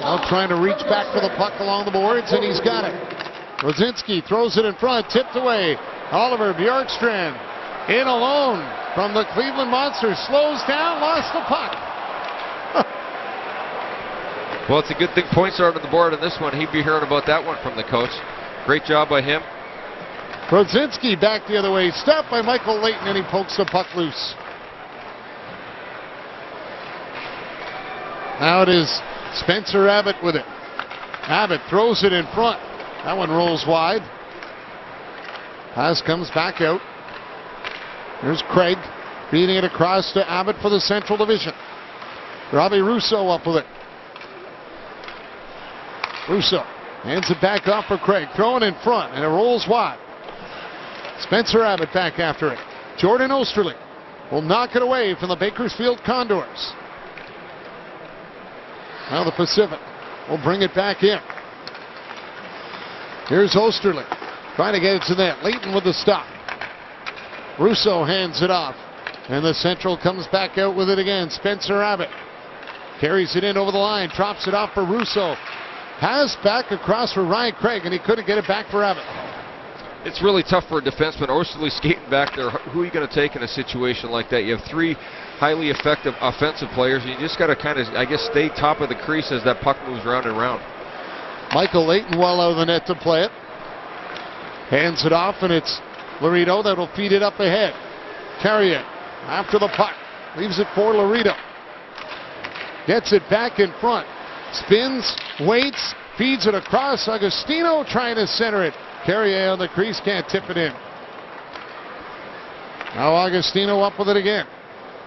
Now trying to reach back for the puck along the boards, and he's got it. Brodzinski throws it in front, tipped away. Oliver Bjorkstrand in alone from the Cleveland Monsters. Slows down, lost the puck. Well, it's a good thing points are on the board on this one. He'd be hearing about that one from the coach. Great job by him. Brodzinski back the other way. Stopped by Michael Layton, and he pokes the puck loose. Now it is Spencer Abbott with it. Abbott throws it in front. That one rolls wide. Pass comes back out. Here's Craig feeding it across to Abbott for the Central Division. Robbie Russo up with it. Russo hands it back off for Craig. Throwing in front, and it rolls wide. Spencer Abbott back after it. Jordan Osterling will knock it away from the Bakersfield Condors. Now the Pacific will bring it back in. Here's Osterling trying to get it to net. Layton with the stop. Russo hands it off, and the Central comes back out with it again. Spencer Abbott carries it in over the line, drops it off for Russo. Pass back across for Ryan Craig, and he couldn't get it back for Abbott. It's really tough for a defenseman. Osterling skating back there. Who are you going to take in a situation like that? You have three highly effective offensive players, and you just got to kind of, I guess, stay top of the crease as that puck moves round and round. Michael Layton well out of the net to play it. Hands it off, and it's Laredo that'll feed it up ahead. Carrier after the puck. Leaves it for Laredo. Gets it back in front. Spins, waits, feeds it across. Agostino trying to center it. Carrier on the crease, can't tip it in. Now Agostino up with it again.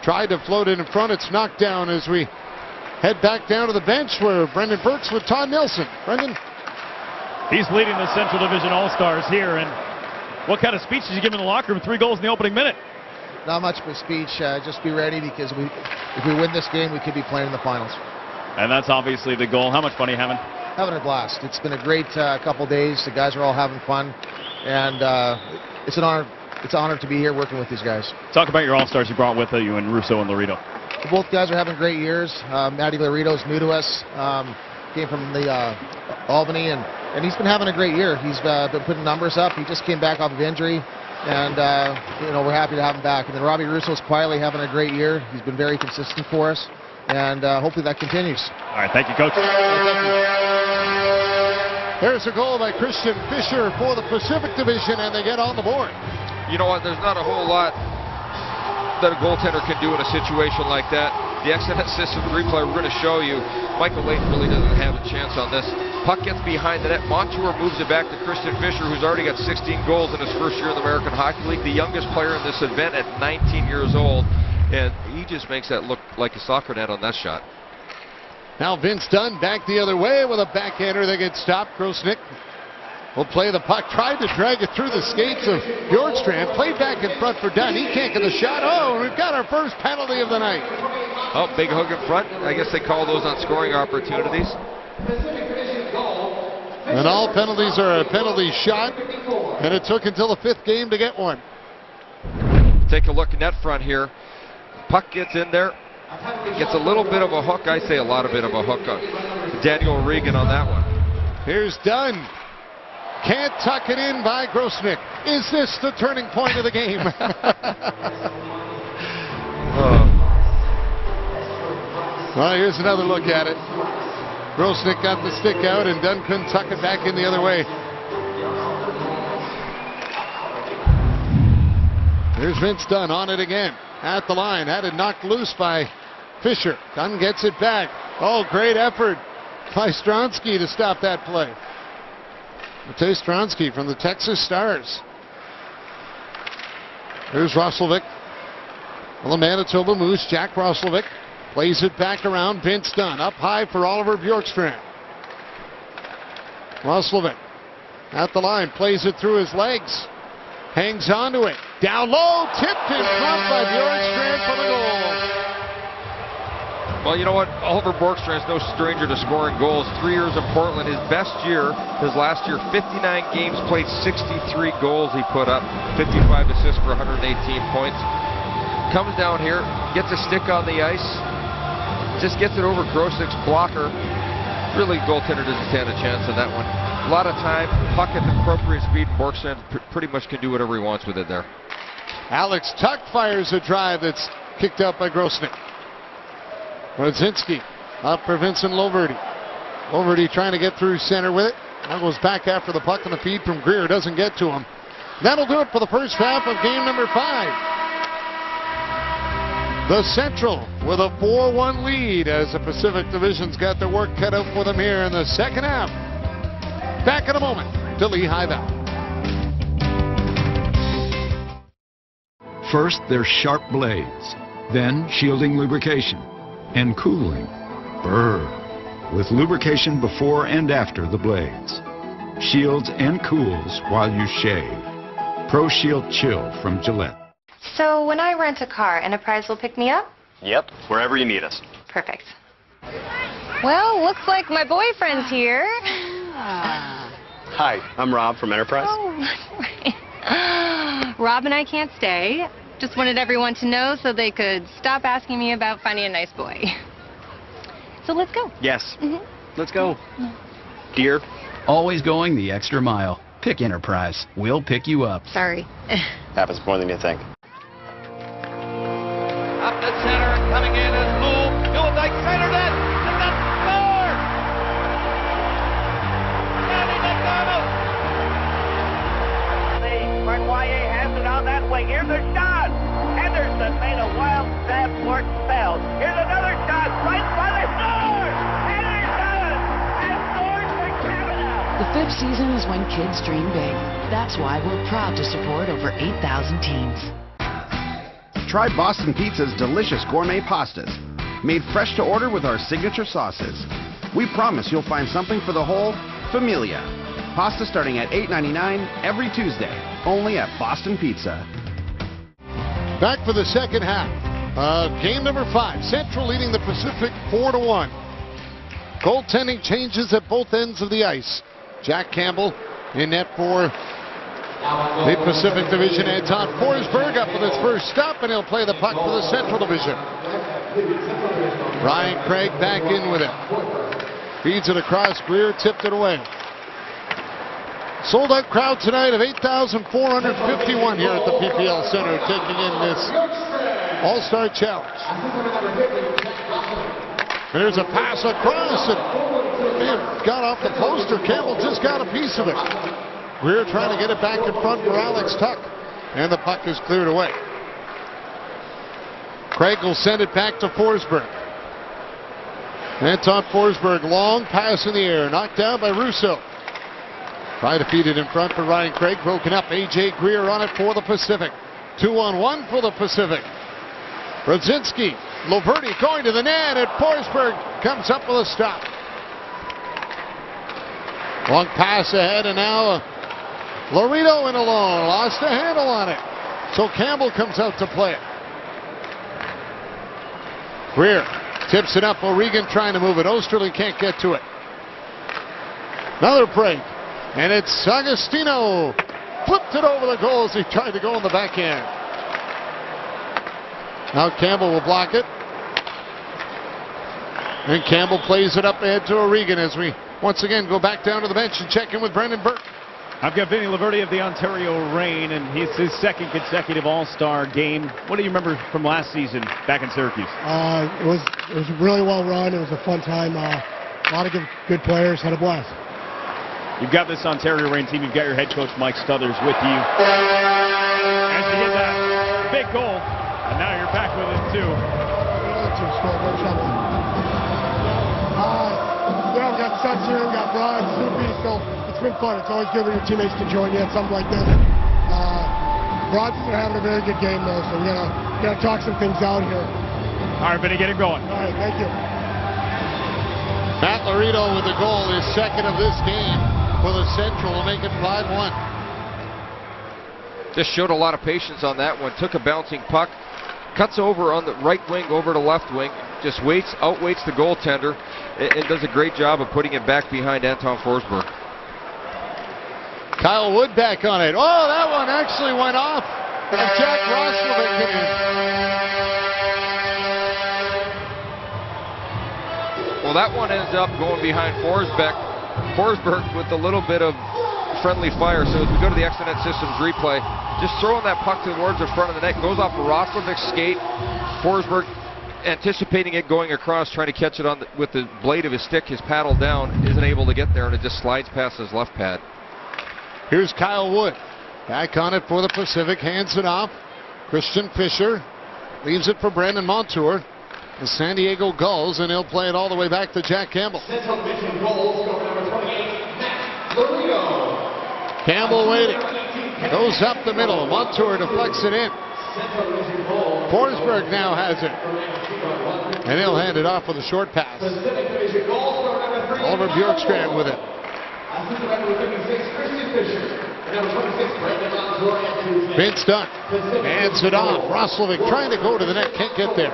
Tried to float it in front. It's knocked down as we head back down to the bench where Brendan Burke's with Todd Nelson. Brendan? He's leading the Central Division All-Stars here, and what kind of speech did you give in the locker room? 3 goals in the opening minute. Not much of a speech. Just be ready, because if we win this game, we could be playing in the finals. And that's obviously the goal. How much fun are you having? Having a blast. It's been a great couple days. The guys are all having fun, and it's an honor. It's an honor to be here working with these guys. Talk about your All-Stars you brought with you in Russo and Laredo. both guys are having great years. Matty Laredo's new to us. Came from the Albany, and he's been having a great year. He's been putting numbers up. He just came back off of injury, and we're happy to have him back. And then Robbie Russo's quietly having a great year. He's been very consistent for us, and hopefully that continues. All right, thank you, Coach. There's a goal by Christian Fisher for the Pacific Division, and they get on the board. You know what? There's not a whole lot that a goaltender can do in a situation like that. The excellent system replay we're going to show you. Michael Layton really doesn't have a chance on this. Puck gets behind the net. Montour moves it back to Christian Fisher, who's already got 16 goals in his first year in the American Hockey League, the youngest player in this event at 19 years old. And he just makes that look like a soccer net on that shot. Now Vince Dunn back the other way with a backhander that gets stopped. Grosnick will play the puck, tried to drag it through the skates of Bjorkstrand, played back in front for Dunn. He can't get the shot. Oh, we've got our first penalty of the night. Oh, big hook in front. I guess they call those on scoring opportunities. And all penalties are a penalty shot, and it took until the 5th game to get one. Take a look at net front here. Puck gets in there. Gets a little bit of a hook. I say a lot of bit of a hook on Daniel Regan on that one. Here's Dunn. Can't tuck it in by Grosnick. Is this the turning point of the game? Well, here's another look at it. Grosnick got the stick out, and Dunn couldn't tuck it back in the other way. Here's Vince Dunn on it again. At the line. Had it knocked loose by Fisher. Dunn gets it back. Oh, great effort by Stronsky to stop that play. Matej Stronsky from the Texas Stars. Here's Roslovic. Well, the Manitoba Moose, Jack Roslovic, plays it back around. Vince Dunn up high for Oliver Bjorkstrand. Roslovic at the line, plays it through his legs. Hangs onto it. Down low, tipped in front by Bjorkstrand for the goal. Well, you know what? Oliver Bjorkstrand is no stranger to scoring goals. 3 years in Portland. His best year, his last year, 59 games played, 63 goals he put up, 55 assists for 118 points. Comes down here, gets a stick on the ice, just gets it over Grosnick's blocker. Really, goaltender doesn't stand a chance on that one. A lot of time, puck at the appropriate speed. Bjorkstrand pretty much can do whatever he wants with it there. Alex Tuck fires a drive that's kicked out by Grosnick. Rodzinski up for Vincent Loverty. Loverty trying to get through center with it. Now goes back after the puck, and the feed from Greer doesn't get to him. That'll do it for the first half of game number 5. The Central with a 4-1 lead as the Pacific Division's got their work cut out for them here in the second half. Back in a moment to Lehigh Valley. First, they're sharp blades, then shielding lubrication and cooling. Brrr. With lubrication before and after the blades. Shields and cools while you shave. Pro Shield Chill from Gillette. So when I rent a car, Enterprise will pick me up? Yep, wherever you need us. Perfect. Well, looks like my boyfriend's here. Hi, I'm Rob from Enterprise. Oh, right. Rob and I can't stay. Just wanted everyone to know so they could stop asking me about finding a nice boy. So let's go. Yes. Let's go. Dear. Always going the extra mile. Pick Enterprise. We'll pick you up. Sorry. Happens more than you think. Up the center and coming in is Lou. Gildyke centered it. And that's scored! Danny McDonald. Marquoyer has it on that wing. Here's a shot. Henderson made a wild stab for it, fell. Here's another shot. Right by the score! Henderson has scored for Canada. The 5th season is when kids dream big. That's why we're proud to support over 8,000 teams. Try Boston Pizza's delicious gourmet pastas, made fresh to order with our signature sauces. We promise you'll find something for the whole familia. Pasta starting at $8.99 every Tuesday, only at Boston Pizza. Back for the second half of game number 5. Central leading the Pacific 4-1. Goaltending changes at both ends of the ice. Jack Campbell in net for the Pacific Division. Anton Forsberg up with his first stop, and he'll play the puck for the Central Division. Ryan Craig back in with it. Feeds it across. Greer tipped it away. Sold out crowd tonight of 8,451 here at the PPL Center taking in this All-Star Challenge. There's a pass across and man, got off the poster. Campbell just got a piece of it. Greer trying to get it back in front for Alex Tuck. And the puck is cleared away. Craig will send it back to Forsberg. Anton Forsberg, long pass in the air, knocked down by Russo. Trying to feed it in front for Ryan Craig, broken up. A.J. Greer on it for the Pacific. 2-on-1 for the Pacific. Brzezinski, Loverty going to the net, and Forsberg comes up with a stop. Long pass ahead, and now Laredo in alone, lost a handle on it. So Campbell comes out to play it. Greer tips it up. O'Regan trying to move it. Osterley can't get to it. Another break. And it's Agostino. Flipped it over the goal as he tried to go in the backhand. Now Campbell will block it. And Campbell plays it up ahead to O'Regan as we once again go back down to the bench and check in with Brendan Burke. I've got Vinny Laverty of the Ontario Reign, and it's his second consecutive All-Star game. What do you remember from last season back in Syracuse? It was really well run. It was a fun time. A lot of good players. Had a blast. You've got this Ontario Reign team. You've got your head coach Mike Stothers with you. As you get that big goal, and now you're back with it too. Yeah, we got Suts here, we got Broad, Soupy, so it's been fun. It's always good when your teammates can join you at something like this. Broad's having a very good game though, so we gotta talk some things out here. All right, Vinny, get it going. All right, thank you. Matt Laredo with the goal, his second of this game for the Central, will make it 5-1. Just showed a lot of patience on that one. Took a bouncing puck, cuts over on the right wing over to left wing, just outweights the goaltender, and does a great job of putting it back behind Anton Forsberg. Kyle Wood back on it. Oh, that one actually went off. And Jack Roslovic hit it. Well, that one ends up going behind Forsberg with a little bit of friendly fire. So as we go to the Exonet Systems replay, just throwing that puck towards the front of the net, goes off of Roslovic's skate. Forsberg anticipating it going across, trying to catch it on with the blade of his stick, his paddle down, isn't able to get there, and it just slides past his left pad. Here's Kyle Wood. Back on it for the Pacific, hands it off. Christian Fisher leaves it for Brandon Montour. The San Diego Gulls, and he'll play it all the way back to Jack Campbell. Campbell waiting. Goes up the middle. Montour deflects it in. Forsberg now has it. And he'll hand it off with a short pass. Oliver Bjorkstrand with it. Vince Dunn hands it off. Roslovic trying to go to the net. Can't get there.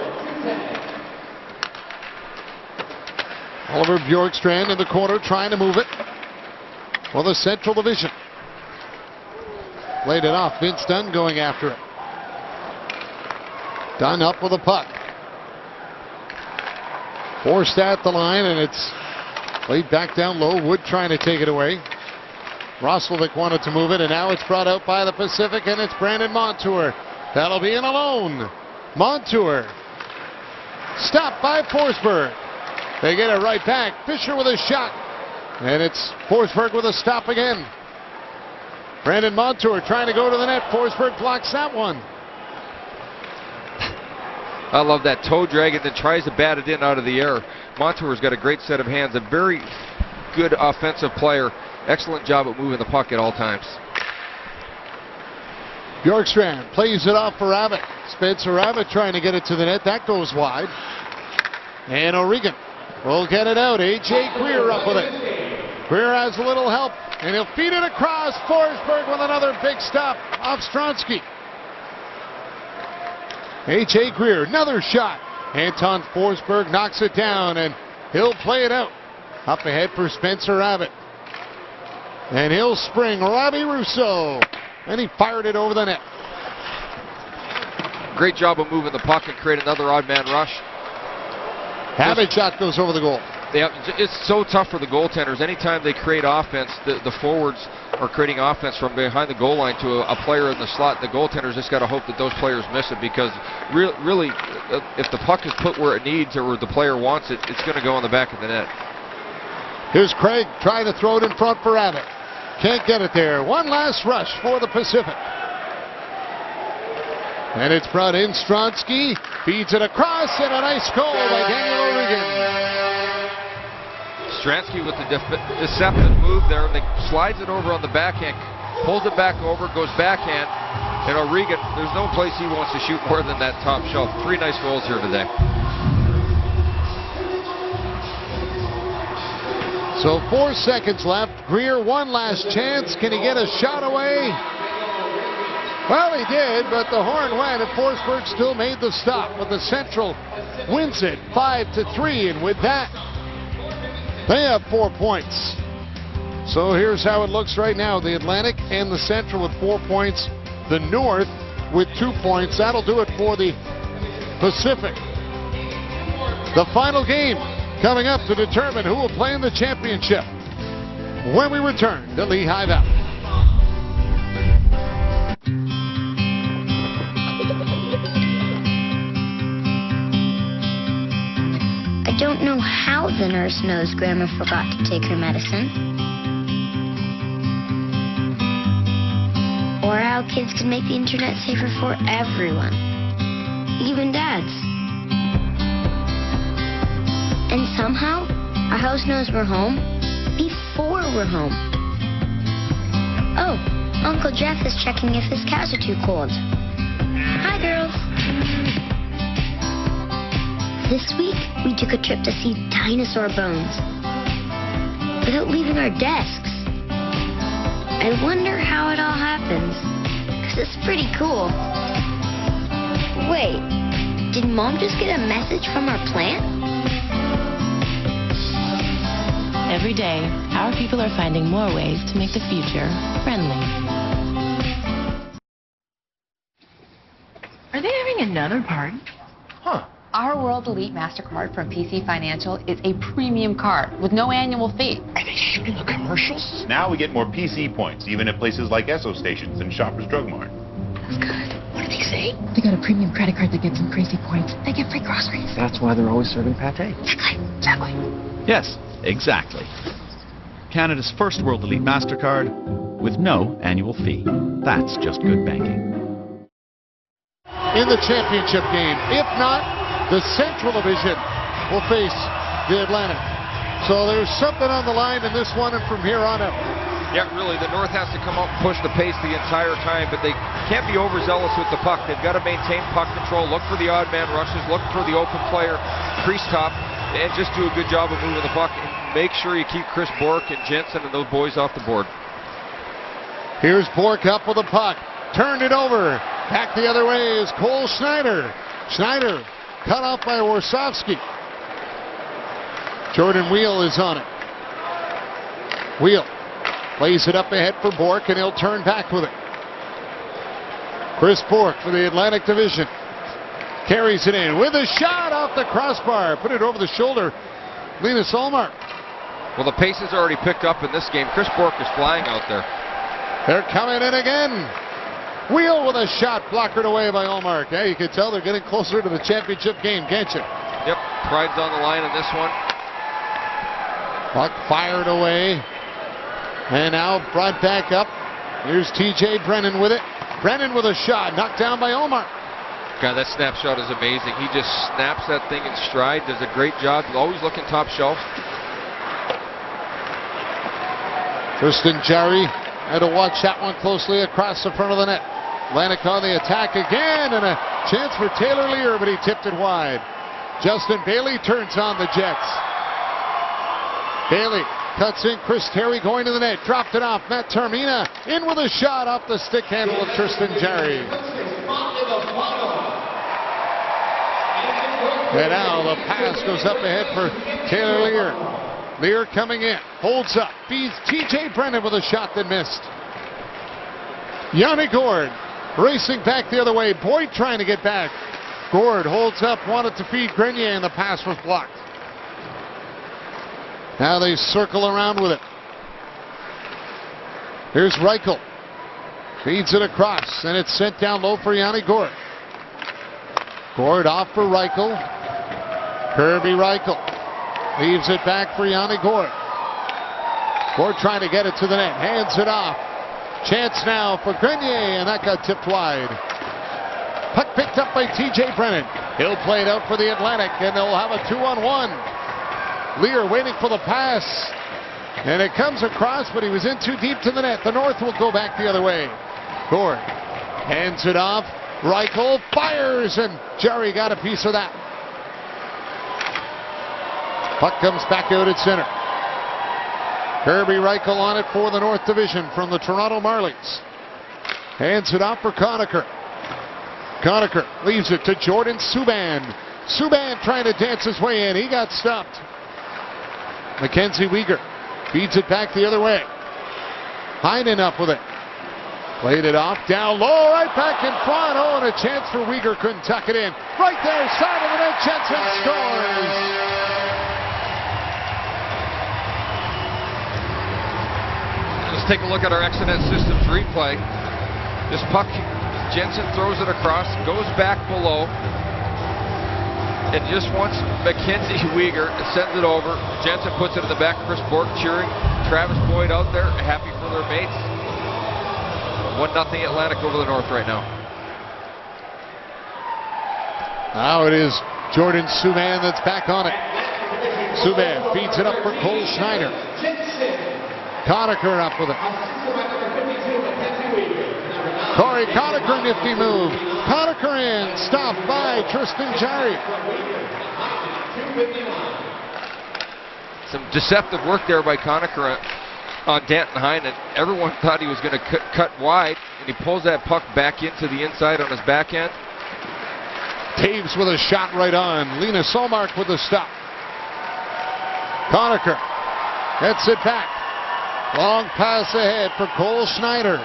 Oliver Bjorkstrand in the corner trying to move it for the Central Division. Played it off. Vince Dunn going after it. Dunn up with a puck. Forced at the line, and it's played back down low. Wood trying to take it away. Roslovic wanted to move it, and now it's brought out by the Pacific, and it's Brandon Montour. That'll be in alone. Montour stopped by Forsberg. They get it right back. Fisher with a shot. And it's Forsberg with a stop again. Brandon Montour trying to go to the net. Forsberg blocks that one. I love that toe drag and then tries to bat it in out of the air. Montour's got a great set of hands. A very good offensive player. Excellent job at moving the puck at all times. Bjorkstrand plays it off for Abbott. Spencer Abbott trying to get it to the net. That goes wide. And O'Regan will get it out. A.J. Greer up with it. Greer has a little help, and he'll feed it across. Forsberg with another big stop off Stronsky. A.J. Greer, another shot. Anton Forsberg knocks it down, and he'll play it out. Up ahead for Spencer Abbott. And he'll spring Robbie Russo. And he fired it over the net. Great job of moving the puck and create another odd man rush. Habit shot goes over the goal. Yeah, it's so tough for the goaltenders. Anytime they create offense, the forwards are creating offense from behind the goal line to a player in the slot. The goaltenders just got to hope that those players miss it, because really, if the puck is put where it needs or where the player wants it, it's going to go on the back of the net. Here's Craig trying to throw it in front for Abbott. Can't get it there. One last rush for the Pacific. And it's brought in. Stronsky feeds it across, and a nice goal by Daniel O'Regan. Stransky with the deceptive move there, and slides it over on the backhand, pulls it back over, goes backhand, and O'Regan, there's no place he wants to shoot more than that top shelf. 3 nice goals here today. So 4 seconds left. Greer, one last chance. Can he get a shot away? Well, he did, but the horn went, and Forsberg still made the stop. But the Central wins it 5-3, and with that, they have 4 points. So here's how it looks right now. The Atlantic and the Central with 4 points. The North with 2 points. That'll do it for the Pacific. The final game coming up to determine who will play in the championship when we return to Lehigh Valley. I don't know how the nurse knows Grandma forgot to take her medicine. Or how kids can make the internet safer for everyone. Even dads. And somehow, our house knows we're home before we're home. Oh, Uncle Jeff is checking if his cows are too cold. Hi, girls. This week, we took a trip to see dinosaur bones without leaving our desks. I wonder how it all happens, because it's pretty cool. Wait, did Mom just get a message from our plant? Every day, our people are finding more ways to make the future friendly. Are they having another party? Huh. Our World Elite MasterCard from PC Financial is a premium card with no annual fee. Are they shooting the commercials? Now we get more PC points, even at places like Esso stations and Shoppers Drug Mart. That's good. What did they say? They got a premium credit card that gets them crazy points. They get free groceries. That's why they're always serving pate. Exactly. Yes, exactly. Canada's first World Elite MasterCard with no annual fee. That's just good banking. In the championship game. If not, the Central Division will face the Atlantic. So there's something on the line in this one, and from here on out. Yeah, really, the North has to come up and push the pace the entire time, but they can't be overzealous with the puck. They've got to maintain puck control, look for the odd man rushes, look for the open player, crease top, and just do a good job of moving the puck. And make sure you keep Chris Bork and Jensen and those boys off the board. Here's Bork up with the puck. Turned it over. Back the other way is Cole Schneider. Schneider cut off by Warsofsky. Jordan Wheel is on it. Wheel plays it up ahead for Bork, and he'll turn back with it. Chris Bork for the Atlantic Division. Carries it in with a shot off the crossbar. Put it over the shoulder. Linus Ullmark. Well, the pace has already picked up in this game. Chris Bork is flying out there. They're coming in again. Wheel with a shot blockered away by Ullmark. Yeah, you can tell they're getting closer to the championship game, can't you? Yep, pride's on the line in this one. Puck fired away. And now brought back up. Here's TJ Brennan with it. Brennan with a shot, knocked down by Ullmark. God, that snapshot is amazing. He just snaps that thing in stride, does a great job, always looking top shelf. Tristan Jarry had to watch that one closely across the front of the net. Atlantic on the attack again, and a chance for Taylor Lear, but he tipped it wide. Justin Bailey turns on the Jets. Bailey cuts in. Chris Terry going to the net. Dropped it off. Matt Termina in with a shot off the stick handle of Tristan Jarry. And now the pass goes up ahead for Taylor Lear. Lear coming in. Holds up. Feeds TJ Brennan with a shot that missed. Yanni Gord racing back the other way. Boyd trying to get back. Gord holds up. Wanted to feed Grenier, and the pass was blocked. Now they circle around with it. Here's Reichel. Feeds it across, and it's sent down low for Yanni Gord. Gord off for Reichel. Kirby Reichel leaves it back for Yanni Gord. Gord trying to get it to the net. Hands it off. Chance now for Grenier, and that got tipped wide. Puck picked up by TJ Brennan. He'll play it out for the Atlantic, and they'll have a 2-on-1. Lear waiting for the pass. And it comes across, but he was in too deep to the net. The North will go back the other way. Gord hands it off. Reichel fires, and Jerry got a piece of that. Puck comes back out at center. Kirby Reichel on it for the North Division from the Toronto Marlies. Hands it off for Conacher. Conacher leaves it to Jordan Subban. Subban trying to dance his way in. He got stopped. Mackenzie Weegar feeds it back the other way. Heinen up with it. Played it off, down low, right back in front. Oh, and a chance for Weegar, couldn't tuck it in. Right there, side of the net, Jensen scores. Let's take a look at our Exonet Systems replay. This puck, Jensen throws it across, goes back below, and just once Mackenzie Weegar sends it over. Jensen puts it in the back. Chris Bork cheering. Travis Boyd out there, happy for their mates. 1-0 Atlantic over the North right now. Now it is Jordan Subban that's back on it. Subban feeds it up for Cole Schneider. Conacher up with it. Corey Conacher, nifty move. Conacher in, stopped by Tristan Jarry. Some deceptive work there by Conacher on Danton Heinen. Everyone thought he was going to cut wide, and he pulls that puck back into the inside on his backhand. Taves with a shot right on. Lena Solmark with a stop. Conacher gets it back. Long pass ahead for Cole Schneider.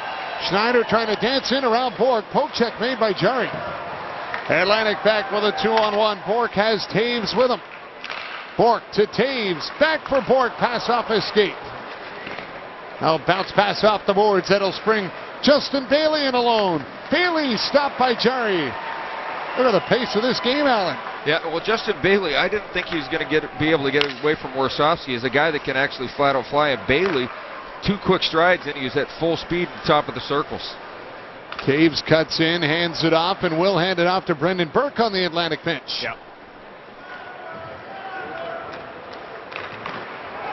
Schneider trying to dance in around Bork. Poke check made by Jarry. Atlantic back with a 2-on-1. Bork has Taves with him. Bork to Taves. Back for Bork. Pass off his skate. Now bounce pass off the boards. That'll spring Justin Bailey in alone. Bailey stopped by Jarry. Look at the pace of this game, Alan. Yeah, well, Justin Bailey, I didn't think he was going to be able to get away from Warsofsky. He's a guy that can actually flat out fly. And Bailey, 2 quick strides, and he was at full speed at the top of the circles. Taves cuts in, hands it off, and will hand it off to Brendan Burke on the Atlantic bench. Yeah.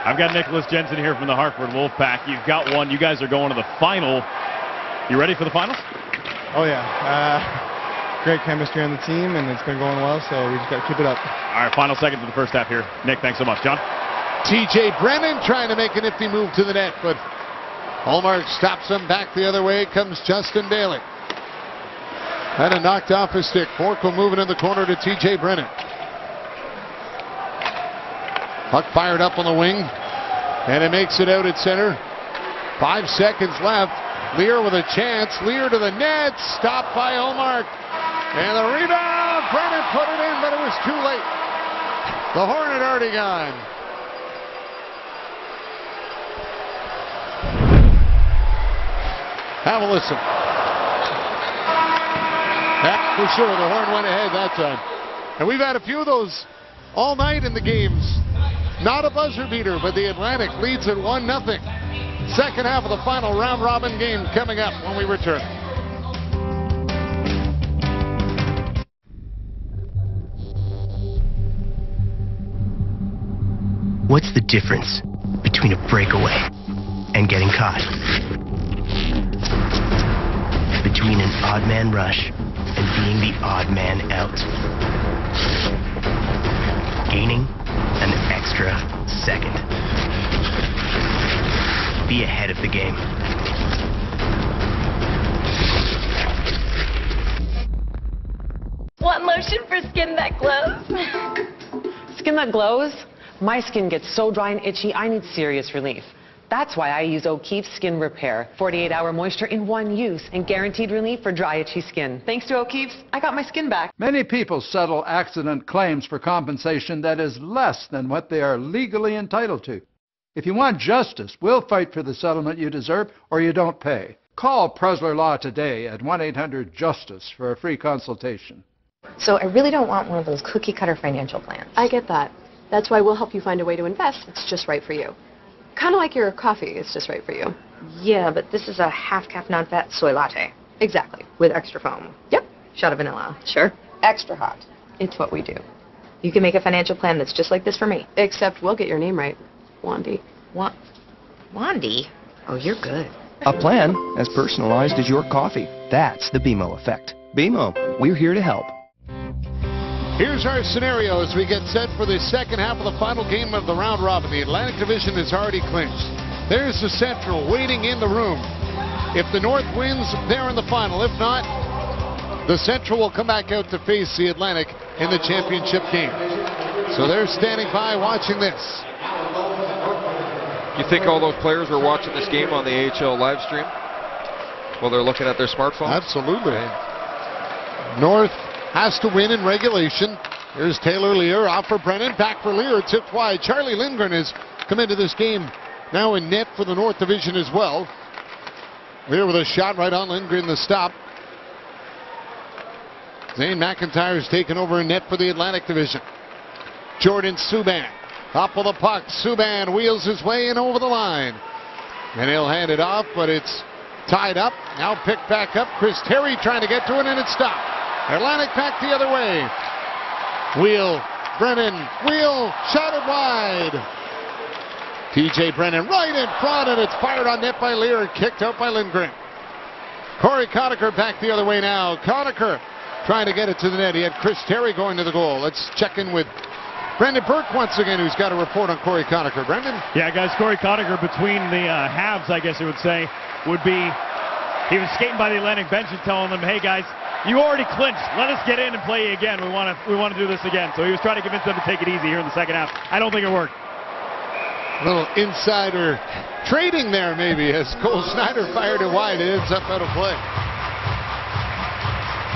I've got Nicholas Jensen here from the Hartford Wolfpack. You've got one. You guys are going to the final. You ready for the finals? Oh, yeah. Great chemistry on the team, and it's been going well, so we just got to keep it up. All right, final seconds of the first half here. Nick, thanks so much. John? TJ Brennan trying to make a nifty move to the net, but Hallmark stops him back the other way. Comes Justin Bailey. Had it knocked off his stick. Bork will move it in the corner to TJ Brennan. Puck fired up on the wing, and it makes it out at center. 5 seconds left. Lear with a chance. Lear to the net. Stopped by Hallmark. And the rebound. Brennan put it in, but it was too late. The Hornet already gone. Have a listen. Yeah, for sure, the Horn went ahead that time. And we've had a few of those all night in the games. Not a buzzer beater, but the Atlantic leads at 1-0. Second half of the final round-robin game coming up when we return. What's the difference between a breakaway and getting caught? Between an odd man rush and being the odd man out. Gaining an extra second. Be ahead of the game. Want lotion for skin that glows? Skin that glows? My skin gets so dry and itchy, I need serious relief. That's why I use O'Keefe's Skin Repair. 48-hour moisture in one use and guaranteed relief for dry, itchy skin. Thanks to O'Keefe's, I got my skin back. Many people settle accident claims for compensation that is less than what they are legally entitled to. If you want justice, we'll fight for the settlement you deserve or you don't pay. Call Presler Law today at 1-800-JUSTICE for a free consultation. So I really don't want one of those cookie-cutter financial plans. I get that. That's why we'll help you find a way to invest that's just right for you. Kind of like your coffee is just right for you. Yeah, but this is a half-cap non-fat soy latte. Exactly. With extra foam. Yep. Shot of vanilla. Sure. Extra hot. It's what we do. You can make a financial plan that's just like this for me. Except we'll get your name right. Wandy. Wandy? Oh, you're good. A plan as personalized as your coffee. That's the BMO effect. BMO, we're here to help. Here's our scenario as we get set for the second half of the final game of the round robin. The Atlantic Division is already clinched. There's the Central waiting in the room. If the North wins, they're in the final. If not, the Central will come back out to face the Atlantic in the championship game. So they're standing by watching this. You think all those players are watching this game on the AHL live stream while they're looking at their smartphones? Absolutely. North has to win in regulation. Here's Taylor Lear off for Brennan. Back for Lear. Tipped wide. Charlie Lindgren has come into this game now in net for the North Division as well. Lear with a shot right on Lindgren, the stop. Zane McIntyre's taken over in net for the Atlantic Division. Jordan Subban. Top of the puck. Subban wheels his way in over the line. And he'll hand it off, but it's tied up. Now picked back up. Chris Terry trying to get to it, and it's stopped. Atlantic back the other way. Wheel. Brennan. Wheel. Shot it wide. TJ Brennan right in front, and it's fired on net by Lear and kicked out by Lindgren. Corey Conacher back the other way now. Conacher trying to get it to the net. He had Chris Terry going to the goal. Let's check in with Brendan Burke once again, who's got a report on Corey Conacher. Brendan? Yeah, guys, Corey Conacher between the halves, I guess you would say, would be, he was skating by the Atlantic bench and telling them, hey guys, you already clinched. Let us get in and play again. We want to do this again. So he was trying to convince them to take it easy here in the second half. I don't think it worked. A little insider trading there maybe as Cole Snyder fired it wide. It ends up out of play.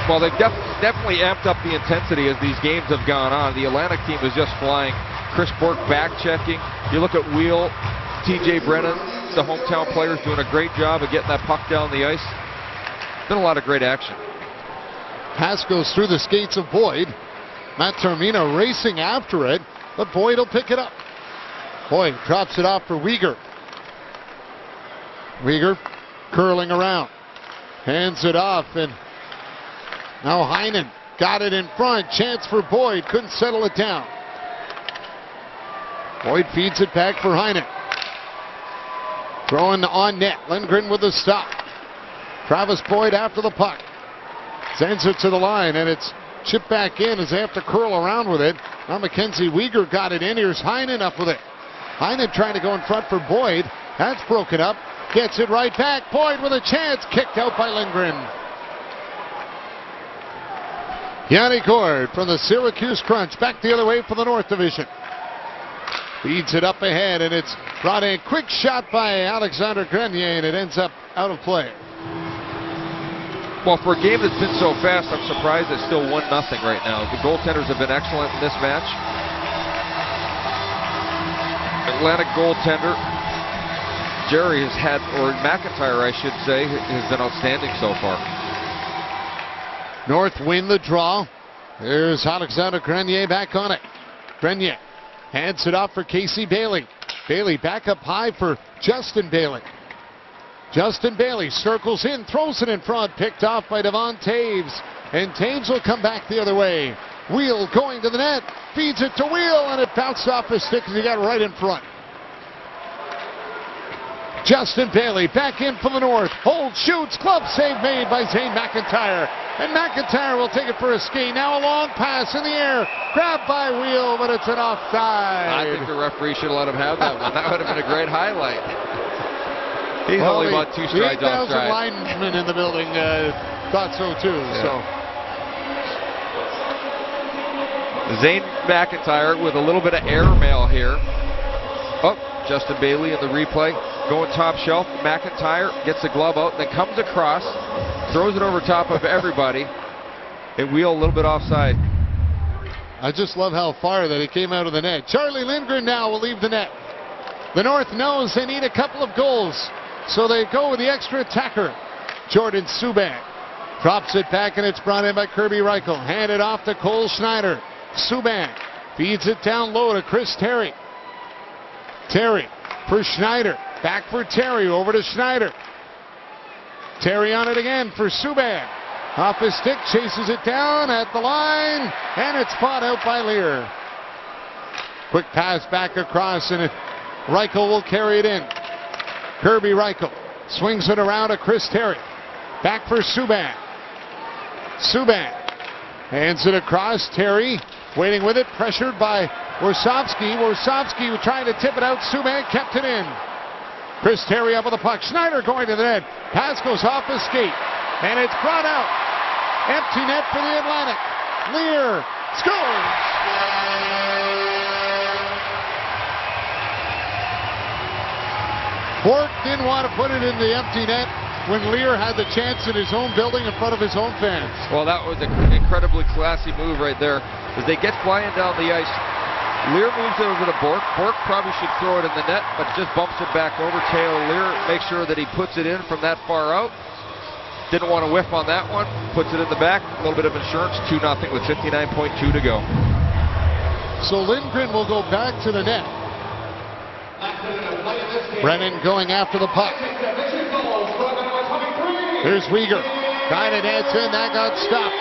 Well, they've definitely amped up the intensity as these games have gone on. The Atlantic team is just flying. Chris Bourque back checking. You look at Wheel, TJ Brennan, the hometown players doing a great job of getting that puck down the ice. Been a lot of great action. Pass goes through the skates of Boyd. Matt Termina racing after it, but Boyd will pick it up. Boyd drops it off for Weegar. Weegar curling around. Hands it off, and now Heinen got it in front. Chance for Boyd. Couldn't settle it down. Boyd feeds it back for Heinen. Throwing on net. Lindgren with the stop. Travis Boyd after the puck. Sends it to the line, and it's chipped back in as they have to curl around with it. Now Mackenzie Weegar got it in. Here's Heinen up with it. Heinen trying to go in front for Boyd. That's broken up. Gets it right back. Boyd with a chance. Kicked out by Lindgren. Yanni Cord from the Syracuse Crunch back the other way for the North Division. Feeds it up ahead, and it's brought in. Quick shot by Alexander Grenier, and it ends up out of play. Well, for a game that's been so fast, I'm surprised it's still 1-0 right now. The goaltenders have been excellent in this match. Atlantic goaltender Jerry has had, or McIntyre I should say, has been outstanding so far. North win the draw. There's Alexander Grenier back on it. Grenier hands it off for Casey Bailey. Bailey back up high for Justin Bailey. Justin Bailey circles in, throws it in front, picked off by Devon Taves. And Taves will come back the other way. Wheel going to the net, feeds it to Wheel, and it bounced off his stick as he got right in front. Justin Bailey back in for the North. Hold, shoots, glove save made by Zane McIntyre. And McIntyre will take it for a skate. Now a long pass in the air. Grabbed by Wheel, but it's an offside. I think the referee should have let him have that one. That would have been a great highlight. He's only about 2 strides offside. 8,000 linemen in the building thought so too. Yeah. So Zane McIntyre with a little bit of airmail here. Oh, Justin Bailey in the replay. Going top shelf. McIntyre gets the glove out, then comes across, throws it over top of everybody, and Wheel a little bit offside. I just love how far that it came out of the net. Charlie Lindgren now will leave the net. The North knows they need a couple of goals, so they go with the extra attacker, Jordan Subban. Drops it back, and it's brought in by Kirby Reichel. Handed off to Cole Schneider. Subban feeds it down low to Chris Terry. Terry for Schneider. Back for Terry. Over to Schneider. Terry on it again for Subban. Off his stick, chases it down at the line, and it's fought out by Lear. Quick pass back across, and Reichel will carry it in. Kirby Reichel swings it around to Chris Terry. Back for Subban. Subban hands it across. Terry waiting with it, pressured by Warsofsky. Warsofsky trying to tip it out. Subban kept it in. Chris Terry up with the puck. Schneider going to the net. Pass goes off the skate, and it's brought out. Empty net for the Atlantic. Lear scores. Bork didn't want to put it in the empty net when Lear had the chance in his own building in front of his own fans. Well, that was an incredibly classy move right there. As they get flying down the ice, Lear moves it over to Bork. Bork probably should throw it in the net, but just bumps it back over. Taylor Lear makes sure that he puts it in from that far out. Didn't want to whiff on that one. Puts it in the back. A little bit of insurance. 2-0 with 59.2 to go. So Lindgren will go back to the net. Brennan going after the puck. Here's Weegar. Trying to dance in. That got stopped.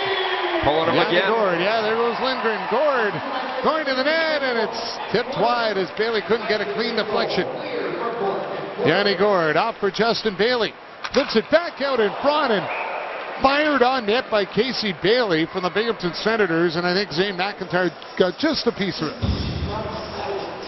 Pulling him again. Gord. Yeah, there goes Lindgren. Gord going to the net, and it's tipped wide as Bailey couldn't get a clean deflection. Yanni Gord off for Justin Bailey. Flips it back out in front and fired on net by Casey Bailey from the Binghamton Senators, and I think Zane McIntyre got just a piece of it.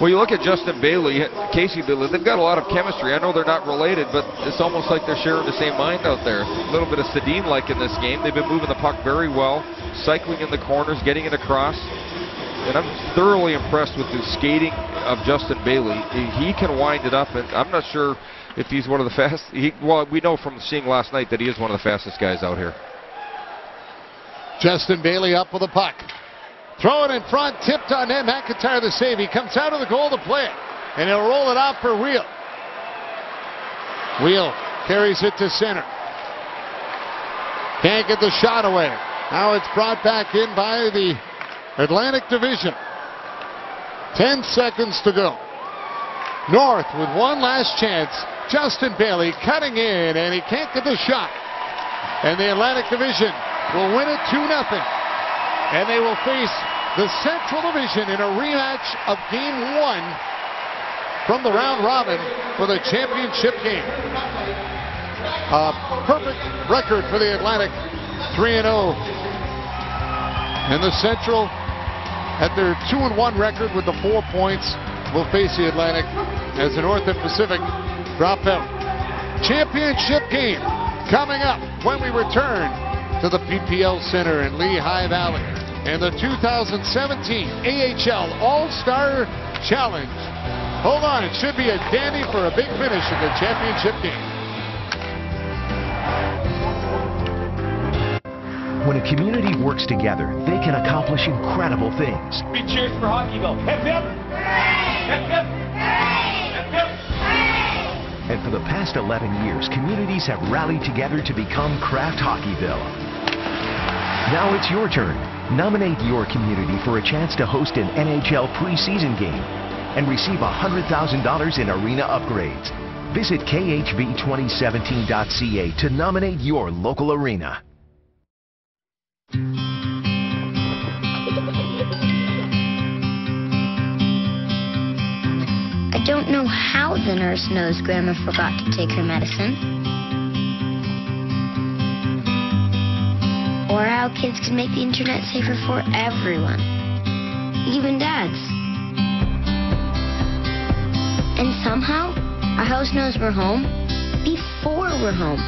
Well, you look at Justin Bailey, Casey Bailey, they've got a lot of chemistry. I know they're not related, but it's almost like they're sharing the same mind out there. A little bit of Sedin-like in this game. They've been moving the puck very well, cycling in the corners, getting it across. And I'm thoroughly impressed with the skating of Justin Bailey. He can wind it up, and I'm not sure if he's one of the fastest. Well, we know from seeing last night that he is one of the fastest guys out here. Justin Bailey up with the puck. Throw it in front, tipped on net. McIntyre the save. He comes out of the goal to play it, and he'll roll it out for Wheel. Wheel carries it to center. Can't get the shot away. Now it's brought back in by the Atlantic Division. 10 seconds to go. North with one last chance. Justin Bailey cutting in, and he can't get the shot. And the Atlantic Division will win it 2-0. And they will face the Central Division in a rematch of Game 1 from the round robin for the championship game. A perfect record for the Atlantic, 3-0. And the Central, at their 2-1 record with the 4 points, will face the Atlantic as the North and Pacific drop out. Championship game coming up when we return to the PPL Center in Lehigh Valley and the 2017 AHL All-Star Challenge. Hold on, it should be a dandy for a big finish in the championship game. When a community works together, they can accomplish incredible things. Big cheers for Hockeyville. Hip, hip. Hip, hip. Hip, hip. And for the past 11 years, communities have rallied together to become Kraft Hockeyville. Now it's your turn. Nominate your community for a chance to host an NHL preseason game and receive $100,000 in arena upgrades. Visit khb2017.ca to nominate your local arena. I don't know how the nurse knows Grandma forgot to take her medicine. Or how kids can make the internet safer for everyone. Even dads. And somehow, our house knows we're home before we're home.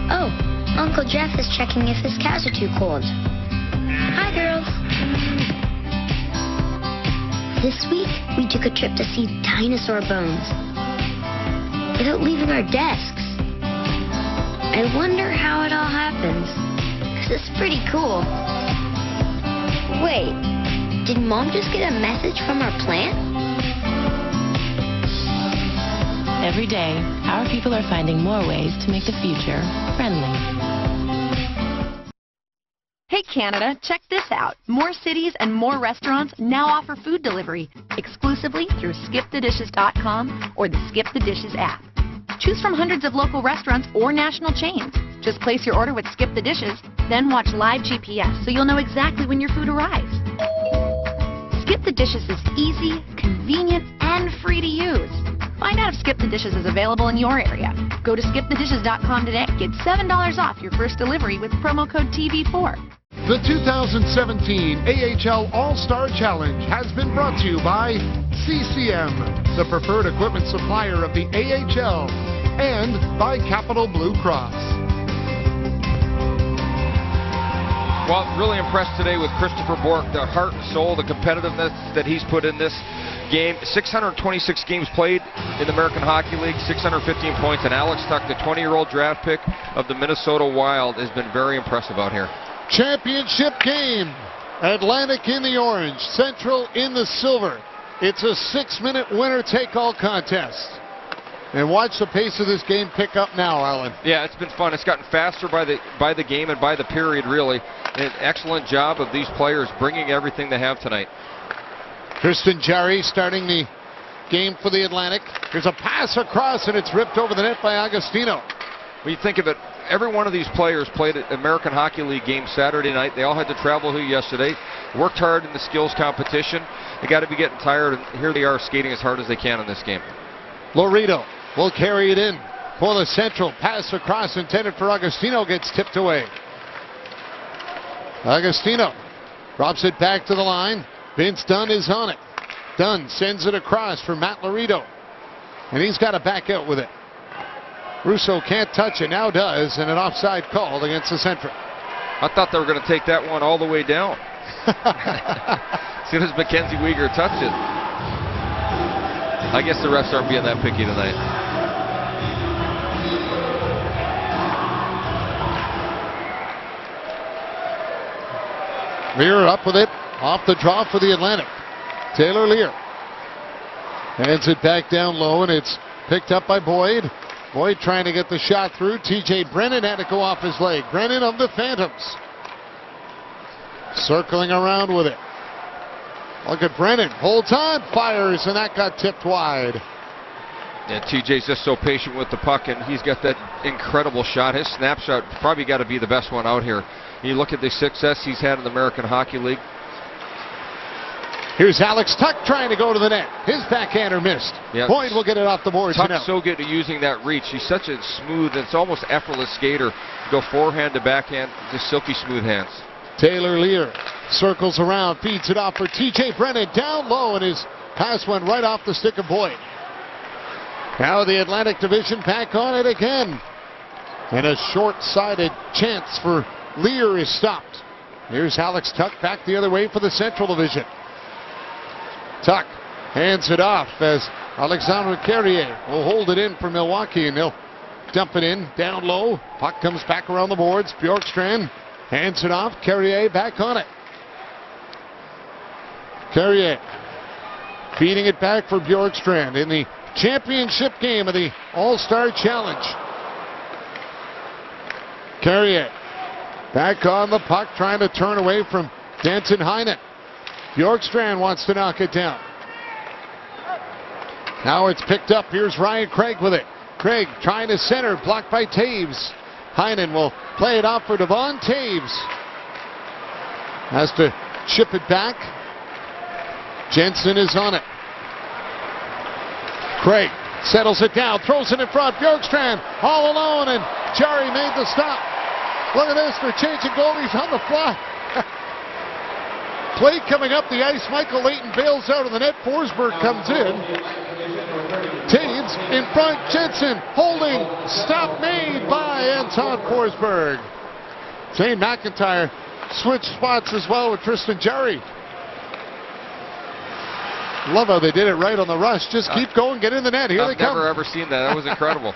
Oh, Uncle Jeff is checking if his cats are too cold. Hi, girls. This week, we took a trip to see dinosaur bones without leaving our desks. I wonder how it all happens, 'cause it's pretty cool. Wait, did Mom just get a message from our plant? Every day, our people are finding more ways to make the future friendly. Hey Canada, check this out. More cities and more restaurants now offer food delivery exclusively through skipthedishes.com or the Skip the Dishes app. Choose from hundreds of local restaurants or national chains. Just place your order with Skip the Dishes, then watch live GPS so you'll know exactly when your food arrives. Skip the Dishes is easy, convenient, and free to use. Find out if Skip the Dishes is available in your area. Go to skipthedishes.com today. Get $7 off your first delivery with promo code TV4. The 2017 AHL All-Star Challenge has been brought to you by CCM, the preferred equipment supplier of the AHL, and by Capital Blue Cross. Well, really impressed today with Christopher Bourque, the heart and soul, the competitiveness that he's put in this game. 626 games played in the American Hockey League, 615 points, and Alex Tuck, the 20-year-old draft pick of the Minnesota Wild, has been very impressive out here. Championship game. Atlantic in the orange, Central in the silver. It's a 6-minute winner-take-all contest. And watch the pace of this game pick up now, Alan. Yeah, it's been fun. It's gotten faster by the game and by the period, really. An excellent job of these players bringing everything they have tonight. Tristan Jarry starting the game for the Atlantic. There's a pass across, and it's ripped over the net by Agostino. When you think of it, every one of these players played an American Hockey League game Saturday night. They all had to travel here yesterday, worked hard in the skills competition. They got to be getting tired, and here they are skating as hard as they can in this game. Laredo will carry it in for the Central. Pass across intended for Agostino, gets tipped away. Agostino drops it back to the line. Vince Dunn is on it. Dunn sends it across for Matt Laredo, and he's got to back out with it. Russo can't touch it, now does, and an offside called against the Central. I thought they were going to take that one all the way down. As soon as Mackenzie Weegar touched it. I guess the refs aren't being that picky tonight. Lear up with it, off the draw for the Atlantic. Taylor Lear hands it back down low, and it's picked up by Boyd. Boyd trying to get the shot through. TJ Brennan had to go off his leg. Brennan of the Phantoms circling around with it. Look at Brennan, holds on, fires, and that got tipped wide. Yeah, TJ's just so patient with the puck, and he's got that incredible shot. His snapshot probably got to be the best one out here. You look at the success he's had in the American Hockey League. Here's Alex Tuck trying to go to the net. His backhander missed. Yeah. Boyd will get it off the boards. Tuck's so good at using that reach. He's such a smooth, it's almost effortless skater. Go forehand to backhand, just silky smooth hands. Taylor Lear circles around, feeds it off for TJ Brennan down low, and his pass went right off the stick of Boyd. Now the Atlantic Division back on it again. And a short-sided chance for Lear is stopped. Here's Alex Tuck back the other way for the Central Division. Tuck hands it off as Alexandre Carrier will hold it in for Milwaukee, and they'll dump it in down low. Puck comes back around the boards. Bjorkstrand hands it off. Carrier back on it. Carrier feeding it back for Bjorkstrand in the championship game of the All-Star Challenge. Carrier back on the puck, trying to turn away from Danton Heinen. Bjorkstrand wants to knock it down. Now it's picked up. Here's Ryan Craig with it. Craig trying to center, blocked by Taves. Heinen will play it off for Devon Taves. Has to chip it back. Jensen is on it. Craig settles it down, throws it in front. Bjorkstrand all alone, and Jarry made the stop. Look at this, they're changing goalies on the fly. Play coming up the ice. Michael Layton bails out of the net. Forsberg comes in. Taves in front. Jensen holding. Stop made by Anton Forsberg. Zane McIntyre switched spots as well with Tristan Jarry. Love how they did it right on the rush. Just keep going, get in the net. Here they come. I've never ever seen that. That was incredible.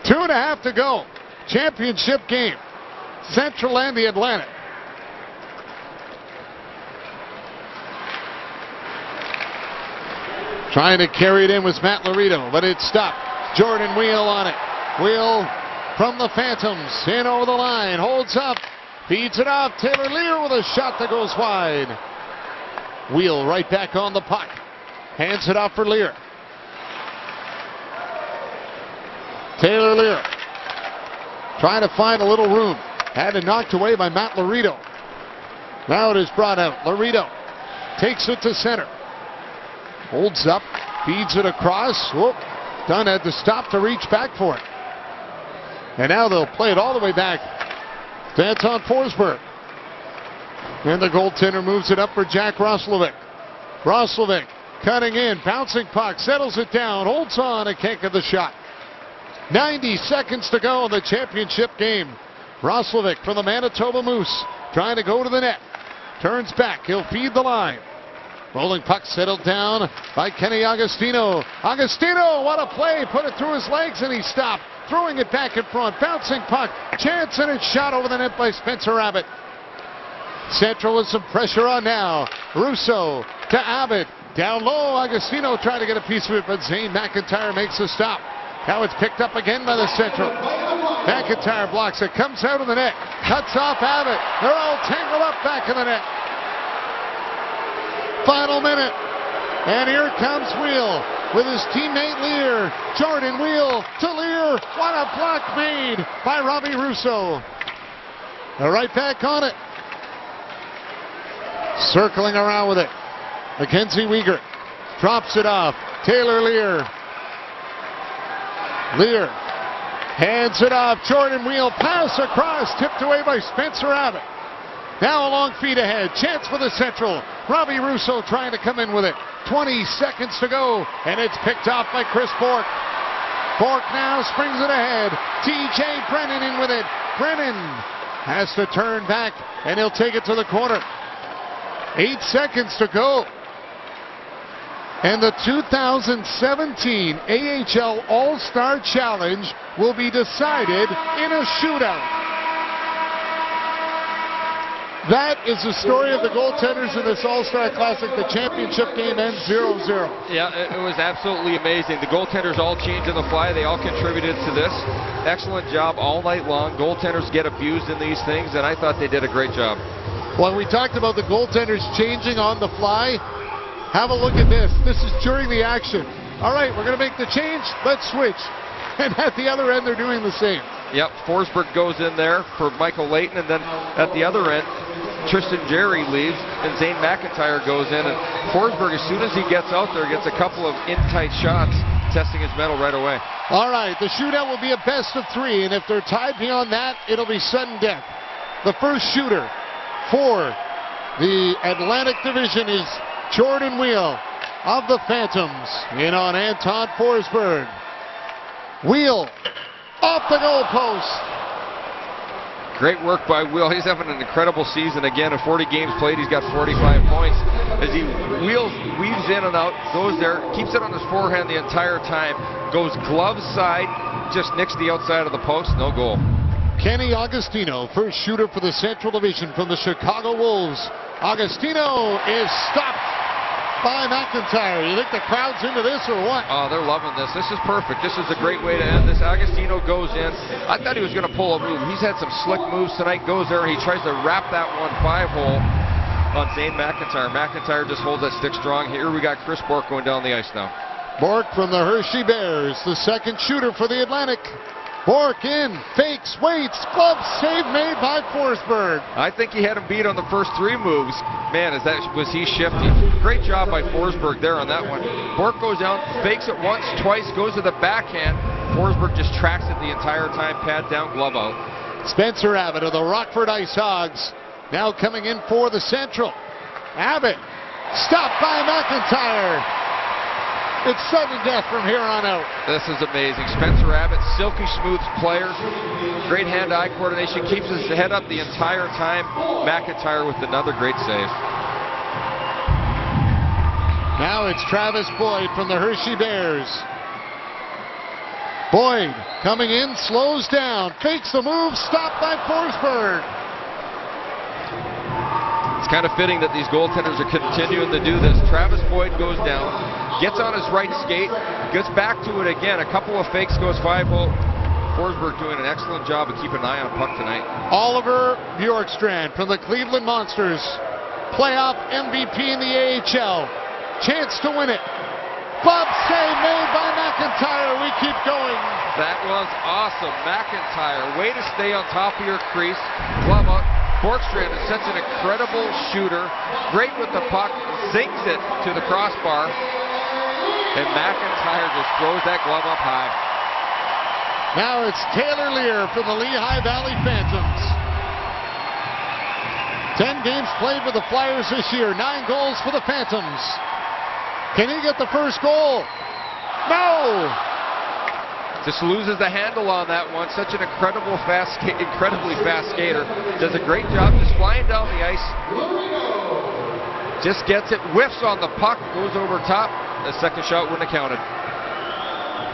2.5 to go. Championship game. Central and the Atlantic. Trying to carry it in was Matt Laredo, but it's stopped. Jordan Wheel on it. Wheel from the Phantoms. In over the line. Holds up. Feeds it off. Taylor Lear with a shot that goes wide. Wheel right back on the puck. Hands it off for Lear. Taylor Lear trying to find a little room. Had it knocked away by Matt Laredo. Now it is brought out. Laredo takes it to center. Holds up. Feeds it across. Whoop. Dunn had to stop to reach back for it. And now they'll play it all the way back to Anton Forsberg. And the goaltender moves it up for Jack Roslovic. Roslovic cutting in. Bouncing puck. Settles it down. Holds on and can't get the shot. 90 seconds to go in the championship game. Roslovic from the Manitoba Moose trying to go to the net. Turns back. He'll feed the line. Rolling puck settled down by Kenny Agostino. Agostino, what a play. Put it through his legs and he stopped. Throwing it back in front. Bouncing puck. Chance and it's shot over the net by Spencer Abbott. Central with some pressure on now. Russo to Abbott. Down low. Agostino trying to get a piece of it, but Zane McIntyre makes a stop. Now it's picked up again by the Central. McIntyre blocks it. Comes out of the net. Cuts off Abbott. They're all tangled up back in the net. Final minute. And here comes Wheel with his teammate Lear. Jordan Wheel to Lear. What a block made by Robbie Russo. They're right back on it. Circling around with it. Mackenzie Weegar drops it off. Taylor Lear. Lear hands it off. Jordan Wheel pass across. Tipped away by Spencer Abbott. Now a long feed ahead. Chance for the Central. Robbie Russo trying to come in with it. 20 seconds to go. And it's picked off by Chris Bork. Bork now springs it ahead. TJ Brennan in with it. Brennan has to turn back and he'll take it to the corner. 8 seconds to go. And the 2017 AHL All-Star Challenge will be decided in a shootout. That is the story of the goaltenders in this All-Star Classic. The championship game ends 0-0. Yeah, it was absolutely amazing. The goaltenders all changed on the fly. They all contributed to this. Excellent job all night long. Goaltenders get abused in these things, and I thought they did a great job. Well, we talked about the goaltenders changing on the fly. Have a look at this. This is during the action. All right, we're going to make the change. Let's switch. And at the other end, they're doing the same. Yep, Forsberg goes in there for Michael Layton, and then at the other end, Tristan Jerry leaves, and Zane McIntyre goes in, and Forsberg, as soon as he gets out there, gets a couple of in-tight shots, testing his mettle right away. All right, the shootout will be a best of 3, and if they're tied beyond that, it'll be sudden death. The first shooter for the Atlantic Division is Jordan Wheel of the Phantoms. In on Anton Forsberg. Wheel off the goalpost. Great work by Will. He's having an incredible season again. In 40 games played, he's got 45 points. As he weaves in and out, goes there, keeps it on his forehand the entire time, goes glove side, just nicks the outside of the post, no goal. Kenny Agostino, first shooter for the Central Division from the Chicago Wolves. Agostino is stopped by McIntyre. You think the crowd's into this or what? Oh, they're loving this. This is perfect. This is a great way to end this. Agostino goes in. I thought he was going to pull a move. He's had some slick moves tonight. Goes there and he tries to wrap that 1-5 hole on Zane McIntyre. McIntyre just holds that stick strong. Here we got Chris Bork going down the ice now. Bork from the Hershey Bears, the second shooter for the Atlantic. Bork in, fakes, waits, glove save made by Forsberg. I think he had him beat on the first 3 moves. Man, was he shifty. Great job by Forsberg there on that one. Bork goes down, fakes it once, twice, goes to the backhand. Forsberg just tracks it the entire time, pad down, glove out. Spencer Abbott of the Rockford Ice Hogs now coming in for the Central. Abbott stopped by McIntyre. It's sudden death from here on out. This is amazing. Spencer Abbott, silky smooth player. Great hand-eye coordination. Keeps his head up the entire time. McIntyre with another great save. Now it's Travis Boyd from the Hershey Bears. Boyd coming in, slows down, fakes the move, stopped by Forsberg. It's kind of fitting that these goaltenders are continuing to do this. Travis Boyd goes down, gets on his right skate, gets back to it again. A couple of fakes, goes 5-0. Forsberg doing an excellent job of keeping an eye on puck tonight. Oliver Bjorkstrand from the Cleveland Monsters, playoff MVP in the AHL. Chance to win it. Glove save made by McIntyre. We keep going. That was awesome. McIntyre, way to stay on top of your crease. Glove up. Bjorkstrand is such an incredible shooter. Great with the puck. Zings it to the crossbar. And McIntyre just throws that glove up high. Now it's Taylor Lear from the Lehigh Valley Phantoms. 10 games played with the Flyers this year. 9 goals for the Phantoms. Can he get the first goal? No! Just loses the handle on that one. Such an incredibly fast skater. Does a great job just flying down the ice. Just gets it, whiffs on the puck, goes over top. The second shot wouldn't have counted.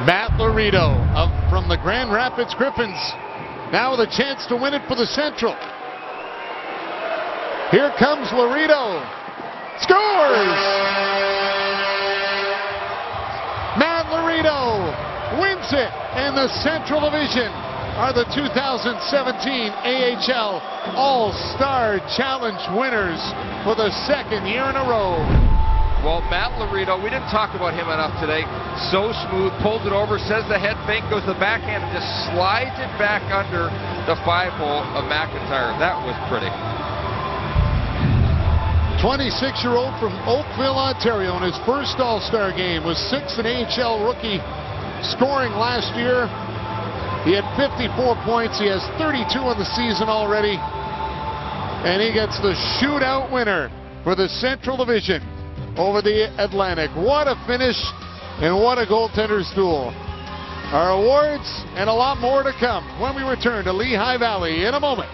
Matt Laredo from the Grand Rapids Griffins. Now with a chance to win it for the Central. Here comes Laredo. Scores! Matt Laredo wins it, and the Central Division are the 2017 AHL All-Star Challenge winners for the second year in a row. Well, Matt Laredo, we didn't talk about him enough today. So smooth, pulls it over, says the head fake, goes the backhand, and just slides it back under the 5-hole of McIntyre. That was pretty. 26-year-old from Oakville, Ontario, in his first All-Star game, was 6th in AHL rookie scoring last year. He had 54 points. He has 32 on the season already. And he gets the shootout winner for the Central Division over the Atlantic. What a finish and what a goaltender's duel. Our awards and a lot more to come when we return to Lehigh Valley in a moment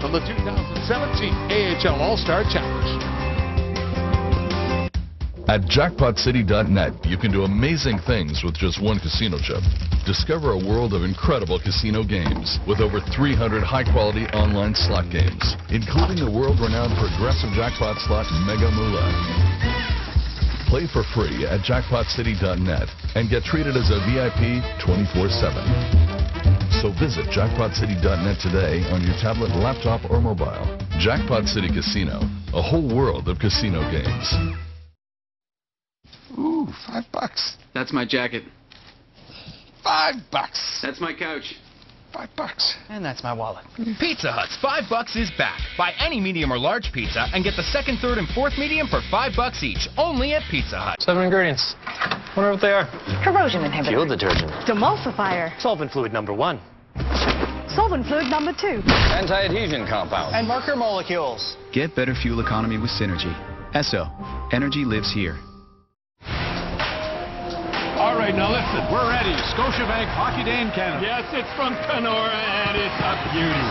from the 2017 AHL All-Star Challenge. At jackpotcity.net, you can do amazing things with just one casino chip. Discover a world of incredible casino games with over 300 high-quality online slot games, including the world-renowned progressive jackpot slot Mega Moolah. Play for free at jackpotcity.net and get treated as a VIP 24/7. So visit jackpotcity.net today on your tablet, laptop, or mobile. Jackpot City Casino, a whole world of casino games. Ooh, $5. That's my jacket. $5. That's my couch. $5. And that's my wallet. Pizza Hut's $5 is back. Buy any medium or large pizza and get the second, third, and fourth medium for $5 each. Only at Pizza Hut. 7 ingredients. Wonder what they are. Corrosion inhibitor. Fuel detergent. Demulsifier. Solvent fluid number 1. Solvent fluid number 2. Anti-adhesion compound. And marker molecules. Get better fuel economy with Synergy. Esso. Energy lives here. All right, now listen, we're ready. Scotiabank Hockey Day in Canada. Yes, it's from Kenora, and it's a beauty.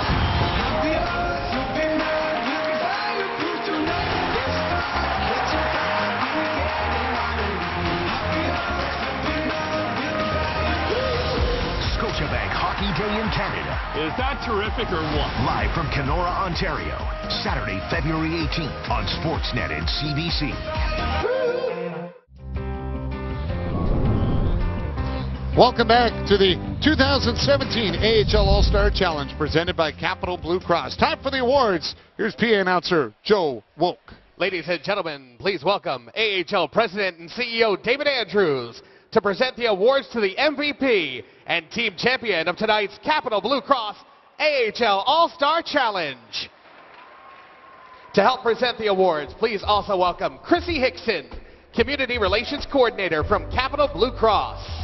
Scotiabank Hockey Day in Canada. Is that terrific or what? Live from Kenora, Ontario. Saturday, February 18th on Sportsnet and CBC. Welcome back to the 2017 AHL All-Star Challenge presented by Capital Blue Cross. Time for the awards. Here's PA announcer Joe Wolk. Ladies and gentlemen, please welcome AHL President and CEO David Andrews to present the awards to the MVP and team champion of tonight's Capital Blue Cross AHL All-Star Challenge. To help present the awards, please also welcome Chrissy Hickson, Community Relations Coordinator from Capital Blue Cross.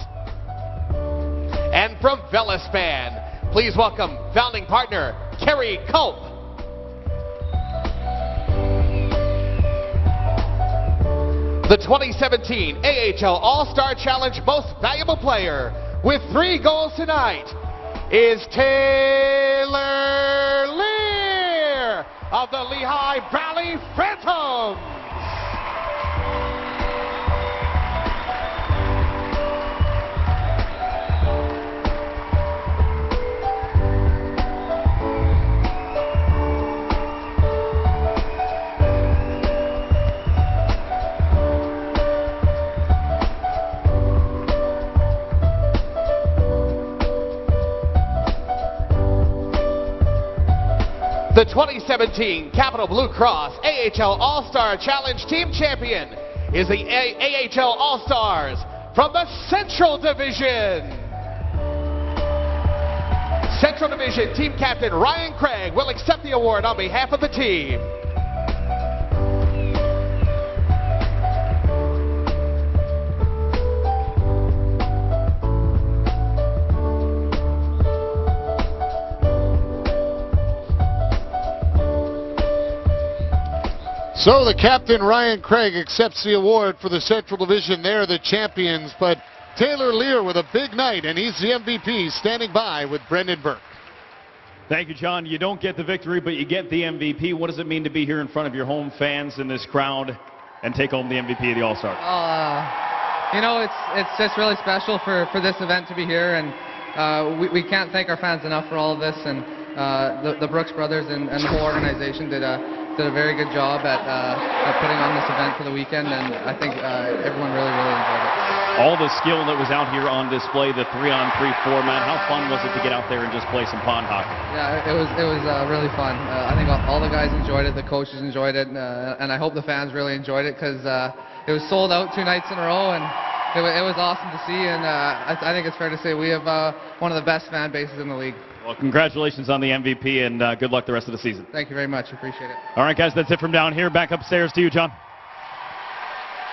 And from Velispan, please welcome founding partner Kerry Culp. The 2017 AHL All-Star Challenge Most Valuable Player with 3 goals tonight is Taylor Lear of the Lehigh Valley Phantoms. 2017 Capital Blue Cross AHL All-Star Challenge Team Champion is the AHL All-Stars from the Central Division. Central Division Team Captain Ryan Craig will accept the award on behalf of the team. So the captain, Ryan Craig, accepts the award for the Central Division. They're the champions, but Taylor Lear with a big night, and he's the MVP, standing by with Brendan Burke. Thank you, John. You don't get the victory, but you get the MVP. What does it mean to be here in front of your home fans in this crowd and take home the MVP of the All-Star? You know, it's just really special for this event to be here, and we can't thank our fans enough for all of this, and the Brooks brothers and the whole organization did a very good job at putting on this event for the weekend, and I think everyone really enjoyed it. All the skill that was out here on display, the 3-on-3 format, how fun was it to get out there and just play some pond hockey? Yeah, it was really fun. I think all the guys enjoyed it, the coaches enjoyed it, and I hope the fans really enjoyed it, because it was sold out 2 nights in a row, and it was awesome to see, and I think it's fair to say we have one of the best fan bases in the league. Well, congratulations on the MVP, and good luck the rest of the season. Thank you very much. Appreciate it. All right, guys, that's it from down here. Back upstairs to you, John.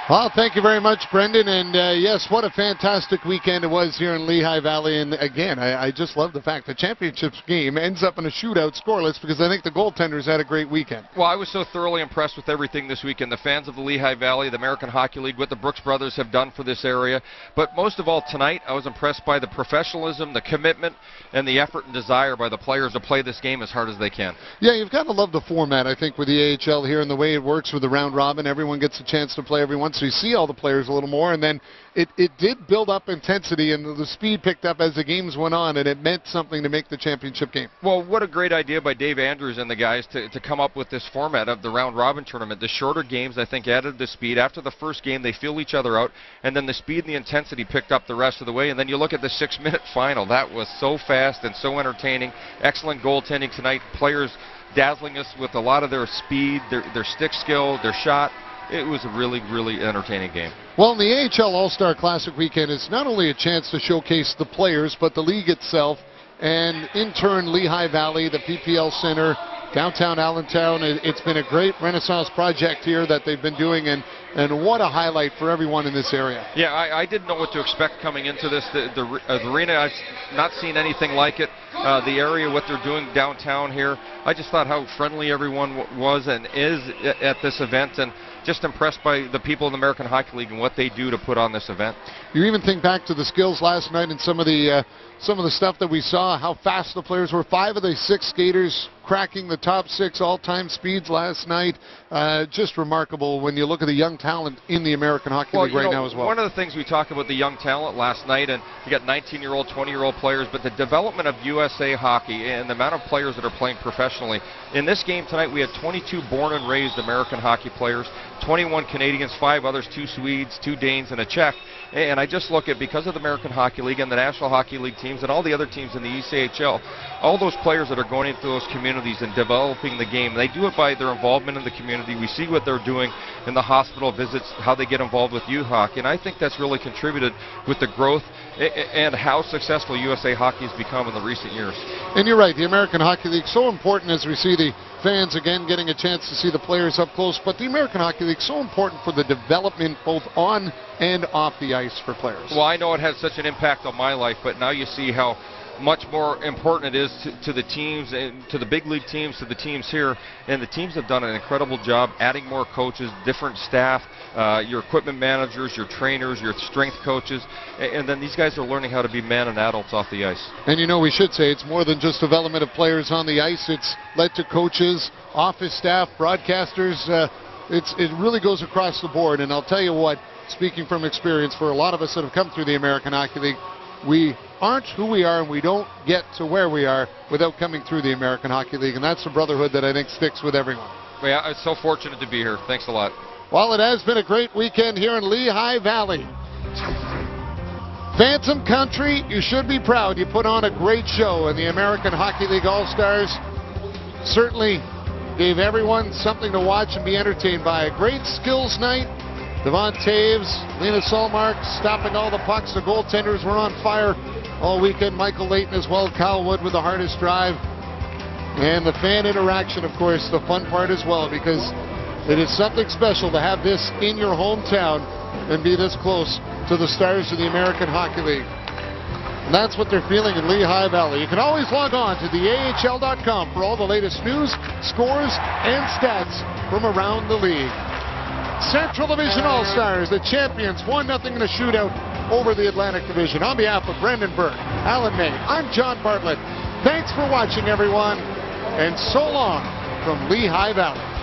Well, thank you very much, Brendan. And yes, what a fantastic weekend it was here in Lehigh Valley. And again, I just love the fact the championships game ends up in a shootout scoreless, because I think the goaltenders had a great weekend. Well, I was so thoroughly impressed with everything this weekend. The fans of the Lehigh Valley, the American Hockey League, what the Brooks brothers have done for this area. But most of all, tonight, I was impressed by the professionalism, the commitment, and the effort and desire by the players to play this game as hard as they can. Yeah, you've got to love the format, I think, with the AHL here and the way it works with the round robin. Everyone gets a chance to play every once. So you see all the players a little more, and then it did build up intensity, and the speed picked up as the games went on, and it meant something to make the championship game. Well, what a great idea by Dave Andrews and the guys to come up with this format of the round robin tournament. The shorter games, I think, added the speed. After the first game, they feel each other out, and then the speed and the intensity picked up the rest of the way. And then you look at the 6-minute final. That was so fast and so entertaining. Excellent goaltending tonight. Players dazzling us with a lot of their speed, their stick skill, their shot. It was a really entertaining game. Well, in the AHL All-Star Classic weekend, it's not only a chance to showcase the players, but the league itself, and in turn, Lehigh Valley, the PPL Center, downtown Allentown. It's been a great Renaissance project here that they've been doing, and what a highlight for everyone in this area. Yeah, I didn't know what to expect coming into this. The arena, I've not seen anything like it. The area, what they're doing downtown here, I just thought how friendly everyone was and is at this event, and just impressed by the people in the American Hockey League and what they do to put on this event. You even think back to the skills last night and some of the stuff that we saw, how fast the players were. 5 of the 6 skaters cracking the top 6 all-time speeds last night. Just remarkable when you look at the young talent in the American Hockey League right now as well. One of the things we talked about the young talent last night, and you got 19-year-old, 20-year-old players, but the development of USA hockey and the amount of players that are playing professionally. In this game tonight, we had 22 born and raised American hockey players, 21 Canadians, 5 others, 2 Swedes, 2 Danes, and a Czech. And I just look at, because of the American Hockey League and the National Hockey League teams and all the other teams in the ECHL, all those players that are going into those communities and developing the game, they do it by their involvement in the community. We see what they're doing in the hospital visits, how they get involved with youth hockey, and I think that's really contributed with the growth and how successful USA hockey has become in the recent years. And you're right, the American Hockey League, so important as we see the fans again getting a chance to see the players up close, but the American Hockey League so important for the development both on and off the ice for players. Well, I know it has such an impact on my life, but now you see how much more important it is to the teams, and to the big league teams, to the teams here, and the teams have done an incredible job adding more coaches, different staff, your equipment managers, your trainers, your strength coaches, and then these guys are learning how to be men and adults off the ice. And you know, we should say it's more than just development of players on the ice. It's led to coaches, office staff, broadcasters. It really goes across the board, and I'll tell you what, speaking from experience, for a lot of us that have come through the American Hockey League, we aren't who we are, and we don't get to where we are without coming through the American Hockey League, and that's the brotherhood that I think sticks with everyone. Yeah, I'm so fortunate to be here. Thanks a lot. Well, it has been a great weekend here in Lehigh Valley. Phantom Country, you should be proud. You put on a great show, and the American Hockey League All-Stars certainly gave everyone something to watch and be entertained by. A great skills night. Devon Taves, Lena Solmark stopping all the pucks. The goaltenders were on fire all weekend. Michael Layton as well. Kyle Wood with the hardest drive. And the fan interaction, of course, the fun part as well, because it is something special to have this in your hometown and be this close to the stars of the American Hockey League. And that's what they're feeling in Lehigh Valley. You can always log on to the AHL.com for all the latest news, scores, and stats from around the league. Central Division All-Stars, the champions, 1-0 in a shootout over the Atlantic Division. On behalf of Brendan Burke, Alan May, I'm John Bartlett. Thanks for watching, everyone, and so long from Lehigh Valley.